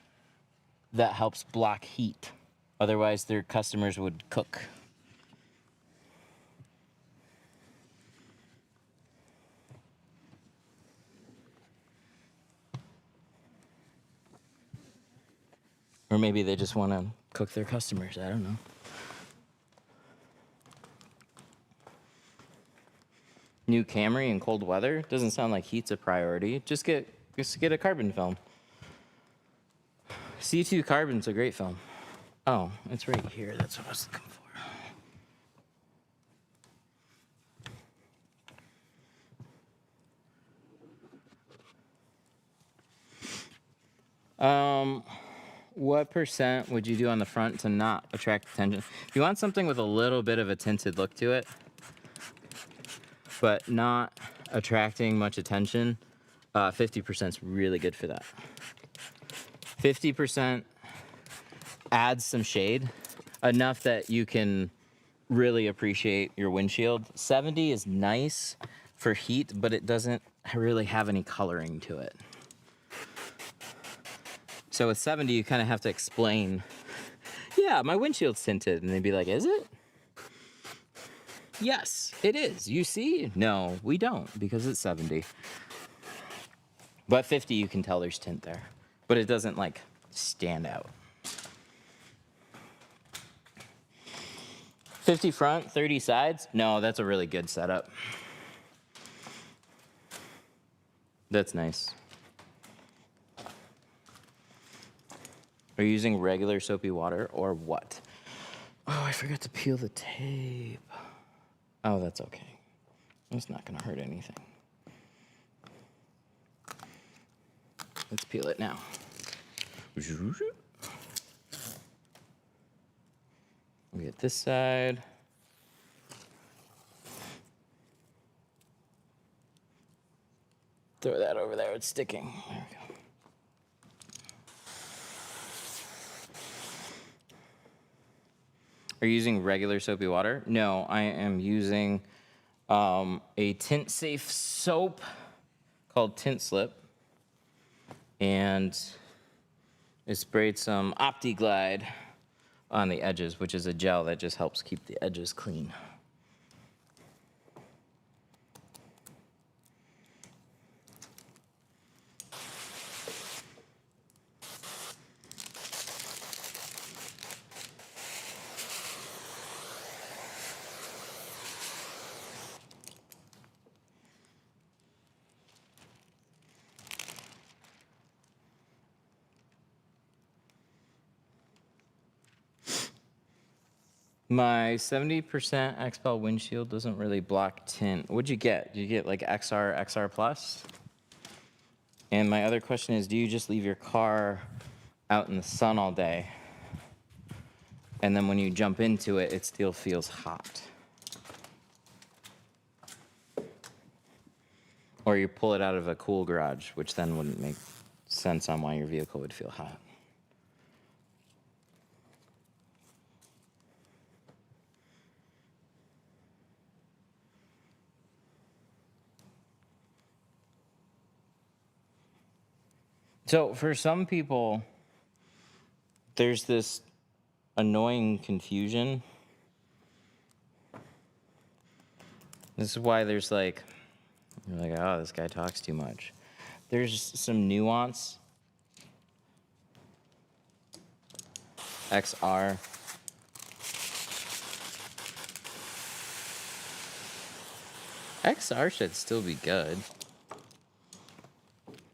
that helps block heat. Otherwise, their customers would cook. Or maybe they just want to cook their customers. I don't know. New Camry in cold weather? Doesn't sound like heat's a priority. Just get a carbon film. C2 Carbon's a great film. Oh, it's right here. That's what I was looking for. What percent would you do on the front to not attract attention? If you want something with a little bit of a tinted look to it, but not attracting much attention, 50% is really good for that. 50% adds some shade, enough that you can really appreciate your windshield. 70 is nice for heat, but it doesn't really have any coloring to it. So with 70, you kind of have to explain, yeah, my windshield's tinted. And they'd be like, is it? Yes, it is. You see? No, we don't, because it's 70. But 50, you can tell there's tint there. But it doesn't, like, stand out. 50 front, 30 sides? No, that's a really good setup. That's nice. Are you using regular soapy water or what? Oh, I forgot to peel the tape. Oh, that's okay. It's not gonna hurt anything. Let's peel it now. We get this side. Throw that over there, it's sticking. There we go. Are you using regular soapy water? No, I am using a tint safe soap called Tint Slip. And I sprayed some OptiGlide on the edges, which is a gel that just helps keep the edges clean. My 70% XPEL windshield doesn't really block tint. What'd you get? Did you get like XR Plus? And my other question is, do you just leave your car out in the sun all day? And then when you jump into it, it still feels hot. Or you pull it out of a cool garage, which then wouldn't make sense on why your vehicle would feel hot. So for some people, there's this annoying confusion. This is why there's like, you're like, oh, this guy talks too much. There's some nuance. XR. XR should still be good.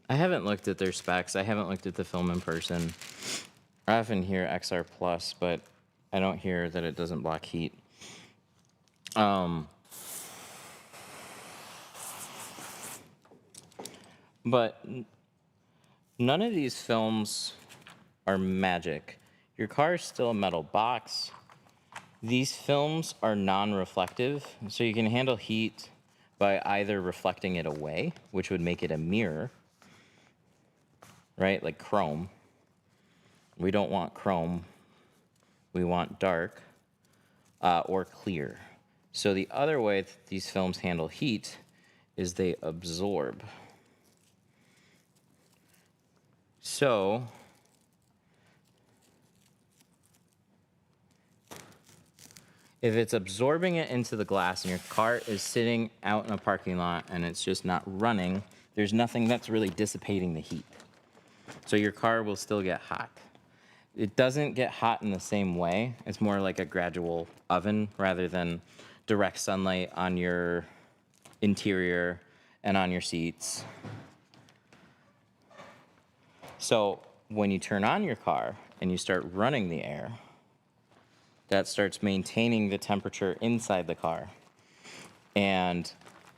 I haven't looked at their specs. I haven't looked at the film in person. I often hear XR Plus, but I don't hear that it doesn't block heat. But none of these films are magic. Your car is still a metal box. These films are non-reflective, so you can handle heat by either reflecting it away, which would make it a mirror, right? Like chrome. We don't want chrome. We want dark or clear. So the other way that these films handle heat is they absorb. So if it's absorbing it into the glass and your car is sitting out in a parking lot and it's just not running, there's nothing that's really dissipating the heat. So your car will still get hot. It doesn't get hot in the same way. It's more like a gradual oven rather than direct sunlight on your interior and on your seats. So when you turn on your car and you start running the air, that starts maintaining the temperature inside the car and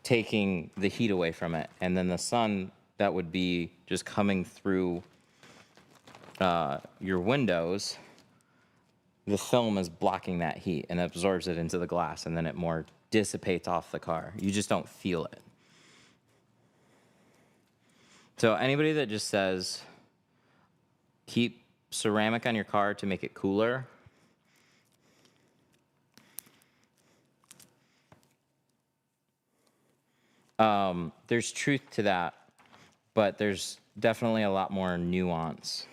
taking the heat away from it. And then the sun that would be just coming through your windows, the film is blocking that heat and absorbs it into the glass, and then it more dissipates off the car. You just don't feel it. So anybody that just says, keep ceramic on your car to make it cooler, there's truth to that, but there's definitely a lot more nuance.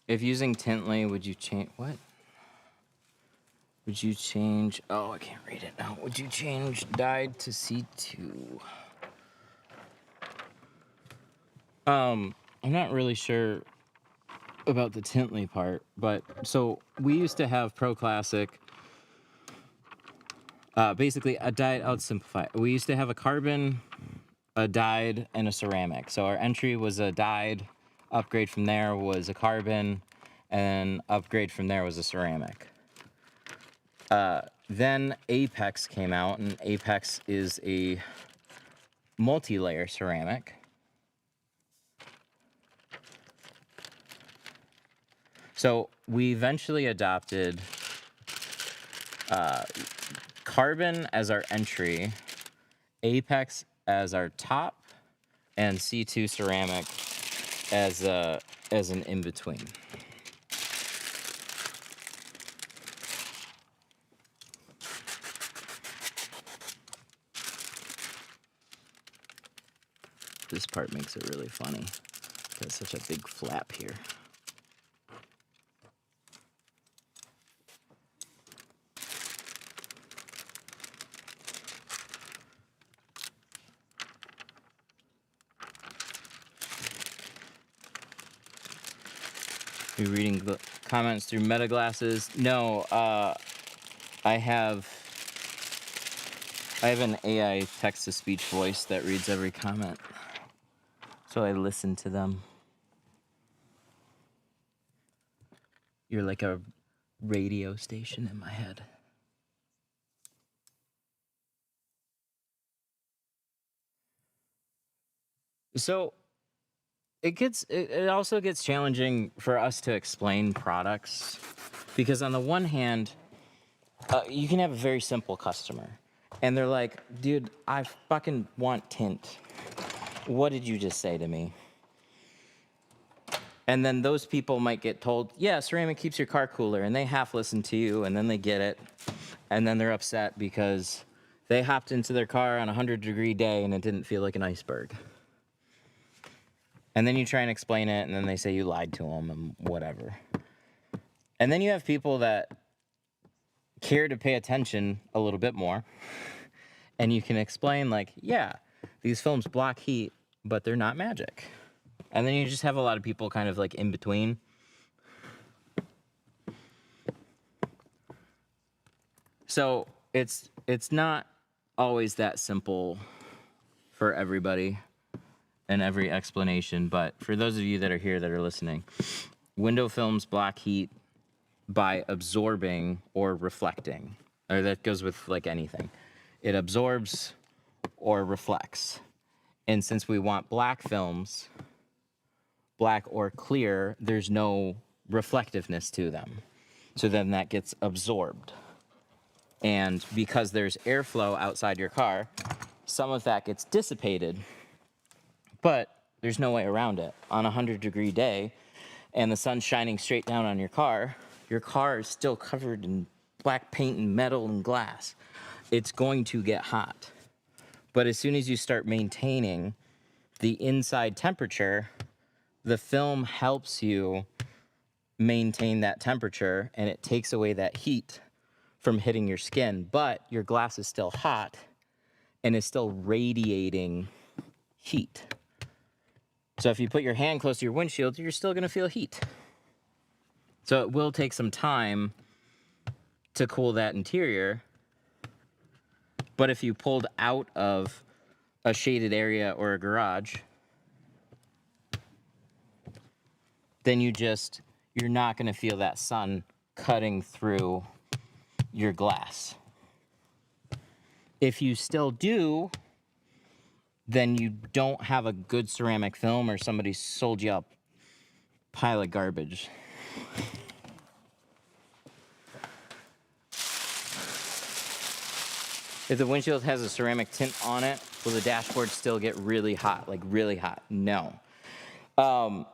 If using Tintly, would you change, what? Would you change, oh, I can't read it now. Would you change dyed to C2? I'm not really sure about the Tintly part, but so we used to have Pro Classic. Basically, a dyed, I'll simplify it. We used to have a carbon, a dyed, and a ceramic. So our entry was a dyed, upgrade from there was a carbon, and upgrade from there was a ceramic. Then Apex came out, and Apex is a multi-layer ceramic. So we eventually adopted carbon as our entry, Apex as our top, and C2 ceramic as an in-between. This part makes it really funny. Got such a big flap here. You reading the comments through meta glasses? No, I have an AI text-to-speech voice that reads every comment, so I listen to them. You're like a radio station in my head. So it also gets challenging for us to explain products because on the one hand, you can have a very simple customer and they're like, dude, I fucking want tint. What did you just say to me? And then those people might get told, yeah, ceramic keeps your car cooler, and they half listen to you, and then they get it, and then they're upset because they hopped into their car on a 100-degree day and it didn't feel like an iceberg. And then you try and explain it, and then they say you lied to them and whatever. And then you have people that care to pay attention a little bit more, and you can explain, like, yeah, these films block heat, but they're not magic. And then you just have a lot of people kind of like in between. So it's not always that simple for everybody and every explanation, but for those of you that are here that are listening, window films block heat by absorbing or reflecting, or that goes with like anything. It absorbs or reflects. And since we want black films, black or clear, there's no reflectiveness to them. So then that gets absorbed. And because there's airflow outside your car, some of that gets dissipated, but there's no way around it. On a 100-degree day and the sun's shining straight down on your car is still covered in black paint and metal and glass. It's going to get hot. But as soon as you start maintaining the inside temperature, the film helps you maintain that temperature and it takes away that heat from hitting your skin, but your glass is still hot and is still radiating heat. So if you put your hand close to your windshield, you're still gonna feel heat. So it will take some time to cool that interior, but if you pulled out of a shaded area or a garage, then you're not gonna feel that sun cutting through your glass. If you still do, then you don't have a good ceramic film or somebody sold you a pile of garbage. If the windshield has a ceramic tint on it, will the dashboard still get really hot, like really hot? No.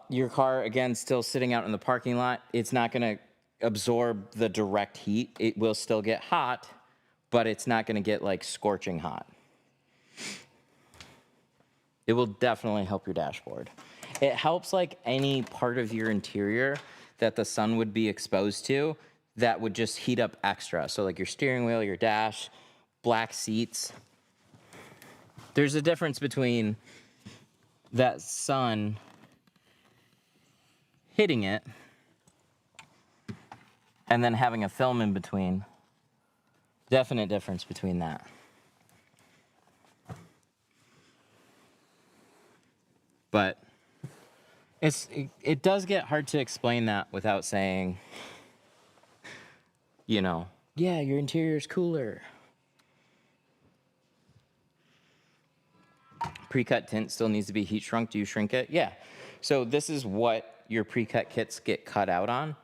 Your car, again, still sitting out in the parking lot, it's not gonna absorb the direct heat. It will still get hot, but it's not gonna get like scorching hot. It will definitely help your dashboard. It helps like any part of your interior that the sun would be exposed to that would just heat up extra. So like your steering wheel, your dash, black seats. There's a difference between that sun hitting it and then having a film in between. Definite difference between that. But it does get hard to explain that without saying, you know, yeah, your interior's cooler. Pre-cut tint still needs to be heat shrunk. Do you shrink it? Yeah. So this is what your pre-cut kits get cut out on.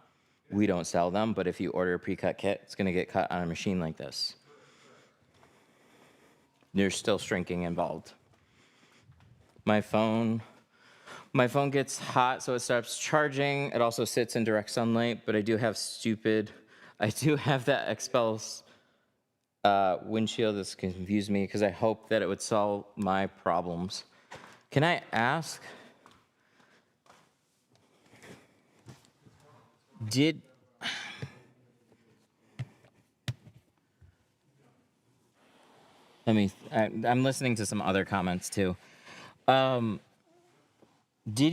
We don't sell them, but if you order a pre-cut kit, it's gonna get cut on a machine like this. There's still shrinking involved. My phone gets hot, so it stops charging. It also sits in direct sunlight, but I do have that Expels windshield that's confused me because I hope that it would solve my problems. Can I ask, I'm listening to some other comments too. Did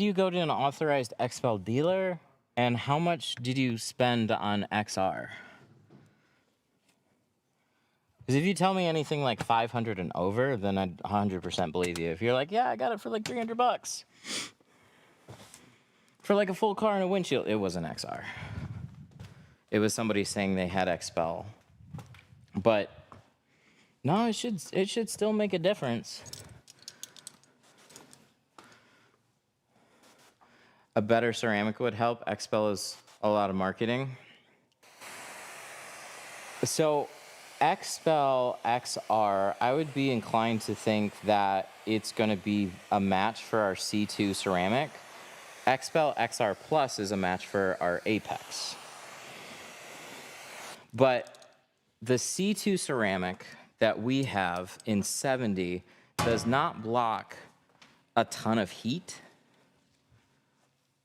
you go to an authorized Expel dealer? And how much did you spend on XR? Because if you tell me anything like 500 and over, then I'd 100% believe you. If you're like, yeah, I got it for like $300. For like a full car and a windshield, it wasn't XR. It was somebody saying they had Expel. But no, it should still make a difference. a better ceramic would help. XPEL is a lot of marketing. So XPEL XR, I would be inclined to think that it's going to be a match for our C2 ceramic. XPEL XR Plus is a match for our Apex. But the C2 ceramic that we have in 70 does not block a ton of heat,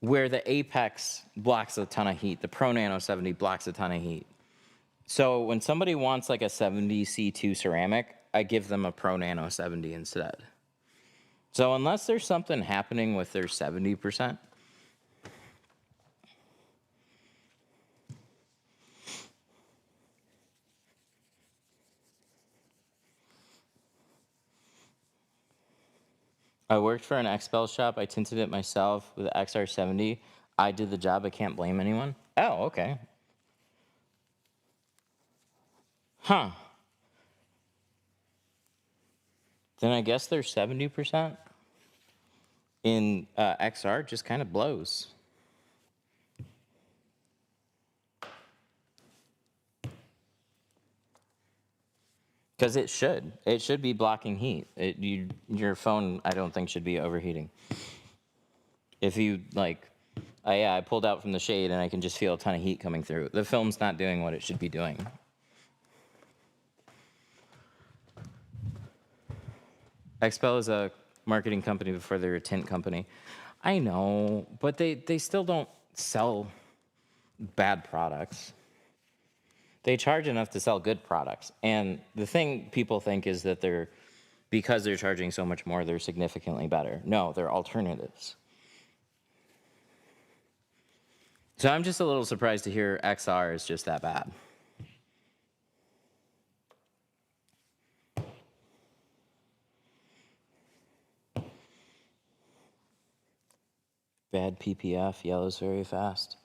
where the Apex blocks a ton of heat. The Pro Nano 70 blocks a ton of heat. So when somebody wants like a 70 C2 ceramic, I give them a Pro Nano 70 instead. So unless there's something happening with their 70%, I worked for an XPEL shop. I tinted it myself with the XR70. I did the job. I can't blame anyone. Oh, okay. Huh. Then I guess their 70% in XR just kind of blows. Because it should. It should be blocking heat. Your phone, I don't think, should be overheating. If you, like, yeah, I pulled out from the shade and I can just feel a ton of heat coming through. The film's not doing what it should be doing. XPEL is a marketing company before they're a tint company. I know, but they still don't sell bad products. They charge enough to sell good products. And the thing people think is that because they're charging so much more, they're significantly better. No, they're alternatives. So I'm just a little surprised to hear XR is just that bad. Bad PPF, yellows very fast.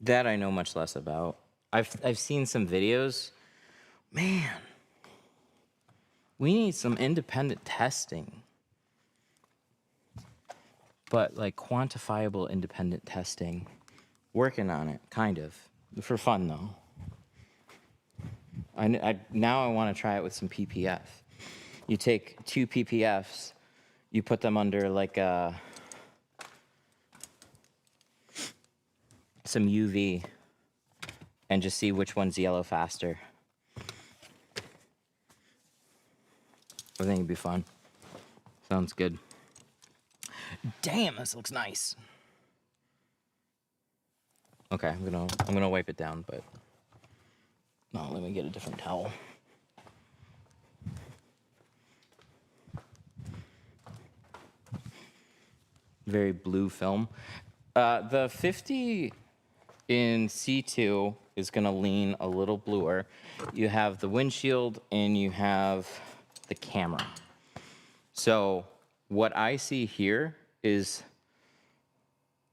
That I know much less about. I've seen some videos. Man, we need some independent testing. But like quantifiable independent testing. Working on it, kind of. For fun though. Now I want to try it with some PPF. You take 2 PPFs, you put them under like some UV, and just see which one's yellow faster. I think it'd be fun. Sounds good. Damn, this looks nice. Okay, I'm gonna wipe it down, but no, let me get a different towel. Very blue film. The 50 in C2 is gonna lean a little bluer. You have the windshield and you have the camera. So what I see here is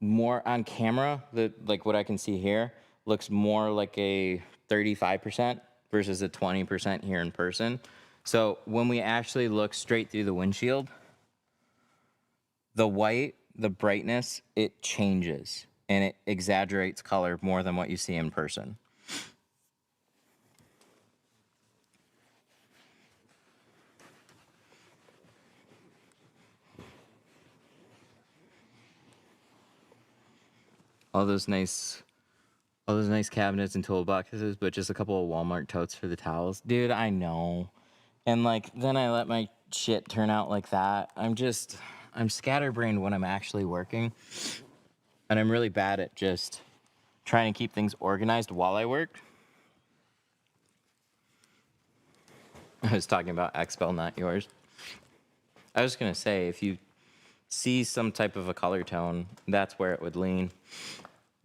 more on camera, like what I can see here looks more like a 35% versus a 20% here in person. So when we actually look straight through the windshield, the white, the brightness, it changes and it exaggerates color more than what you see in person. All those nice cabinets and toolboxes, but just a couple of Walmart totes for the towels. Dude, I know. And like, then I let my shit turn out like that. I'm scatterbrained when I'm actually working. And I'm really bad at just trying to keep things organized while I work. I was talking about XPEL, not yours. I was gonna say, if you see some type of a color tone, that's where it would lean.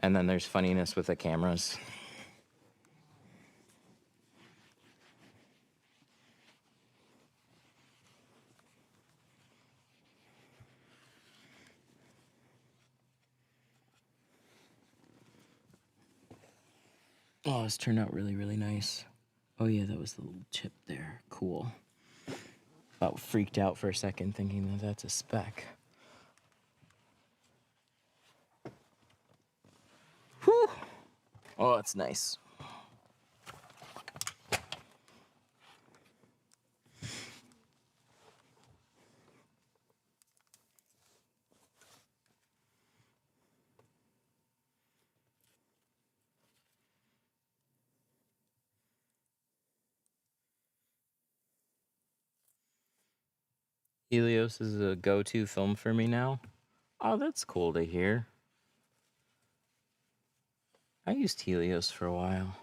And then there's funniness with the cameras. Oh, this turned out really, really nice. Oh yeah, that was the little chip there. Cool. About freaked out for a second thinking that that's a spec. Whew. Oh, it's nice. Helios is a go-to film for me now. Oh, that's cool to hear. I used Helios for a while.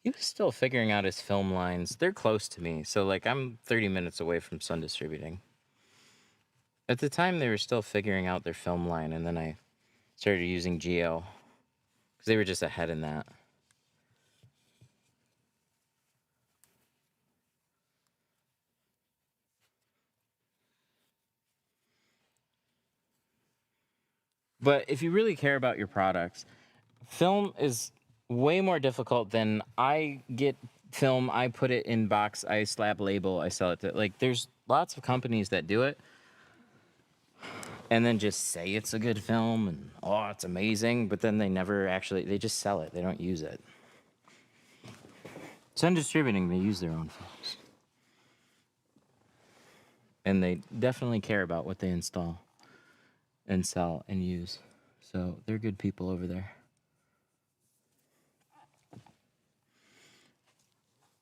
He was still figuring out his film lines. They're close to me, so like I'm 30 minutes away from Sun Distributing. At the time, they were still figuring out their film line, and then I started using Geo because they were just ahead in that. But if you really care about your products, film is way more difficult than I get film, I put it in box, I slap label, I sell it to. Like, there's lots of companies that do it and then just say it's a good film and, oh, it's amazing, but then they never actually, they just sell it. They don't use it. Sun Distributing, they use their own films. And they definitely care about what they install and sell and use. So they're good people over there.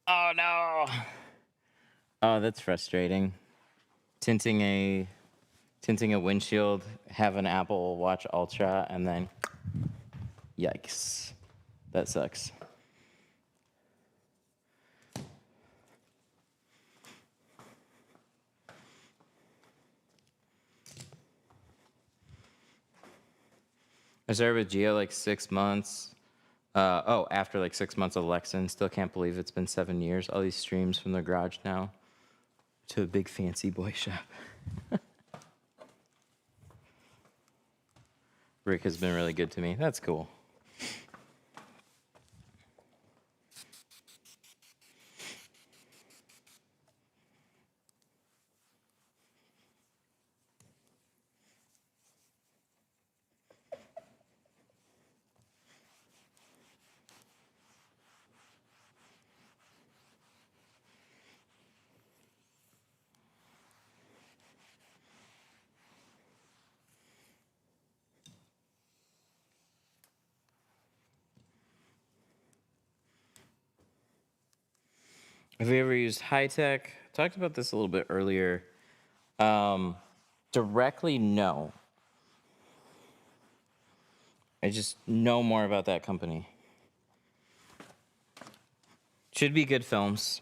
Oh no! Oh, that's frustrating. Tinting a windshield, have an Apple Watch Ultra, and then yikes. That sucks. I started with Geo like 6 months. After like 6 months of Lexan, still can't believe it's been 7 years. All these streams from the garage now to a big fancy boy shop. Rick has been really good to me. That's cool. Have you ever used high tech? Talked about this a little bit earlier. Directly, no. I just know more about that company. Should be good films.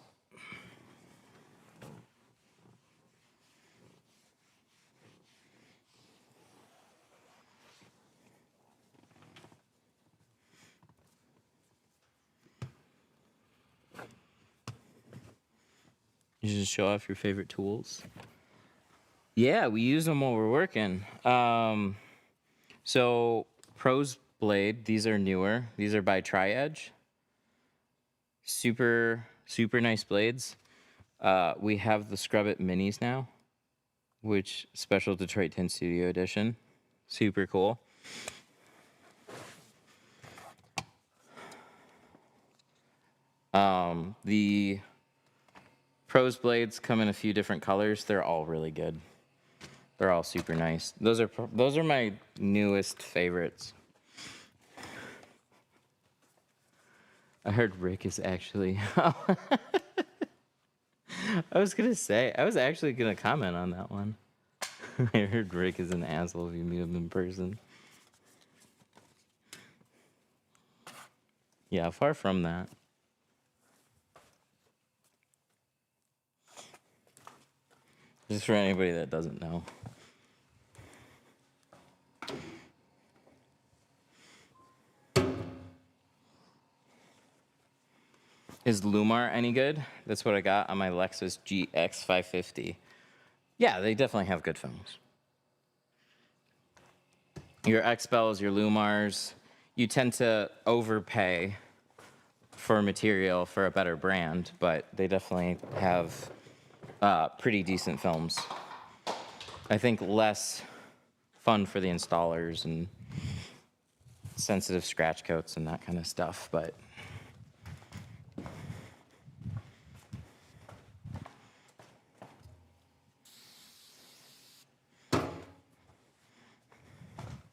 You just show off your favorite tools. Yeah, we use them while we're working. So Pros Blade, these are newer. These are by Tri-Edge. Super, super nice blades. We have the Scrub It Minis now, which special Detroit Tint Studio Edition. Super cool. The Pros blades come in a few different colors. They're all really good. They're all super nice. Those are my newest favorites. I heard Rick is actually. I was actually gonna comment on that one. I heard Rick is an asshole if you meet him in person. Yeah, far from that. Just for anybody that doesn't know. Is Lumar any good? That's what I got on my Lexus GX 550. Yeah, they definitely have good films. Your XPELs, your Lumars, you tend to overpay for material for a better brand, but they definitely have pretty decent films. I think less fun for the installers and sensitive scratch coats and that kind of stuff, but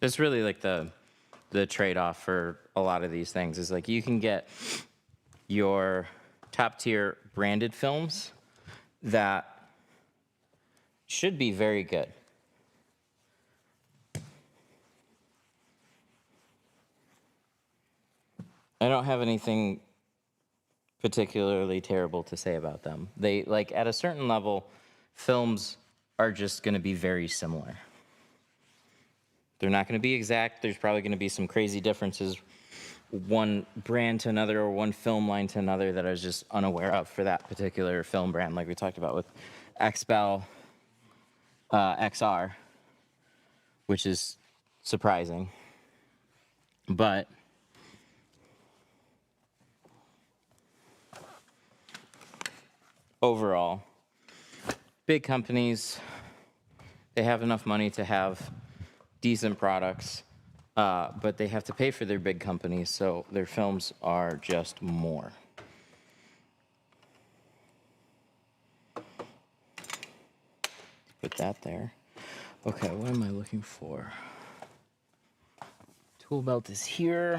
it's really like the trade-off for a lot of these things is like you can get your top tier branded films that should be very good. I don't have anything particularly terrible to say about them. They, like, at a certain level, films are just going to be very similar. They're not going to be exact. There's probably going to be some crazy differences, one brand to another or one film line to another that I was just unaware of for that particular film brand, like we talked about with XBEL XR, which is surprising. But overall, big companies, they have enough money to have decent products, but they have to pay for their big companies, so their films are just more. Put that there. Okay, what am I looking for? Tool belt is here.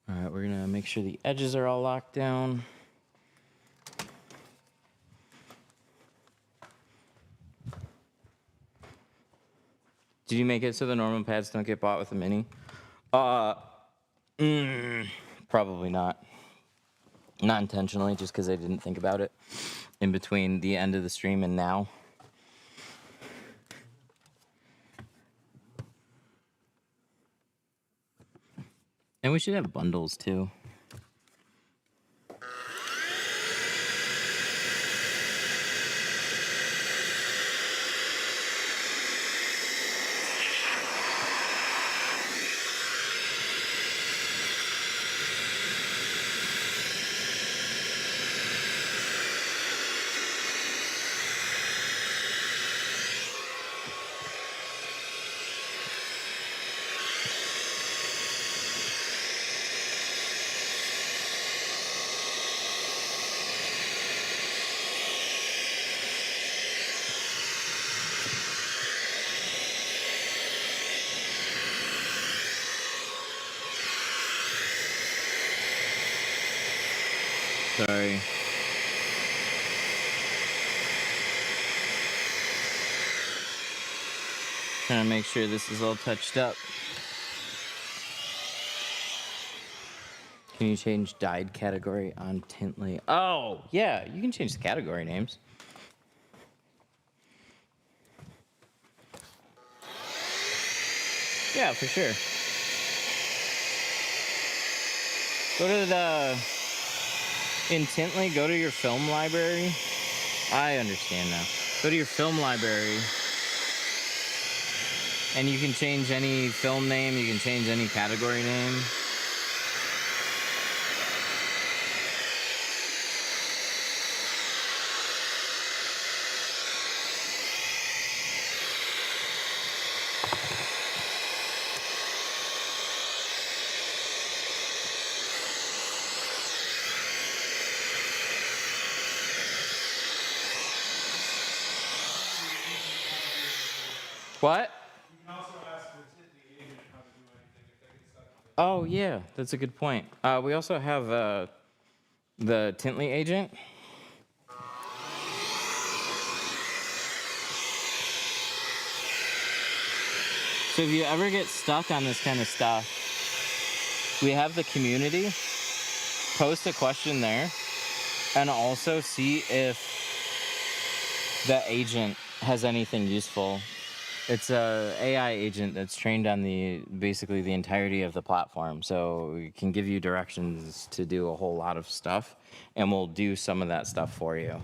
All right, we're gonna make sure the edges are all locked down. Did you make it so the normal pads don't get bought with the mini? Probably not. Not intentionally, just because I didn't think about it in between the end of the stream and now. And we should have bundles too. Sorry. Trying to make sure this is all touched up. Can you change dyed category on Tintly? Oh, yeah, you can change the category names. Yeah, for sure. Go to in Tintly, go to your film library. I understand now. Go to your film library, and you can change any film name, you can change any category name. What? You can also ask the agent how to do anything if they get stuck with it. Oh, yeah, that's a good point. We also have the Tintly agent. So if you ever get stuck on this kind of stuff, we have the community. Post a question there, and also see if the agent has anything useful. It's a AI agent that's trained on basically the entirety of the platform, so it can give you directions to do a whole lot of stuff, and we'll do some of that stuff for you.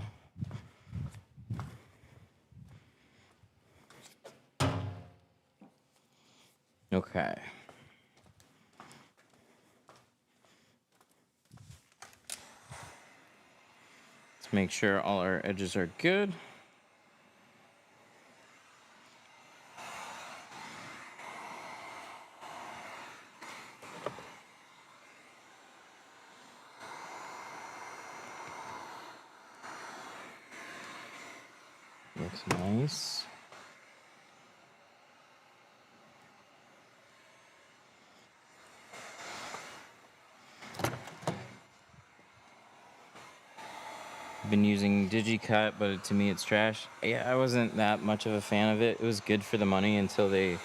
Okay. Let's make sure all our edges are good. Looks nice. Been using DigiCut, but to me it's trash. Yeah, I wasn't that much of a fan of it. It was good for the money until they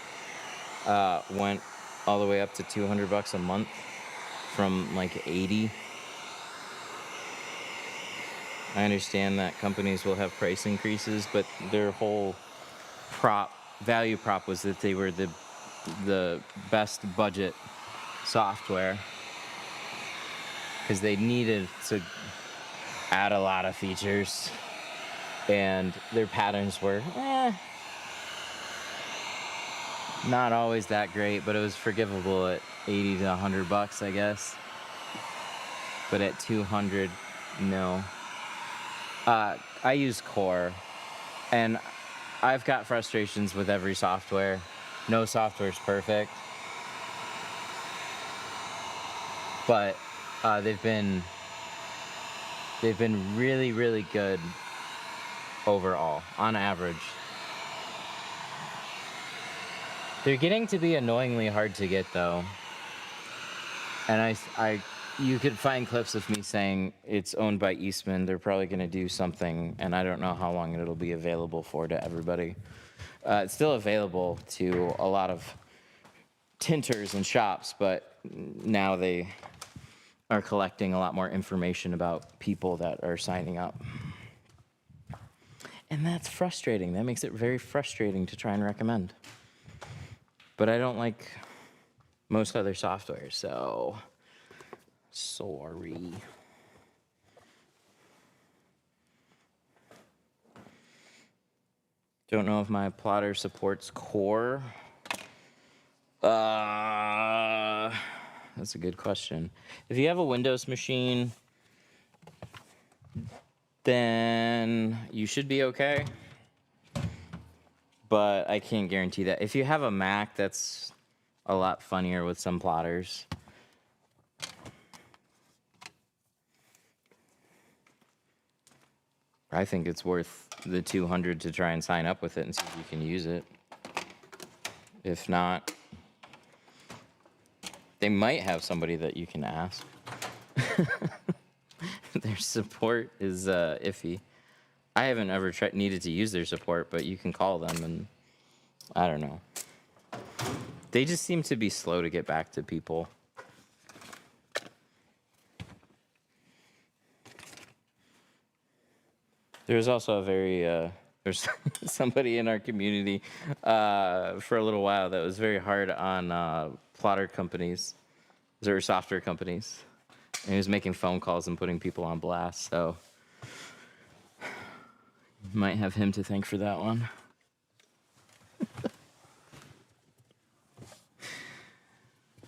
went all the way up to $200 a month from like 80. I understand that companies will have price increases, but their whole value prop was that they were the best budget software because they needed to add a lot of features, and their patterns were not always that great, but it was forgivable at 80 to $100, I guess. But at 200, no. I use Core, and I've got frustrations with every software. No software is perfect, but they've been really, really good overall, on average. They're getting to be annoyingly hard to get, though. And you could find clips of me saying it's owned by Eastman. They're probably going to do something, and I don't know how long it'll be available for to everybody. It's still available to a lot of tinters and shops, but now they are collecting a lot more information about people that are signing up. And that's frustrating. That makes it very frustrating to try and recommend. But I don't like most other software, so sorry. Don't know if my plotter supports Core. That's a good question. If you have a Windows machine, then you should be okay. But I can't guarantee that. If you have a Mac, that's a lot funnier with some plotters. I think it's worth the $200 to try and sign up with it and see if you can use it. If not, they might have somebody that you can ask. Their support is iffy. I haven't ever needed to use their support, but you can call them, and I don't know. They just seem to be slow to get back to people. There's also a very, there's somebody in our community for a little while that was very hard on plotter companies, or software companies. And he was making phone calls and putting people on blast, so might have him to thank for that one.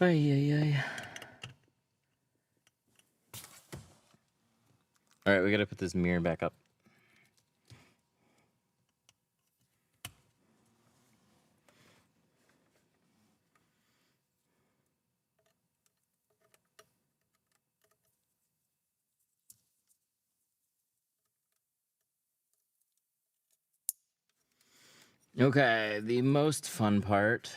Ay. All right, we gotta put this mirror back up. Okay, the most fun part.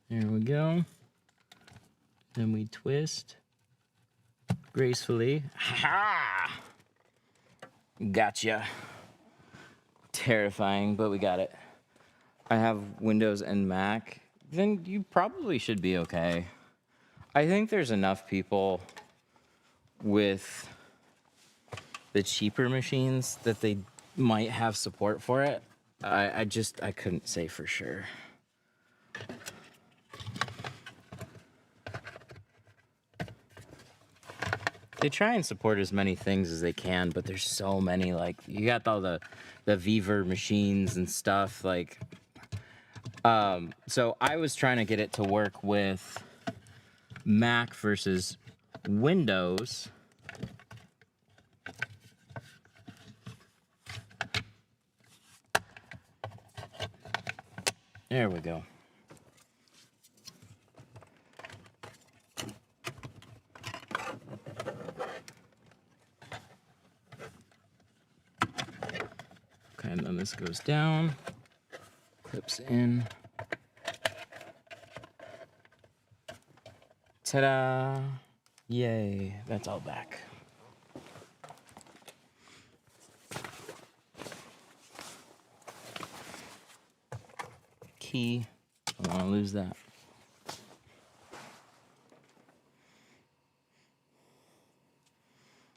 There we go. Then we twist gracefully. Ha! Gotcha. Terrifying, but we got it. I have Windows and Mac. Then you probably should be okay. I think there's enough people with the cheaper machines that they might have support for it. I couldn't say for sure. they try and support as many things as they can, but there's so many. Like you got all the Viver machines and stuff. Like, so I was trying to get it to work with Mac versus Windows. There we go. Okay, and then this goes down, clips in. Ta-da! Yay, that's all back. Key, don't want to lose that.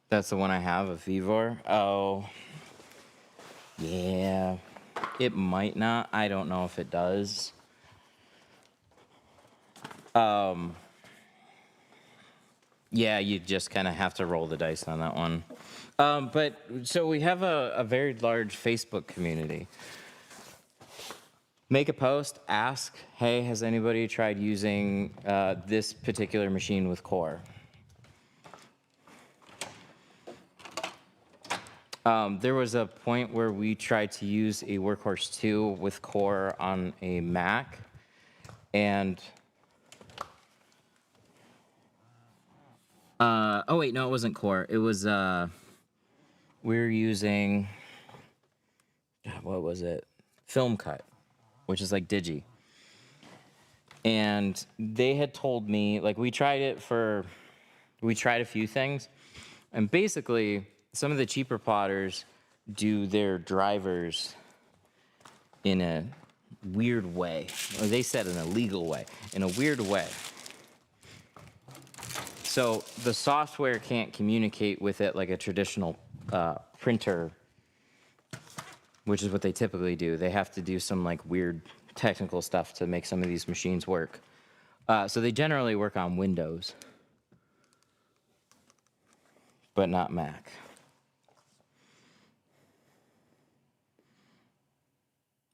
That's the one I have, a Vivor. Oh, yeah. It might not. I don't know if it does. Yeah, you just kind of have to roll the dice on that one. But so we have a very large Facebook community. Make a post, ask, hey, has anybody tried using this particular machine with Core? There was a point where we tried to use a Workhorse 2 with Core on a Mac, and oh wait, no, it wasn't Core. It was we were using, what was it? Film Cut, which is like Digi. And they had told me, like, we tried a few things, and basically some of the cheaper plotters do their drivers in a weird way. Or they said an illegal way, in a weird way. So the software can't communicate with it like a traditional printer, which is what they typically do. They have to do some like weird technical stuff to make some of these machines work. So they generally work on Windows, but not Mac.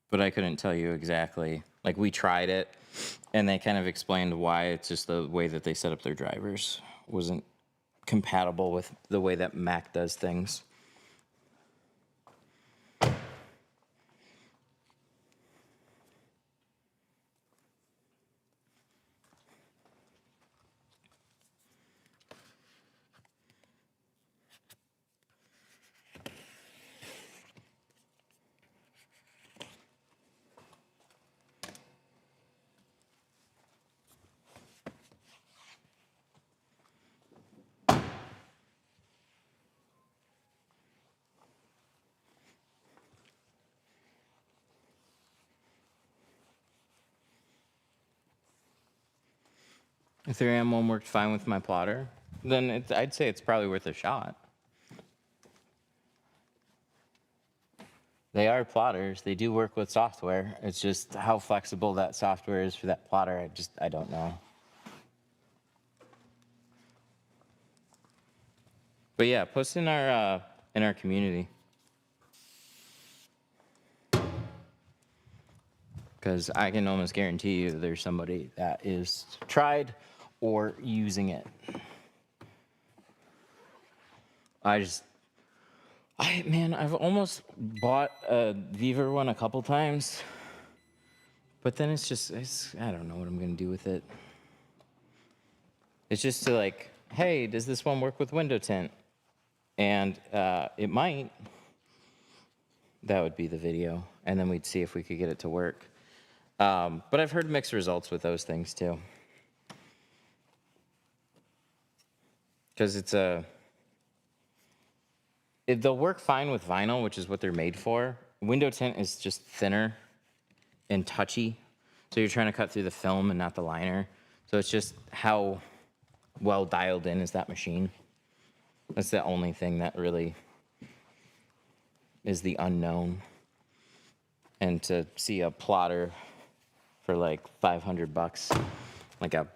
But I couldn't tell you exactly. Like, we tried it, and they kind of explained why. It's just the way that they set up their drivers wasn't compatible with the way that Mac does things. Ethereum one worked fine with my plotter, then I'd say it's probably worth a shot. They are plotters. They do work with software. It's just how flexible that software is for that plotter. I don't know. But yeah, post in our community. Because I can almost guarantee you there's somebody that is tried or using it. I've almost bought a Viver one a couple times, but then I don't know what I'm going to do with it. It's just to like, hey, does this one work with window tint? And it might. That would be the video. And then we'd see if we could get it to work. But I've heard mixed results with those things too. Because they'll work fine with vinyl, which is what they're made for. Window tint is just thinner and touchy. So you're trying to cut through the film and not the liner. So it's just how well dialed in is that machine. That's the only thing that really is the unknown. And to see a plotter for like $500, like a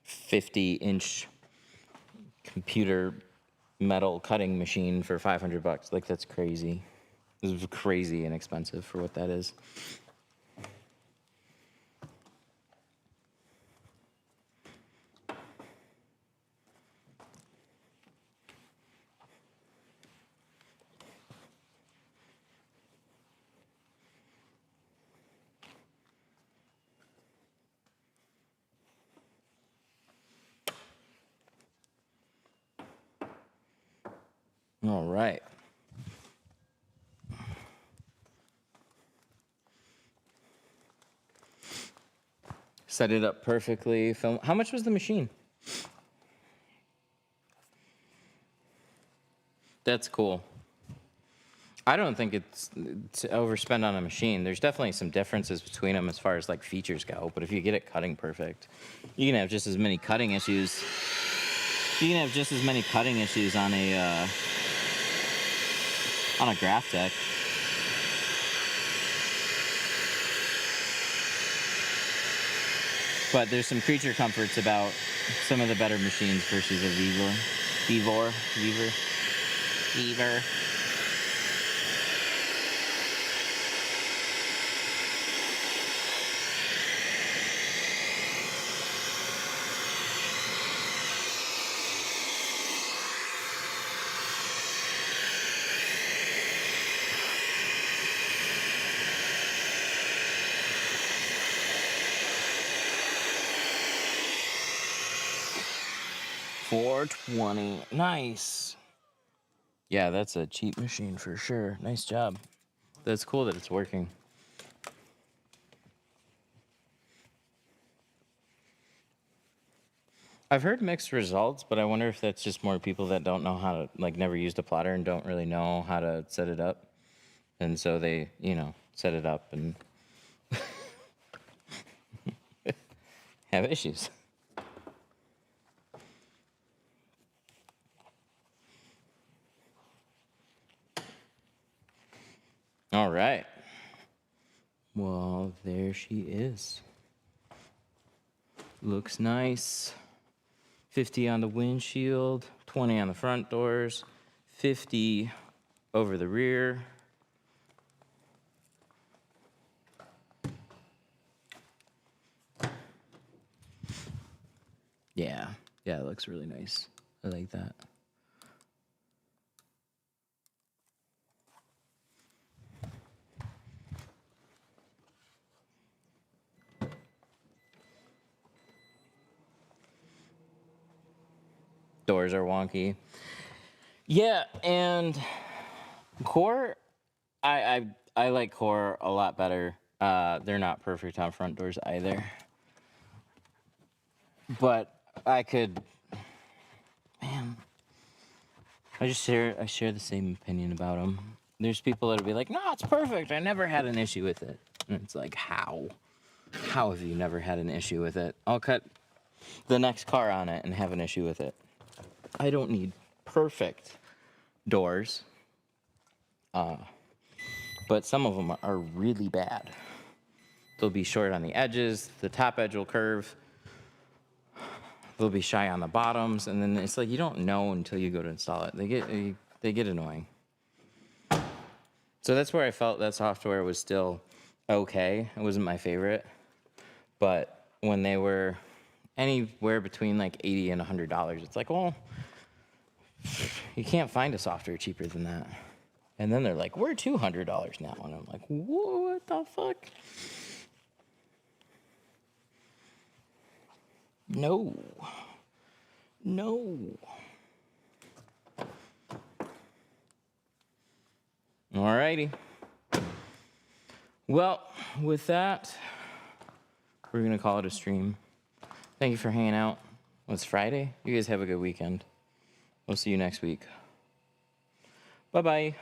50-inch computer metal cutting machine for $500. Like, that's crazy. This is crazy inexpensive for what that is. All right. Set it up perfectly. Film. How much was the machine? That's cool. I don't think it's to overspend on a machine. There's definitely some differences between them as far as like features go. But if you get it cutting perfect, you can have just as many cutting issues. You can have just as many cutting issues on a graph deck. But there's some creature comforts about some of the better machines versus a Vevor. 420. Nice. Yeah, that's a cheap machine for sure. Nice job. That's cool that it's working. I've heard mixed results, but I wonder if that's just more people that don't know how to, like, never used a plotter and don't really know how to set it up. And so they, set it up and have issues. All right. Well, there she is. Looks nice. 50 on the windshield, 20 on the front doors, 50 over the rear. Yeah, it looks really nice. I like that. Doors are wonky. Yeah, and Core, I like Core a lot better. They're not perfect on front doors either. But I share the same opinion about them. There's people that'll be like, no, it's perfect. I never had an issue with it. And it's like, how? How have you never had an issue with it? I'll cut the next car on it and have an issue with it. I don't need perfect doors. But some of them are really bad. They'll be short on the edges. The top edge will curve. They'll be shy on the bottoms. And then it's like you don't know until you go to install it. They get annoying. So that's where I felt that software was still okay. It wasn't my favorite. But when they were anywhere between like $80 and $100, it's like, well, you can't find a software cheaper than that. And then they're like, we're $200 now. And I'm like, what the fuck? No. Alrighty. Well, with that, we're going to call it a stream. Thank you for hanging out. It's Friday. You guys have a good weekend. We'll see you next week. Bye-bye.